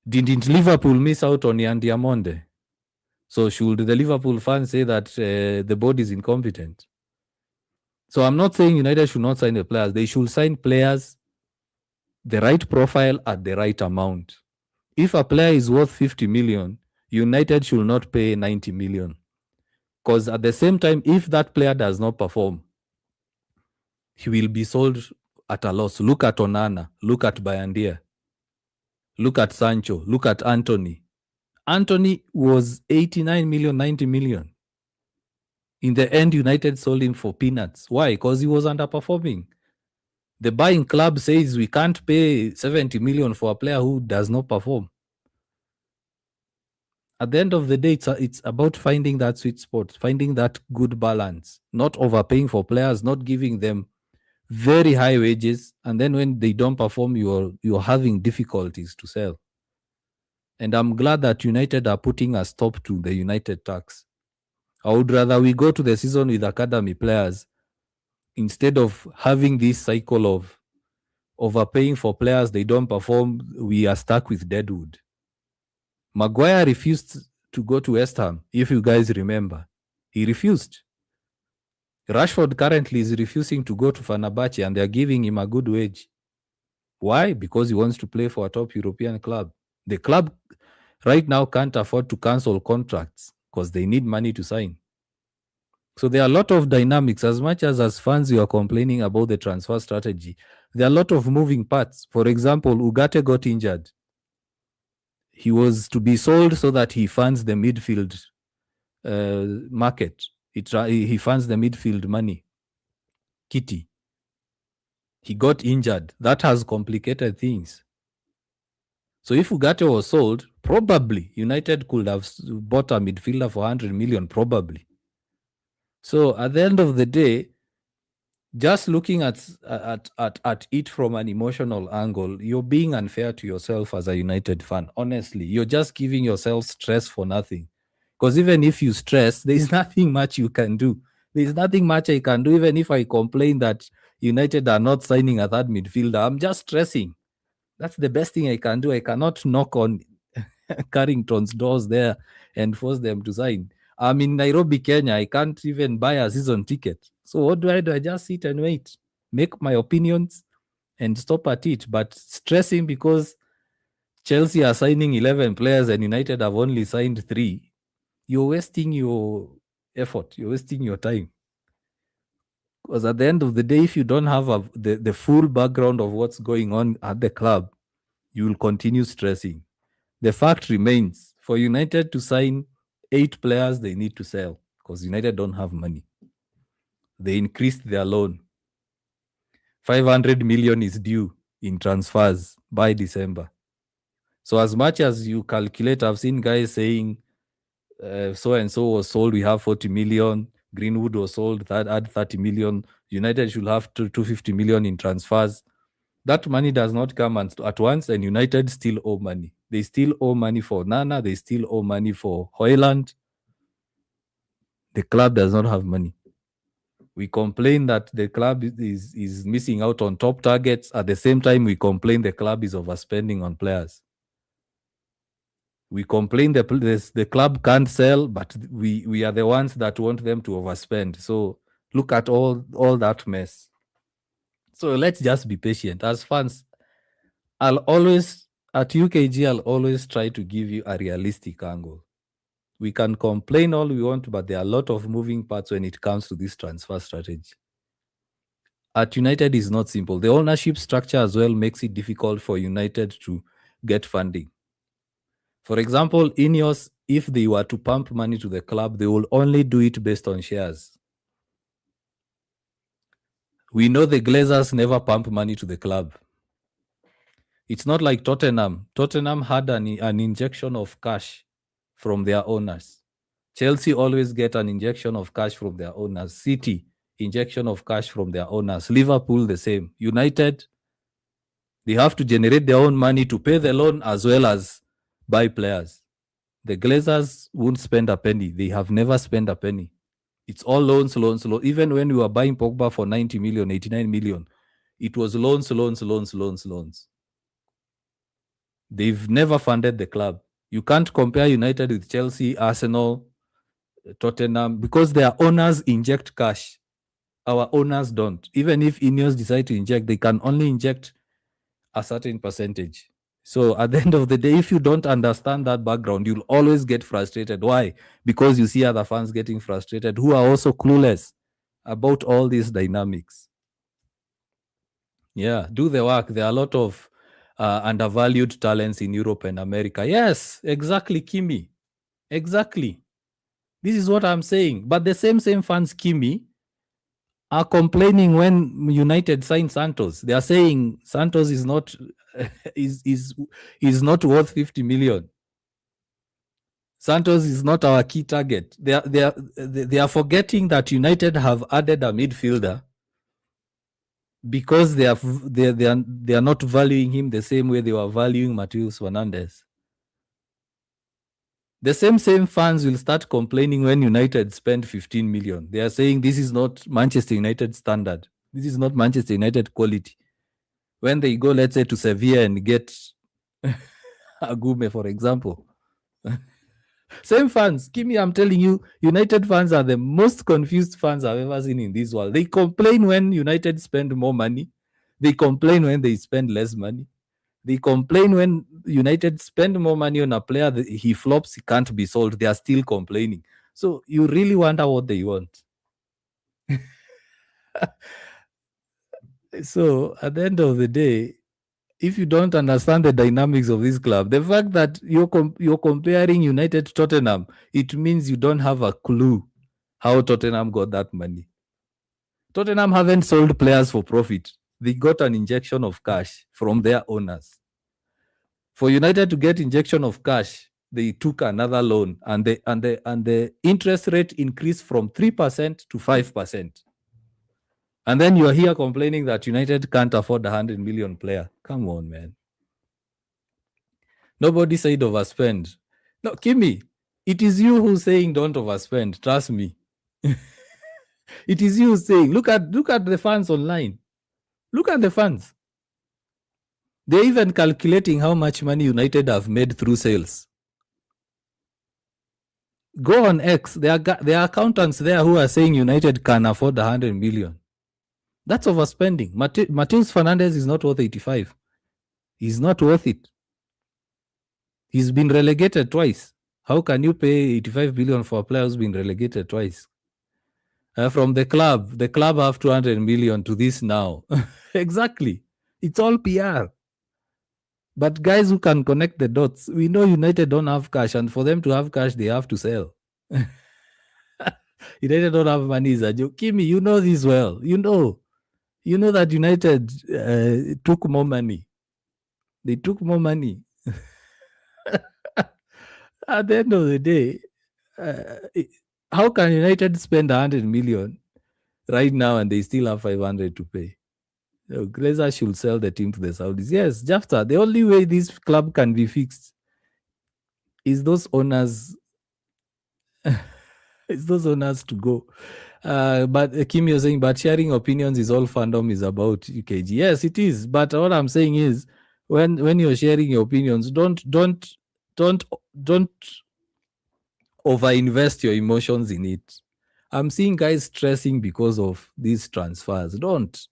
Didn't Liverpool miss out on Yan Diamonde? So should the Liverpool fans say that the board is incompetent? So I'm not saying United should not sign the players. They should sign players, the right profile at the right amount. If a player is worth 50 million, United should not pay 90 million. Because at the same time, if that player does not perform, he will be sold at a loss. Look at Onana. Look at Bayandia. Look at Sancho. Look at Anthony. Anthony was 89 million, 90 million. In the end, United sold him for peanuts. Why? Because he was underperforming. The buying club says we can't pay 70 million for a player who does not perform. At the end of the day, it's about finding that sweet spot, finding that good balance, not overpaying for players, not giving them very high wages, and then when they don't perform, you're having difficulties to sell. And I'm glad that United are putting a stop to the United tax. I would rather we go to the season with academy players instead of having this cycle overpaying for players, they don't perform, we are stuck with deadwood. Maguire refused to go to West Ham, if you guys remember. He refused. Rashford currently is refusing to go to Fenerbahce, and they're giving him a good wage. Why? Because he wants to play for a top European club. The club right now can't afford to cancel contracts because they need money to sign. So there are a lot of dynamics. As much as fans, you are complaining about the transfer strategy, there are a lot of moving parts. For example, Ugarte got injured. He was to be sold so that he funds the midfield market. He funds the midfield money. Kitty. He got injured. That has complicated things. So if Ugarte was sold, probably United could have bought a midfielder for 100 million, probably. So at the end of the day, just looking at it from an emotional angle, you're being unfair to yourself as a United fan. Honestly, you're just giving yourself stress for nothing. Because even if you stress, there's nothing much you can do. There's nothing much I can do. Even if I complain that United are not signing a third midfielder, I'm just stressing. That's the best thing I can do. I cannot knock on Carrington's doors there and force them to sign. I'm in Nairobi, Kenya. I can't even buy a season ticket. So what do? I just sit and wait, make my opinions, and stop at it. But stressing because Chelsea are signing 11 players and United have only signed 3, you're wasting your effort. You're wasting your time. Because at the end of the day, if you don't have the full background of what's going on at the club, you will continue stressing. The fact remains, for United to sign 8 players, they need to sell because United don't have money. They increased their loan. 500 million is due in transfers by December. So as much as you calculate, I've seen guys saying so-and-so was sold, we have 40 million. Greenwood was sold, that add 30 million. United should have 250 million in transfers. That money does not come at once, and United still owe money. They still owe money for Nana. They still owe money for Hoyland. The club does not have money. We complain that the club is missing out on top targets. At the same time, we complain the club is overspending on players. We complain the club can't sell, but we are the ones that want them to overspend. So look at all that mess. So let's just be patient. As fans, at UKG, I'll always try to give you a realistic angle. We can complain all we want, but there are a lot of moving parts when it comes to this transfer strategy. At United, is not simple. The ownership structure as well makes it difficult for United to get funding. For example, Ineos, if they were to pump money to the club, they will only do it based on shares. We know the Glazers never pump money to the club. It's not like Tottenham. Tottenham had an injection of cash from their owners. Chelsea always get an injection of cash from their owners. City, injection of cash from their owners. Liverpool, the same. United, they have to generate their own money to pay the loan as well as buy players. The Glazers won't spend a penny. They have never spent a penny. It's all loans. Even when we were buying Pogba for 90 million, 89 million, it was loans. They've never funded the club. You can't compare United with Chelsea, Arsenal, Tottenham, because their owners inject cash. Our owners don't. Even if Ineos decide to inject, they can only inject a certain percentage. So at the end of the day, if you don't understand that background, you'll always get frustrated. Why? Because you see other fans getting frustrated who are also clueless about all these dynamics. Yeah, do the work. There are a lot of undervalued talents in Europe and America. Yes, exactly, Kimi. Exactly. This is what I'm saying. But the same fans, Kimi, are complaining when United signed Santos. They are saying Santos is not is not worth 50 million. Santos is not our key target. They are forgetting that United have added a midfielder because they are not valuing him the same way they were valuing Matheus Fernandes. The same fans will start complaining when United spend 15 million. They are saying this is not Manchester United standard. This is not Manchester United quality. when they go, let's say, to Sevilla and get Agume, for example. Same fans. Kimi, I'm telling you, United fans are the most confused fans I've ever seen in this world. They complain when United spend more money. They complain when they spend less money. They complain when United spend more money on a player, that he flops, he can't be sold. They are still complaining. So you really wonder what they want. So at the end of the day, if you don't understand the dynamics of this club, the fact that you're comparing United to Tottenham, it means you don't have a clue how Tottenham got that money. Tottenham haven't sold players for profit. They got an injection of cash from their owners. For United to get injection of cash, they took another loan, and the interest rate increased from 3% to 5%. And then you're here complaining that United can't afford a 100 million player. Come on, man. Nobody said overspend. No, Kimi, it is you who's saying don't overspend. Trust me. It is you saying, look at the fans online. Look at the fans. They're even calculating how much money United have made through sales. Go on X. There are accountants there who are saying United can afford 100 million. That's overspending. Mateus Fernandes is not worth 85. He's not worth it. He's been relegated twice. How can you pay 85 billion for a player who's been relegated twice? From the club have 200 million to this now. Exactly. It's all PR. But guys who can connect the dots, we know United don't have cash, and for them to have cash, they have to sell. United don't have money, is a joke. Kimi, you know this well. You know that United took more money. They took more money. At the end of the day, how can United spend 100 million right now and they still have 500 to pay? Glazer should sell the team to the Saudis. Yes, Jafta, the only way this club can be fixed is those owners. It's those owners to go. But Kim, you're saying, but sharing opinions is all fandom is about UKG. Yes, it is. But what I'm saying is, when you're sharing your opinions, don't overinvest your emotions in it. I'm seeing guys stressing because of these transfers. Don't.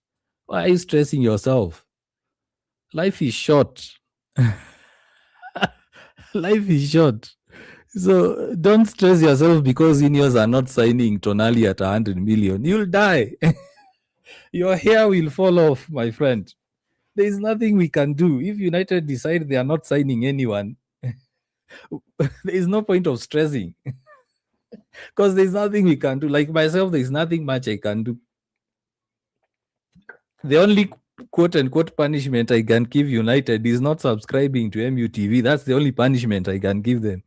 Why are you stressing yourself? Life is short. Life is short. So don't stress yourself because seniors are not signing Tonali at 100 million. You'll die. Your hair will fall off, my friend. There is nothing we can do. If United decide they are not signing anyone, there is no point of stressing. Because there's nothing we can do. Like myself, there's nothing much I can do. The only quote unquote punishment I can give United is not subscribing to MUTV. That's the only punishment I can give them.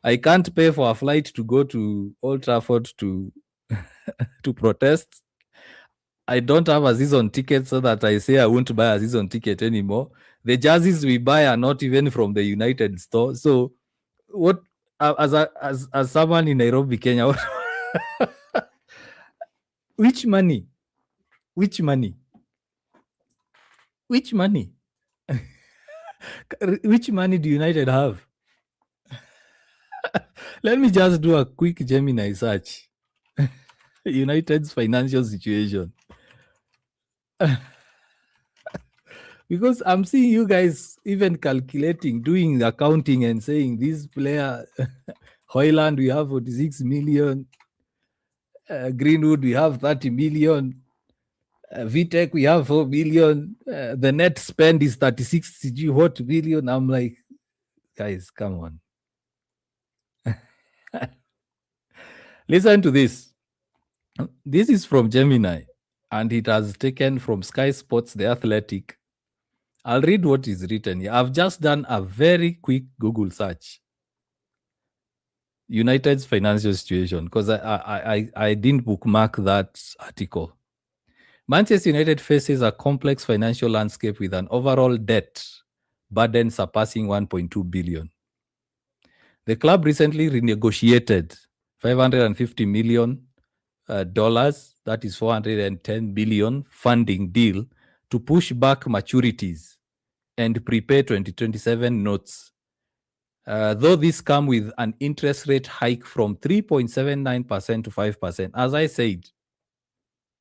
I can't pay for a flight to go to Old Trafford to to protest. I don't have a season ticket, so that I say I won't buy a season ticket anymore. The jerseys we buy are not even from the United store. So, what as someone in Nairobi, Kenya, which money? Which money? Which money? Which money do United have? Let me just do a quick Gemini search. United's financial situation. Because I'm seeing you guys even calculating, doing accounting and saying this player, Hoyland, we have 46 million. Greenwood, we have 30 million. VTech, we have 4 million. The net spend is 36 what billion. I'm like, guys, come on. Listen to this. This is from Gemini, and it has taken from Sky Sports, The Athletic. I'll read what is written here. I've just done a very quick Google search. United's financial situation, because I didn't bookmark that article. Manchester United faces a complex financial landscape with an overall debt burden surpassing 1.2 billion. The club recently renegotiated $550 million, that is 410 billion funding deal to push back maturities and prepare 2027 notes. Though this come with an interest rate hike from 3.79% to 5%. As I said,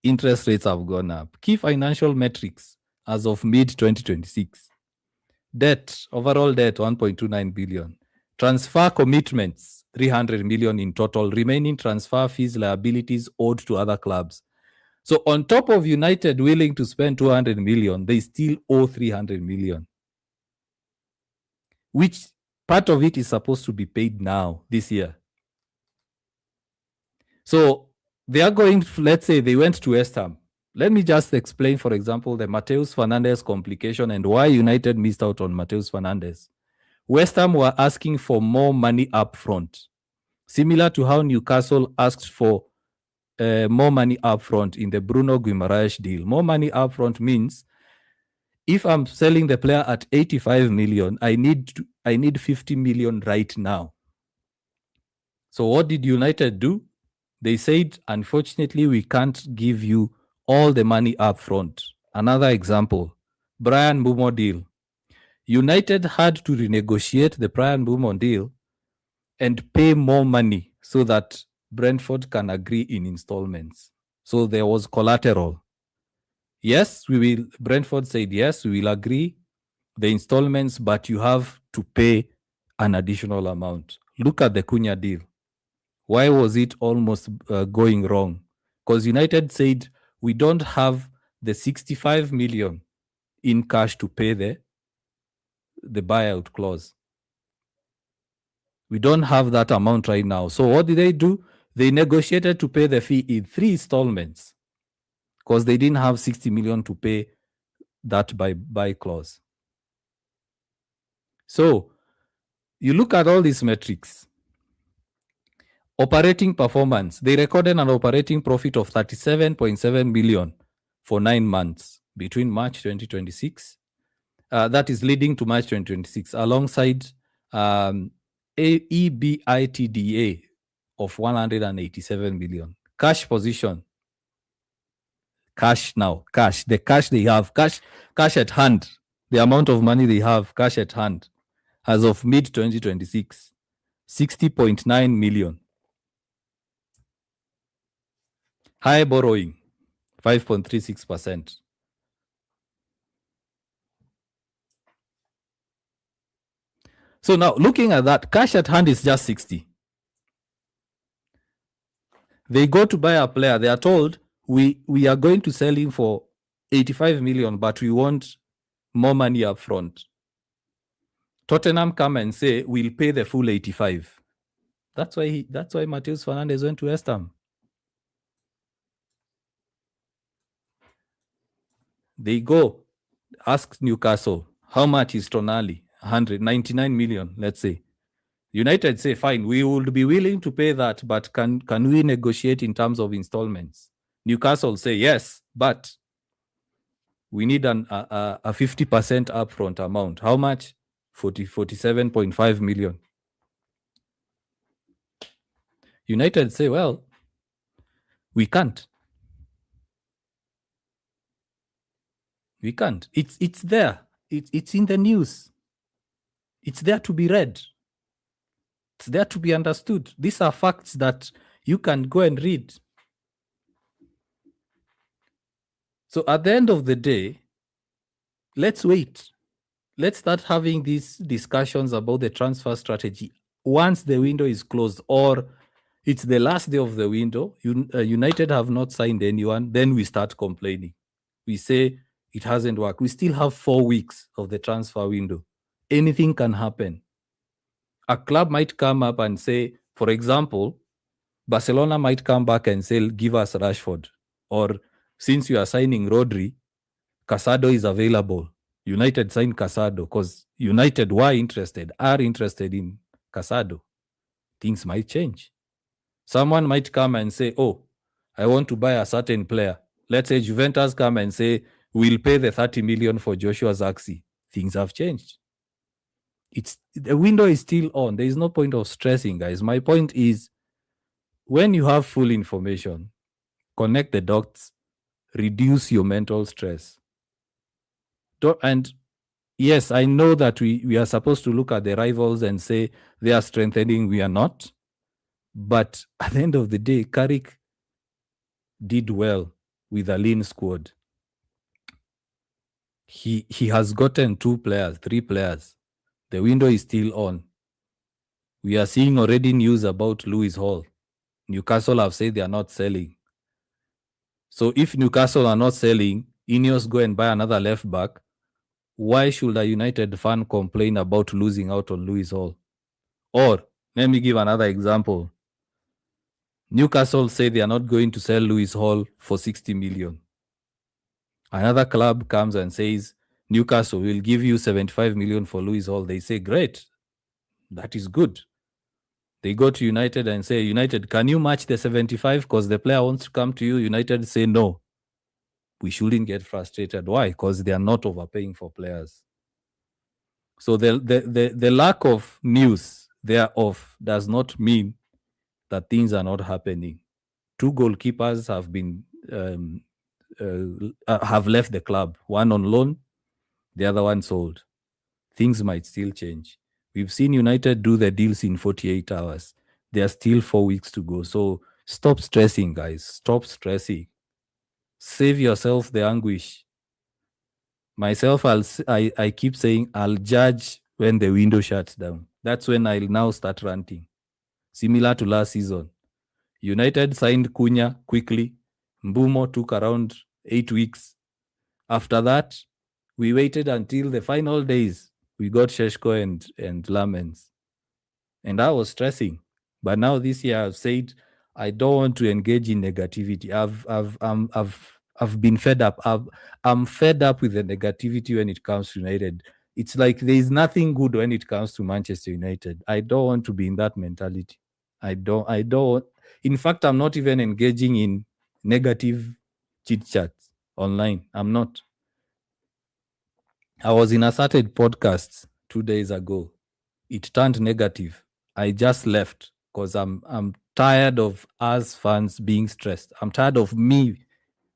interest rates have gone up. Key financial metrics as of mid-2026. Debt, overall debt, 1.29 billion. Transfer commitments, 300 million in total. Remaining transfer fees, liabilities owed to other clubs. So on top of United willing to spend 200 million, they still owe 300 million, which part of it is supposed to be paid now, this year. So they are going, let's say they went to West Ham. Let me just explain, for example, the Mateus Fernandes complication and why United missed out on Mateus Fernandes. West Ham were asking for more money up front, similar to how Newcastle asked for more money up front in the Bruno Guimaraes deal. More money up front means if I'm selling the player at 85 million, I need 50 million right now. So what did United do? They said, unfortunately, we can't give you all the money up front. Another example, Brian Mbeumo deal. United had to renegotiate the Brian Mbeumo deal and pay more money so that Brentford can agree in installments. So there was collateral. Yes, we will. Brentford said, yes, we will agree the installments, but you have to pay an additional amount. Look at the Cunha deal. Why was it almost going wrong? Because United said, we don't have the 65 million in cash to pay the buyout clause. We don't have that amount right now. So what did they do? They negotiated to pay the fee in 3 installments because they didn't have 60 million to pay that buy clause. So you look at all these metrics. Operating performance, they recorded an operating profit of 37.7 million for 9 months between March 2026. That is leading to March 2026, alongside EBITDA of 187 million. Cash position. Cash now. Cash. The cash they have. Cash at hand. The amount of money they have, cash at hand, as of mid-2026, 60.9 million. High borrowing, 5.36%. So now, looking at that, cash at hand is just 60. They go to buy a player. They are told, we are going to sell him for 85 million, but we want more money up front. Tottenham come and say, we'll pay the full 85. That's why Mateus Fernandes went to West Ham. They go, ask Newcastle, how much is Tonali? 199 million, let's say. United say, fine, we would be willing to pay that, but can we negotiate in terms of installments? Newcastle say, yes, but we need a 50% upfront amount. How much? 47.5 million. United say, well, we can't. We can't. It's there. It's in the news. It's there to be read. It's there to be understood. These are facts that you can go and read. So at the end of the day, let's wait. Let's start having these discussions about the transfer strategy once the window is closed, or it's the last day of the window. United have not signed anyone. Then we start complaining. We say it hasn't worked. We still have 4 weeks of the transfer window. Anything can happen. A club might come up and say, for example, Barcelona might come back and say, give us Rashford. Or since you are signing Rodri, Casado is available. United signed Casado because United are interested in Casado. Things might change. Someone might come and say, oh, I want to buy a certain player. Let's say Juventus come and say, we'll pay the 30 million for Joshua Zirkzee. Things have changed. The window is still on. There is no point of stressing, guys. My point is, when you have full information, connect the dots, reduce your mental stress. And yes, I know that we are supposed to look at the rivals and say they are strengthening, we are not. But at the end of the day, Carrick did well with a lean squad. He has gotten 2 players, 3 players. The window is still on. We are seeing already news about Lewis Hall. Newcastle have said they are not selling. So if Newcastle are not selling, Ineos go and buy another left back. Why should a United fan complain about losing out on Lewis Hall? Or let me give another example. Newcastle say they are not going to sell Lewis Hall for 60 million. Another club comes and says, Newcastle will give you 75 million for Lewis Hall. They say, great, that is good. They go to United and say, United, can you match the 75 because the player wants to come to you? United say, no. We shouldn't get frustrated. Why? Because they are not overpaying for players. So the lack of news thereof does not mean that things are not happening. 2 goalkeepers have been have left the club. One on loan, the other one sold. Things might still change. We've seen United do the deals in 48 hours. There are still 4 weeks to go. So stop stressing, guys. Stop stressing. Save yourself the anguish. Myself, I keep saying I'll judge when the window shuts down. That's when I'll now start ranting. Similar to last season. United signed Cunha quickly. Mbumo took around 8 weeks. After that, we waited until the final days. We got Sheshko and Lamens. And I was stressing. But now this year I've said I don't want to engage in negativity. I've been fed up. I'm fed up with the negativity when it comes to United. It's like there is nothing good when it comes to Manchester United. I don't want to be in that mentality. I don't. In fact, I'm not even engaging in negative chit chats online. I'm not. I was in a certain podcast 2 days ago. It turned negative. I just left because I'm tired of us fans being stressed. I'm tired of me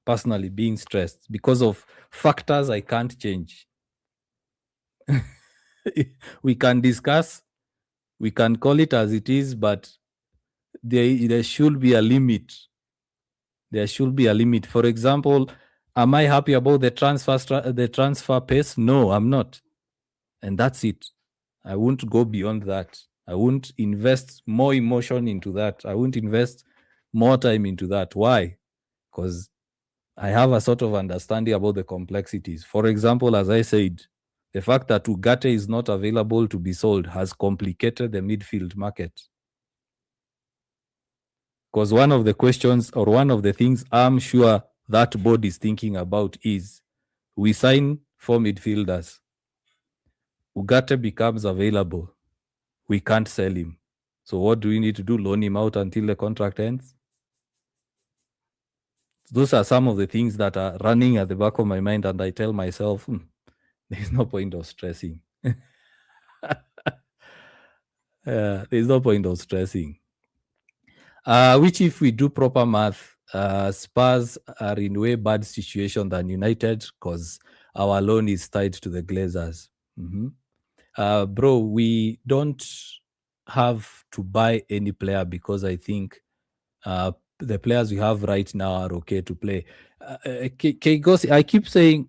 personally being stressed because of factors I can't change. We can discuss, we can call it as it is, but there should be a limit. There should be a limit. For example, am I happy about the transfer pace? No, I'm not. And that's it. I won't go beyond that. I won't invest more emotion into that. I won't invest more time into that. Why? Because I have a sort of understanding about the complexities. For example, as I said, the fact that Ugarte is not available to be sold has complicated the midfield market. Because one of the questions or one of the things I'm sure that board is thinking about is we sign 4 midfielders. Ugarte becomes available. We can't sell him. So what do we need to do? Loan him out until the contract ends? Those are some of the things that are running at the back of my mind, and I tell myself, there's no point of stressing. There's no point of stressing. Which if we do proper math, Spurs are in way bad situation than United because our loan is tied to the Glazers. Bro, we don't have to buy any player because I think the players we have right now are okay to play. Kegos, I keep saying,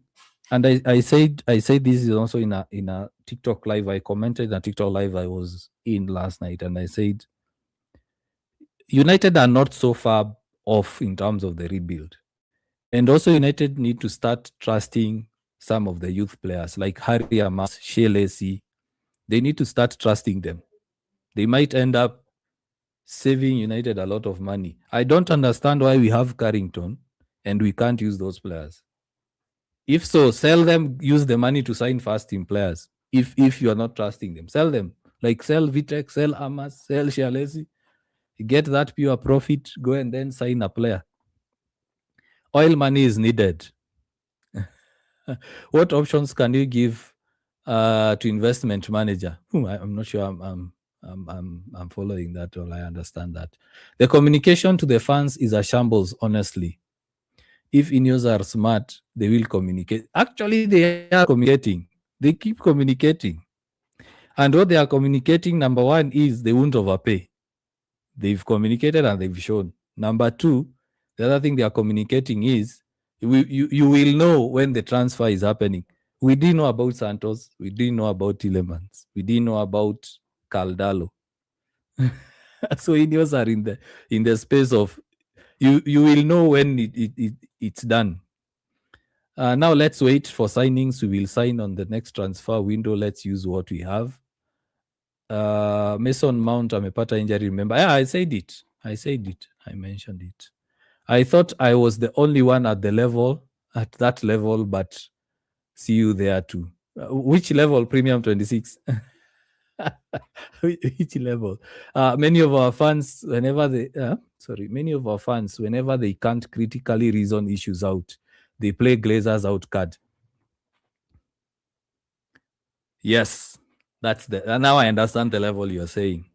and I said this is also in a TikTok live. I commented in a TikTok live I was in last night, and I said United are not so far off in terms of the rebuild, and also United need to start trusting some of the youth players like Harry Amas, Shea Lacy. They need to start trusting them. They might end up saving United a lot of money. I don't understand why we have Carrington and we can't use those players. If so, sell them, use the money to sign first team players. If you are not trusting them, sell them. Like sell Vitek, sell Amas, sell Shalesi. Get that pure profit, go and then sign a player. Oil money is needed. What options can you give to investment manager? I'm not sure I'm following that or I understand that. The communication to the fans is a shambles, honestly. if Ineos are smart, they will communicate. Actually, they are communicating. They keep communicating. And what they are communicating, number one, is they won't overpay. They've communicated and they've shown. Number two, the other thing they are communicating is you will know when the transfer is happening. We didn't know about Santos. We didn't know about Tillemans. We didn't know about Caldalo. So Ineos are in the space of you will know when it's done. Now let's wait for signings. We will sign on the next transfer window. Let's use what we have. Mason Mount amepata injury. Remember, yeah, I said it. I mentioned it. I thought I was the only one at that level, but see you there too. Which level? Premium 26. Which level? Many of our fans, whenever they can't critically reason issues out, they play Glazers out card. Yes, that's now I understand the level you're saying.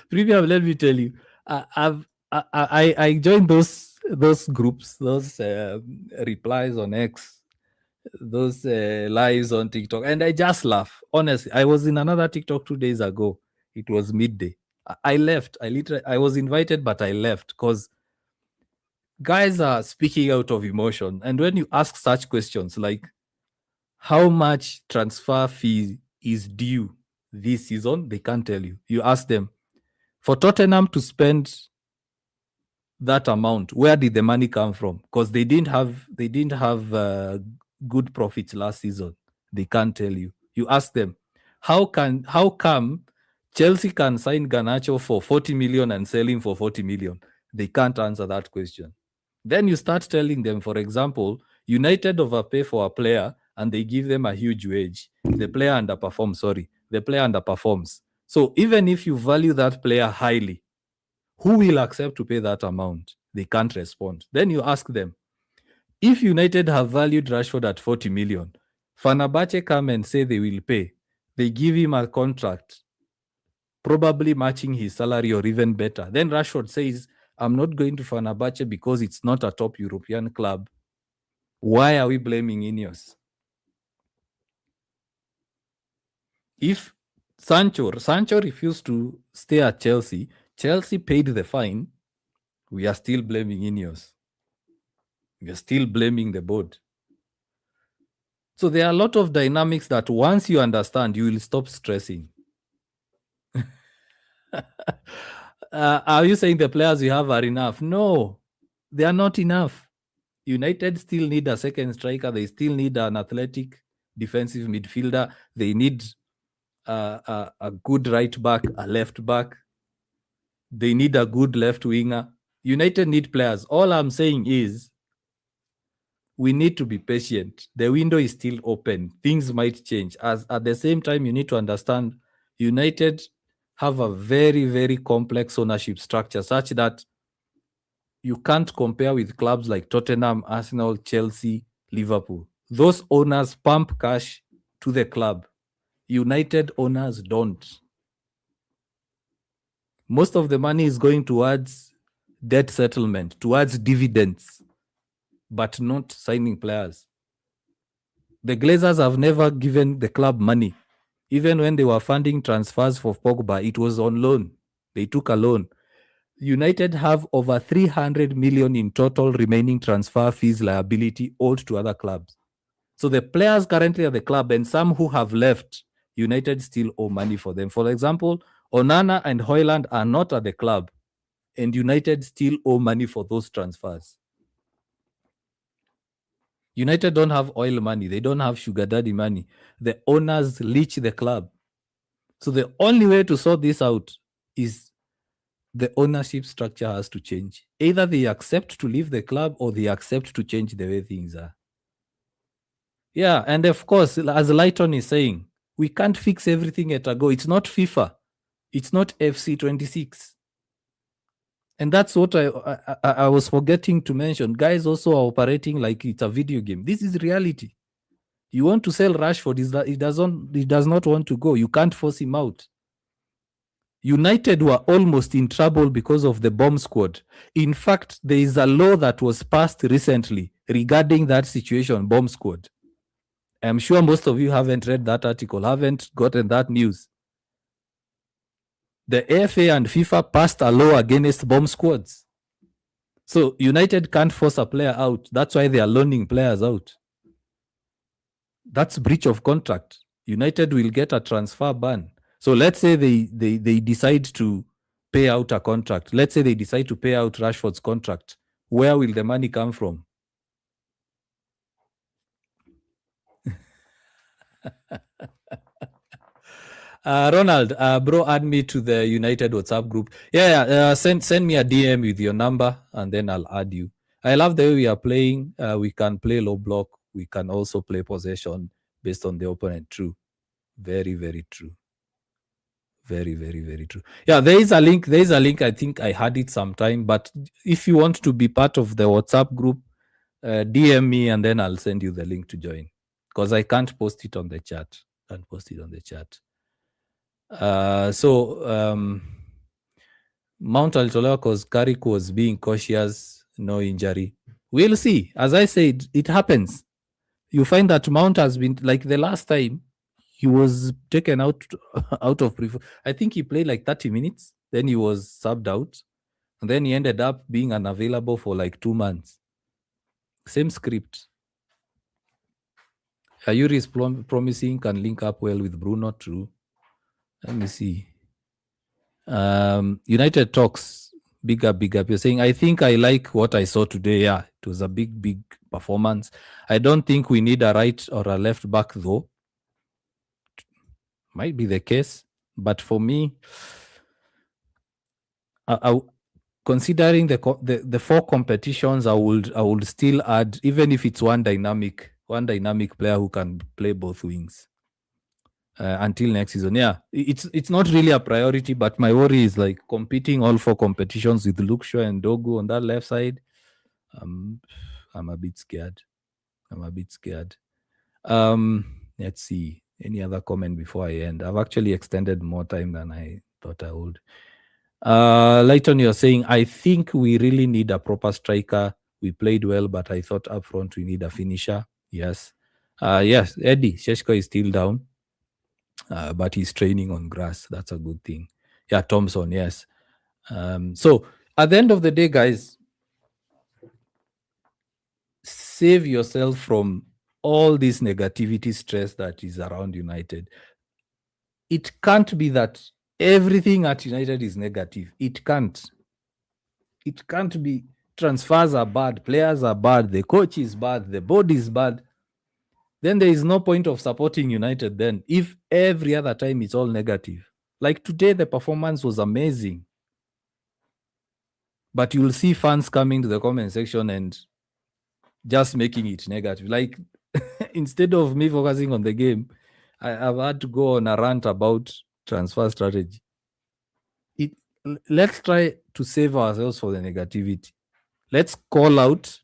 Premium, let me tell you, I joined those groups, those replies on X, those lives on TikTok, and I just laugh. Honestly, I was in another TikTok 2 days ago. It was midday. I left. I was invited, but I left because guys are speaking out of emotion. And when you ask such questions like how much transfer fee is due this season, they can't tell you. You ask them, for Tottenham to spend that amount, where did the money come from? Because they didn't have good profits last season. They can't tell you. You ask them, how come Chelsea can sign Garnacho for 40 million and sell him for 40 million? They can't answer that question. Then you start telling them, for example, United overpay for a player and they give them a huge wage. The player underperforms. So even if you value that player highly, who will accept to pay that amount? They can't respond. Then you ask them, if United have valued Rashford at 40 million, Fenerbahce come and say they will pay. They give him a contract, probably matching his salary or even better. Then Rashford says, I'm not going to Fenerbahce because it's not a top European club. Why are we blaming Ineos? If Sancho refused to stay at Chelsea paid the fine, we are still blaming Ineos. We are still blaming the board. So there are a lot of dynamics that once you understand, you will stop stressing. Are you saying the players you have are enough? No, they are not enough. United still need a second striker. They still need an athletic defensive midfielder. They need a good right back, a left back. They need a good left winger. United need players. All I'm saying is we need to be patient. The window is still open. Things might change. As at the same time, you need to understand United have a very, very complex ownership structure such that you can't compare with clubs like Tottenham, Arsenal, Chelsea, Liverpool. Those owners pump cash to the club. United owners don't. Most of the money is going towards debt settlement, towards dividends, but not signing players. The Glazers have never given the club money. Even when they were funding transfers for Pogba, it was on loan. They took a loan. United have over 300 million in total remaining transfer fees liability owed to other clubs. So the players currently at the club and some who have left, United still owe money for them. For example, Onana and Højlund are not at the club, and United still owe money for those transfers. United don't have oil money. They don't have sugar daddy money. The owners leech the club. So the only way to sort this out is the ownership structure has to change. Either they accept to leave the club or they accept to change the way things are. Yeah, and of course, as Lighton is saying, we can't fix everything at a go. It's not FIFA. It's not FC 26. And that's what I was forgetting to mention. Guys also are operating like it's a video game. This is reality. You want to sell Rashford, he does not want to go. You can't force him out. United were almost in trouble because of the bomb squad. In fact, there is a law that was passed recently regarding that situation, bomb squad. I'm sure most of you haven't read that article, haven't gotten that news. The AFA and FIFA passed a law against bomb squads. So United can't force a player out. That's why they are loaning players out. That's breach of contract. United will get a transfer ban. So let's say they decide to pay out a contract. Let's say they decide to pay out Rashford's contract. Where will the money come from? Ronald, bro, add me to the United WhatsApp group. Send me a DM with your number and then I'll add you. I love the way we are playing. We can play low block. We can also play possession based on the opponent. True. Very, very true. Very, very, very true. Yeah, there is a link. I think I had it sometime. But if you want to be part of the WhatsApp group, DM me and then I'll send you the link to join. Because I can't post it on the chat. Mount alitolewa because Carrick was being cautious, no injury. We'll see. As I said, it happens. You find that Mount has been, like the last time, he was taken out of I think he played like 30 minutes. Then he was subbed out. And then he ended up being unavailable for like 2 months. Same script. Ayuri is promising, can link up well with Bruno. True. Let me see. United talks. Big up. You're saying, I think I like what I saw today. Yeah, it was a big performance. I don't think we need a right or a left back, though. Might be the case. But for me, considering the 4 competitions, I would still add, even if it's one dynamic player who can play both wings until next season. Yeah, it's not really a priority, but my worry is like competing all 4 competitions with Luke Shaw and Dogu on that left side. I'm a bit scared. Let's see. Any other comment before I end? I've actually extended more time than I thought I would. Lighton, you're saying, I think we really need a proper striker. We played well, but I thought up front we need a finisher. Yes. Yes, Eddie Sheshko is still down, but he's training on grass. That's a good thing. Yeah, Thompson, yes. So at the end of the day, guys, save yourself from all this negativity stress that is around United. It can't be that everything at United is negative. It can't be. Transfers are bad, players are bad, the coach is bad, the board is bad. Then there is no point of supporting United then if every other time it's all negative. Like today, the performance was amazing. But you'll see fans coming to the comment section and just making it negative. Like instead of me focusing on the game, I've had to go on a rant about transfer strategy. Let's try to save ourselves for the negativity. Let's call out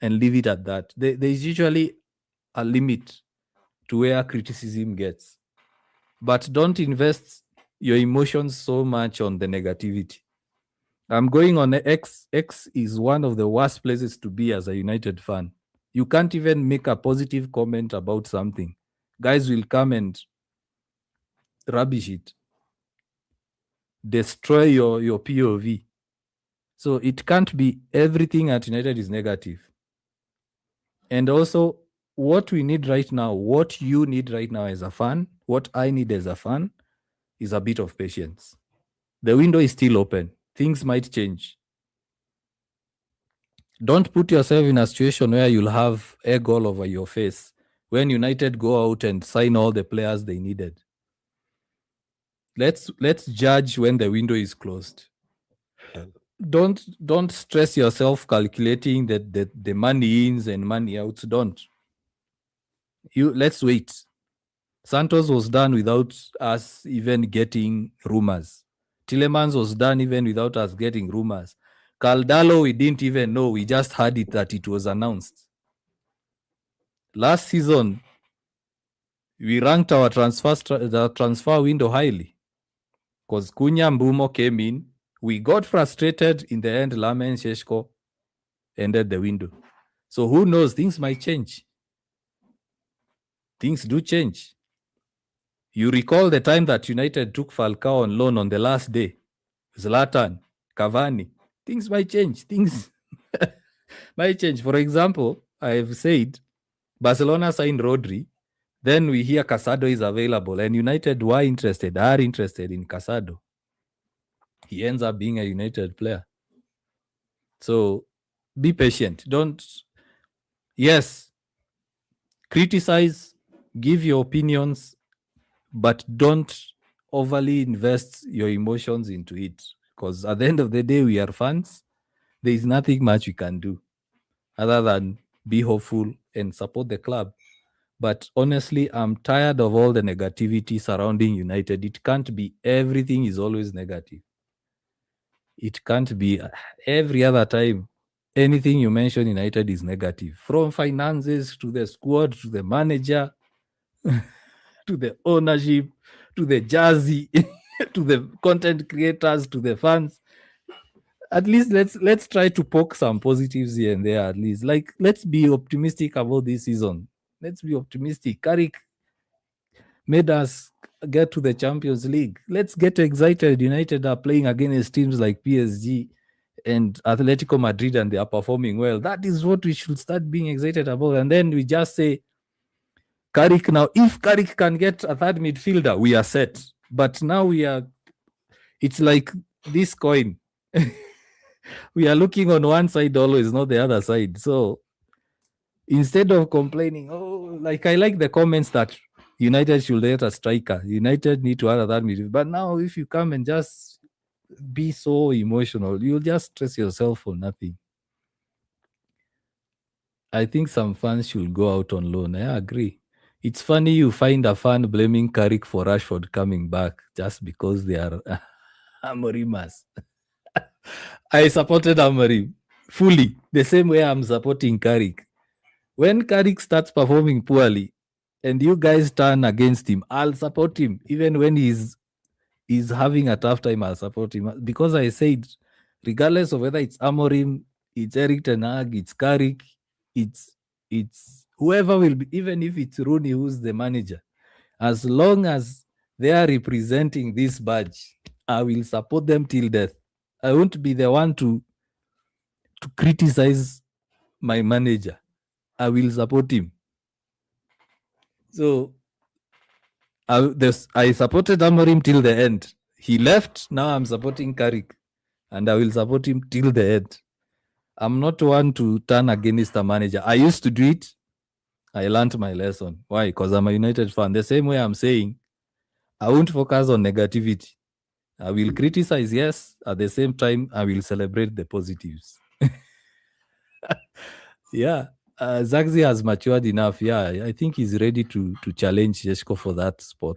and leave it at that. There's usually a limit to where criticism gets. But don't invest your emotions so much on the negativity. I'm going on X. X is one of the worst places to be as a United fan. You can't even make a positive comment about something. Guys will come and rubbish it. Destroy your POV. So it can't be everything at United is negative. And also, what we need right now, what you need right now as a fan, what I need as a fan, is a bit of patience. The window is still open. Things might change. Don't put yourself in a situation where you'll have egg all over your face when United go out and sign all the players they needed. Let's judge when the window is closed. Don't stress yourself calculating the money ins and money outs. Don't. Let's wait. Santos was done without us even getting rumors. Tillemans was done even without us getting rumors. Caldalo, we didn't even know. We just heard it that it was announced. Last season, we ranked our transfer window highly. because Kunya Mbumo came in. We got frustrated in the end. Lamen Sheshko ended the window. So who knows? Things might change. Things do change. You recall the time that United took Falcao on loan on the last day. Zlatan, Cavani. Things might change. Things might change. For example, I've said Barcelona signed Rodri. Then we hear Casado is available, and United are interested in Casado. He ends up being a United player. So be patient. Criticize, give your opinions, but don't overly invest your emotions into it. Because at the end of the day, we are fans. There is nothing much we can do other than be hopeful and support the club. But honestly, I'm tired of all the negativity surrounding United. It can't be everything is always negative. It can't be every other time. Anything you mention United is negative. From finances to the squad, to the manager, to the ownership, to the jersey, to the content creators, to the fans. At least let's try to poke some positives here and there. At least, like, let's be optimistic about this season. Let's be optimistic. Carrick made us get to the Champions League. Let's get excited. United are playing against teams like PSG and Atletico Madrid, and they are performing well. That is what we should start being excited about. And then we just say, Carrick now, if Carrick can get a third midfielder, we are set. But now it's like this coin. We are looking on one side always, not the other side. So instead of complaining, like I like the comments that United should get a striker. United need to add a third midfielder. But now if you come and just be so emotional, you'll just stress yourself for nothing. I think some fans should go out on loan. I agree. It's funny you find a fan blaming Carrick for Rashford coming back just because they are Amorimas. I supported Amorim fully, the same way I'm supporting Carrick. When Carrick starts performing poorly and you guys turn against him, I'll support him. Even when he's having a tough time, I'll support him. Because I said, regardless of whether it's Amorim, it's Eric Ten Hag, it's Carrick, it's whoever will be, even if it's Rooney who's the manager, as long as they are representing this badge, I will support them till death. I won't be the one to criticize my manager. I will support him. So I supported Amorim till the end. He left. Now I'm supporting Carrick, and I will support him till the end. I'm not one to turn against a manager. I used to do it. I learned my lesson. Why? Because I'm a United fan. The same way I'm saying, I won't focus on negativity. I will criticize, yes. At the same time, I will celebrate the positives. Yeah. Zagzi has matured enough. Yeah, I think he's ready to challenge Jeshko for that spot.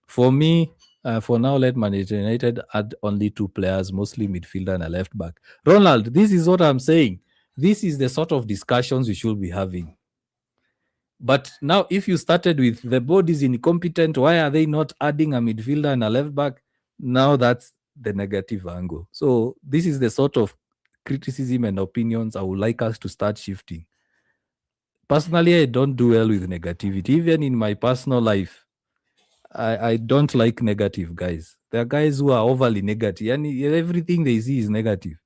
For me, for now, let Manchester United add only 2 players, mostly midfielder and a left back. Ronald, this is what I'm saying. This is the sort of discussions we should be having. But now, if you started with the board is incompetent, why are they not adding a midfielder and a left back? Now that's the negative angle. So this is the sort of criticism and opinions I would like us to start shifting. Personally, I don't do well with negativity. Even in my personal life, I don't like negative guys. There are guys who are overly negative, and everything they see is negative.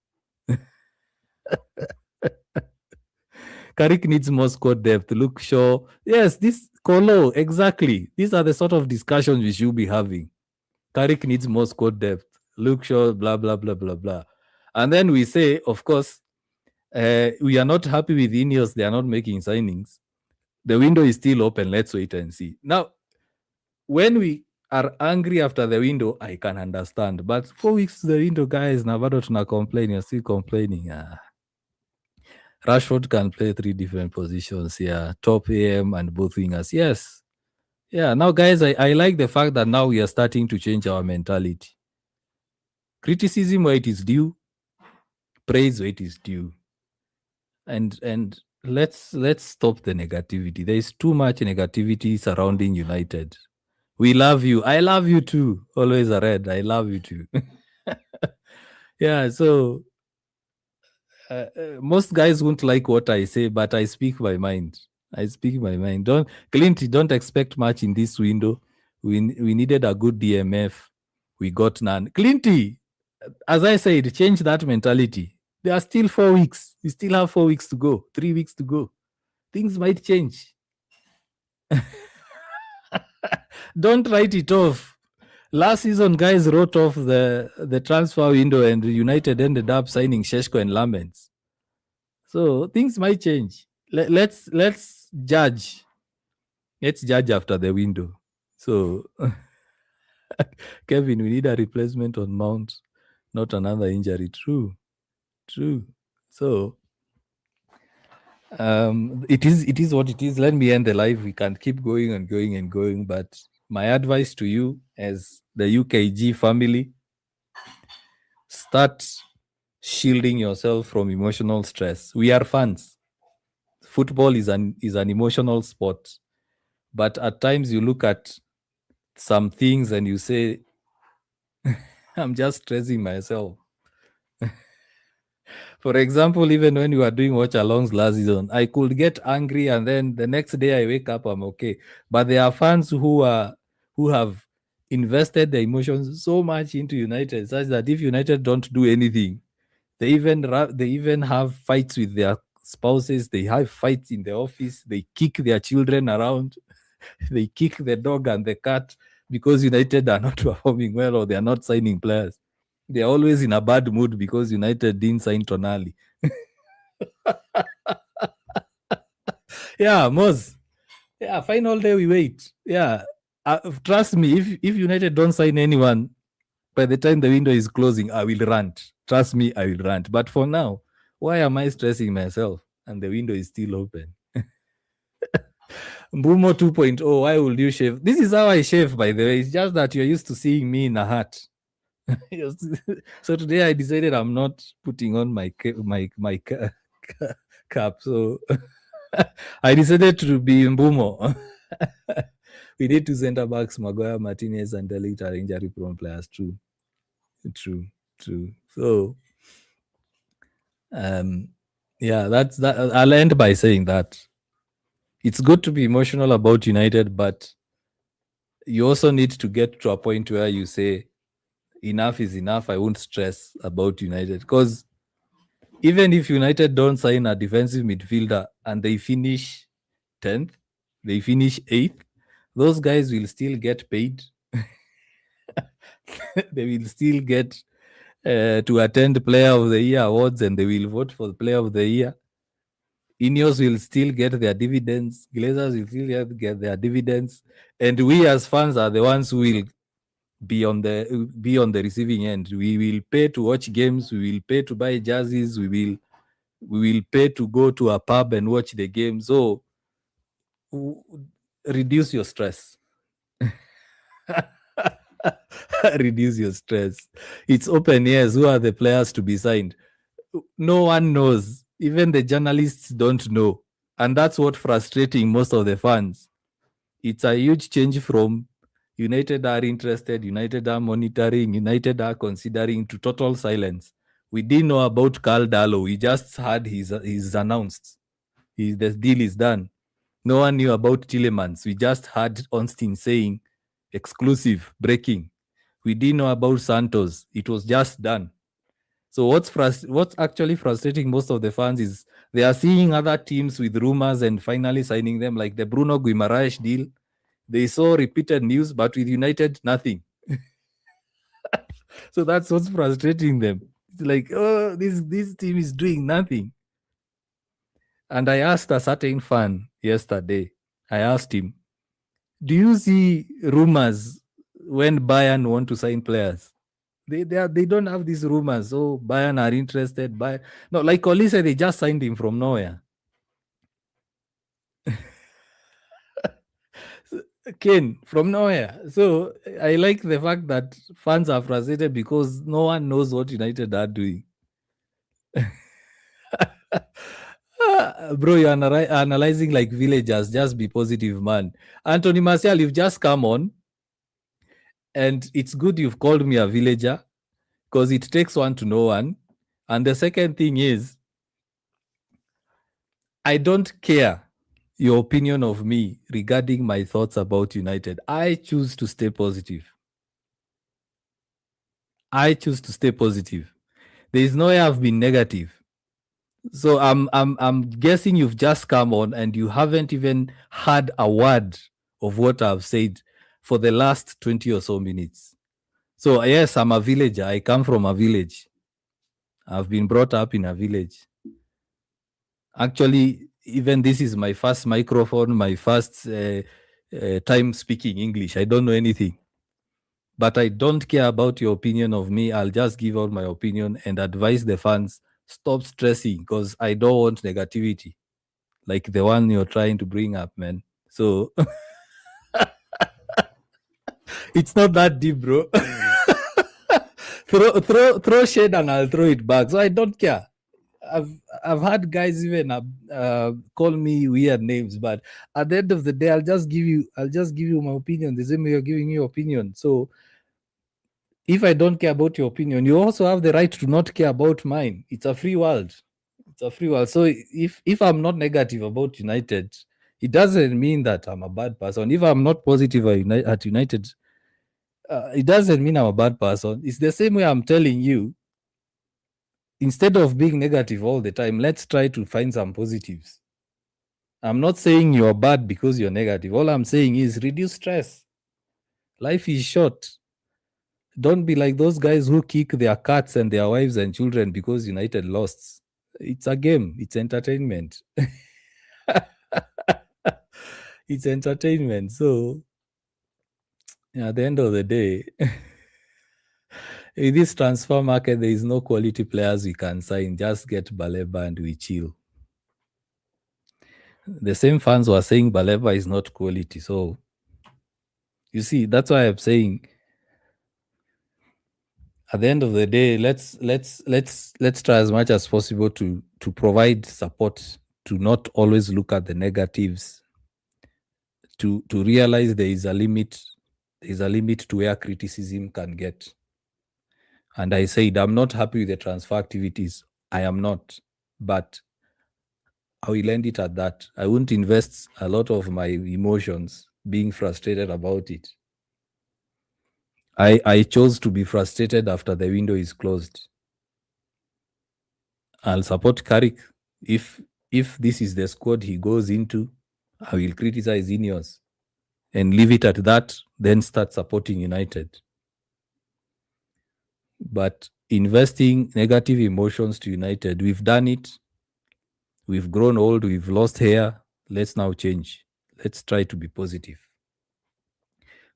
Carrick needs more squad depth. Luke Shaw. Yes, this Colo, exactly. These are the sort of discussions we should be having. Carrick needs more squad depth. Luke Shaw, blah, blah, blah, blah, blah. And then we say, of course, we are not happy with Ineos. They are not making signings. The window is still open. Let's wait and see. Now, when we are angry after the window, I can understand. But 4 weeks to the window, guys, now bado tuna complain. You're still complaining. Rashford can play 3 different positions here, top AM and both wingers. Yes. Yeah, now, guys, I like the fact that now we are starting to change our mentality. Criticism where it is due, praise where it is due. And let's stop the negativity. There is too much negativity surrounding United. We love you. I love you too. Always a red. I love you too. Yeah. So most guys won't like what I say, but I speak my mind. I speak my mind. Don't Clint, don't expect much in this window. We needed a good DMF. We got none. Clinty, as I said, change that mentality. There are still 4 weeks. You still have 4 weeks to go, 3 weeks to go. Things might change. Don't write it off. Last season, guys wrote off the transfer window, and United ended up signing Sheshko and Lamens. So things might change. Let's judge. Let's judge after the window. So, Kevin, we need a replacement on Mount, not another injury. True. So, it is what it is. Let me end the live. We can keep going and going and going. But my advice to you, as the UKG family, start shielding yourself from emotional stress. We are fans. Football is an emotional sport, but at times you look at some things and you say, I'm just stressing myself. For example, even when you are doing watch alongs last season, I could get angry and then the next day I wake up, I'm okay. But there are fans who have invested their emotions so much into United, such that if United don't do anything, they even have fights with their spouses, they have fights in the office, they kick their children around, they kick the dog and the cat because United are not performing well or they are not signing players. They're always in a bad mood because United didn't sign Tonali. Yeah, Moz. Yeah, final day we wait. Yeah. Trust me, if United don't sign anyone, by the time the window is closing, I will rant. Trust me, I will rant. But for now, why am I stressing myself? And the window is still open. Mbumo 2.0, why would you shave? This is how I shave, by the way. It's just that you're used to seeing me in a hat. So today I decided I'm not putting on my cap. So I decided to be Mbumo. We need to center backs Maguire, Martinez, and delete our injury prone players. True. So yeah, that's that. I'll end by saying that it's good to be emotional about United, but you also need to get to a point where you say enough is enough. I won't stress about United, because even if United don't sign a defensive midfielder and they finish 10th, they finish 8th, those guys will still get paid. They will still get to attend Player of the Year awards, and they will vote for the Player of the Year. Ineos will still get their dividends. Glazers will still get their dividends, and we as fans are the ones who will be on the receiving end. We will pay to watch games. We will pay to buy jerseys. We will pay to go to a pub and watch the game. So reduce your stress. Reduce your stress. It's open, yes. Who are the players to be signed? No one knows. Even the journalists don't know. And that's what frustrating most of the fans. It's a huge change from United are interested, United are monitoring, United are considering, to total silence. We didn't know about Carl Dallo. We just heard he's announced. The deal is done. No one knew about Tillemans. We just heard Onstein saying exclusive, breaking. We didn't know about Santos. It was just done. So what's actually frustrating most of the fans is they are seeing other teams with rumors and finally signing them, like the Bruno Guimaraes deal. They saw repeated news, but with United, nothing. So that's what's frustrating them. It's like, oh, this team is doing nothing. And I asked a certain fan yesterday, I asked him, do you see rumors when Bayern want to sign players? They don't have these rumors. Oh, Bayern are interested. No, like Olise, they just signed him from nowhere. Ken, from nowhere. So I like the fact that fans are frustrated because no one knows what United are doing. Bro, you're analyzing like villagers. Just be positive, man. Anthony Martial, you've just come on. And it's good you've called me a villager because it takes one to know one. And the second thing is, I don't care your opinion of me regarding my thoughts about United. I choose to stay positive. I choose to stay positive. There is no way I've been negative. So I'm guessing you've just come on and you haven't even heard a word of what I've said for the last 20 or so minutes. So yes, I'm a villager. I come from a village. I've been brought up in a village. Actually, even this is my first microphone, my first time speaking English. I don't know anything. But I don't care about your opinion of me. I'll just give out my opinion and advise the fans stop stressing because I don't want negativity like the one you're trying to bring up, man. So it's not that deep, bro. throw shade and I'll throw it back. So I don't care. I've had guys even call me weird names, but at the end of the day, I'll just give you my opinion the same way you're giving your opinion. So if I don't care about your opinion, you also have the right to not care about mine. It's a free world. It's a free world. So if I'm not negative about United, it doesn't mean that I'm a bad person. If I'm not positive at United, it doesn't mean I'm a bad person. It's the same way I'm telling you. Instead of being negative all the time, let's try to find some positives. I'm not saying you're bad because you're negative. All I'm saying is reduce stress. Life is short. Don't be like those guys who kick their cats and their wives and children because United lost. It's a game. It's entertainment. It's entertainment. So at the end of the day, in this transfer market, there is no quality players we can sign. Just get Baleba and we chill. The same fans were saying Baleba is not quality. So you see, that's why I'm saying at the end of the day, let's try as much as possible to provide support, to not always look at the negatives, to realize there is a limit. There is a limit to where criticism can get. And I said, I'm not happy with the transfer activities. I am not. But I will end it at that. I won't invest a lot of my emotions being frustrated about it. I chose to be frustrated after the window is closed. I'll support Carrick. If this is the squad he goes into, I will criticize Ineos and leave it at that, then start supporting United. But investing negative emotions to United, we've done it. We've grown old, we've lost hair. Let's now change. Let's try to be positive.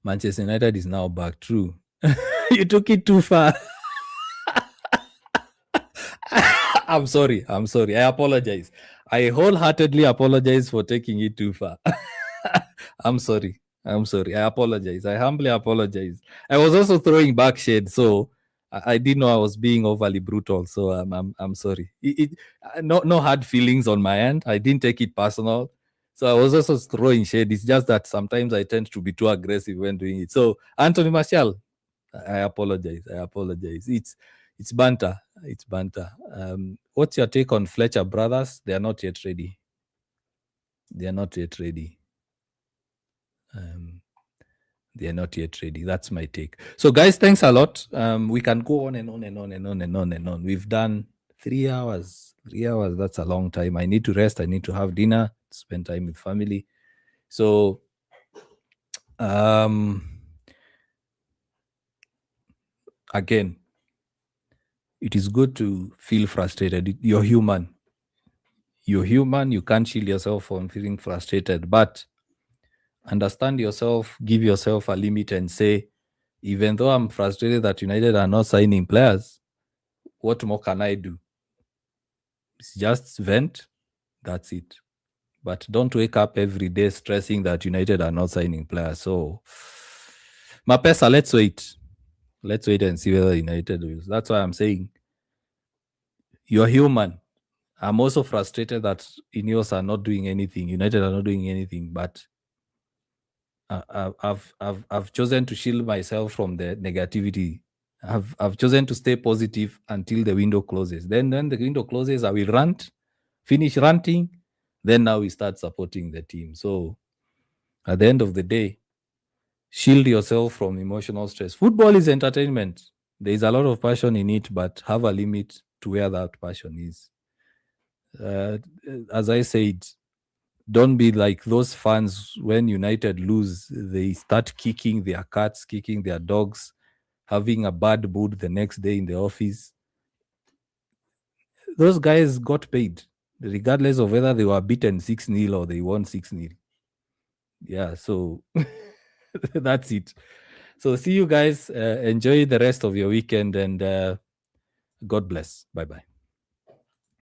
Manchester United is now back. True. You took it too far. I'm sorry. I apologize. I wholeheartedly apologize for taking it too far. I'm sorry. I apologize. I humbly apologize. I was also throwing back shade, so I didn't know I was being overly brutal. So I'm sorry. No hard feelings on my end. I didn't take it personal. So I was also throwing shade. It's just that sometimes I tend to be too aggressive when doing it. So Anthony Martial, I apologize. It's banter. It's banter. What's your take on Fletcher brothers? They are not yet ready. They are not yet ready. That's my take. So guys, thanks a lot. We can go on and on and on and on and on and on. We've done 3 hours. 3 hours, that's a long time. I need to rest. I need to have dinner, spend time with family. So again, it is good to feel frustrated. You're human. You can't shield yourself from feeling frustrated, but understand yourself, give yourself a limit and say, even though I'm frustrated that United are not signing players, what more can I do? It's just vent. That's it. But don't wake up every day stressing that United are not signing players. So, Mapesa, let's wait. Let's wait and see whether United will. That's why I'm saying you're human. I'm also frustrated that Ineos are not doing anything. United are not doing anything. But I've chosen to shield myself from the negativity. I've chosen to stay positive until the window closes. Then when the window closes, I will rant, finish ranting. Then now we start supporting the team. So at the end of the day, shield yourself from emotional stress. Football is entertainment. There is a lot of passion in it, but have a limit to where that passion is. As I said, don't be like those fans when United lose, they start kicking their cats, kicking their dogs, having a bad mood the next day in the office. Those guys got paid, regardless of whether they were beaten 6-0 or they won 6-0. Yeah, so that's it. So see you guys. Enjoy the rest of your weekend and God bless. Bye bye.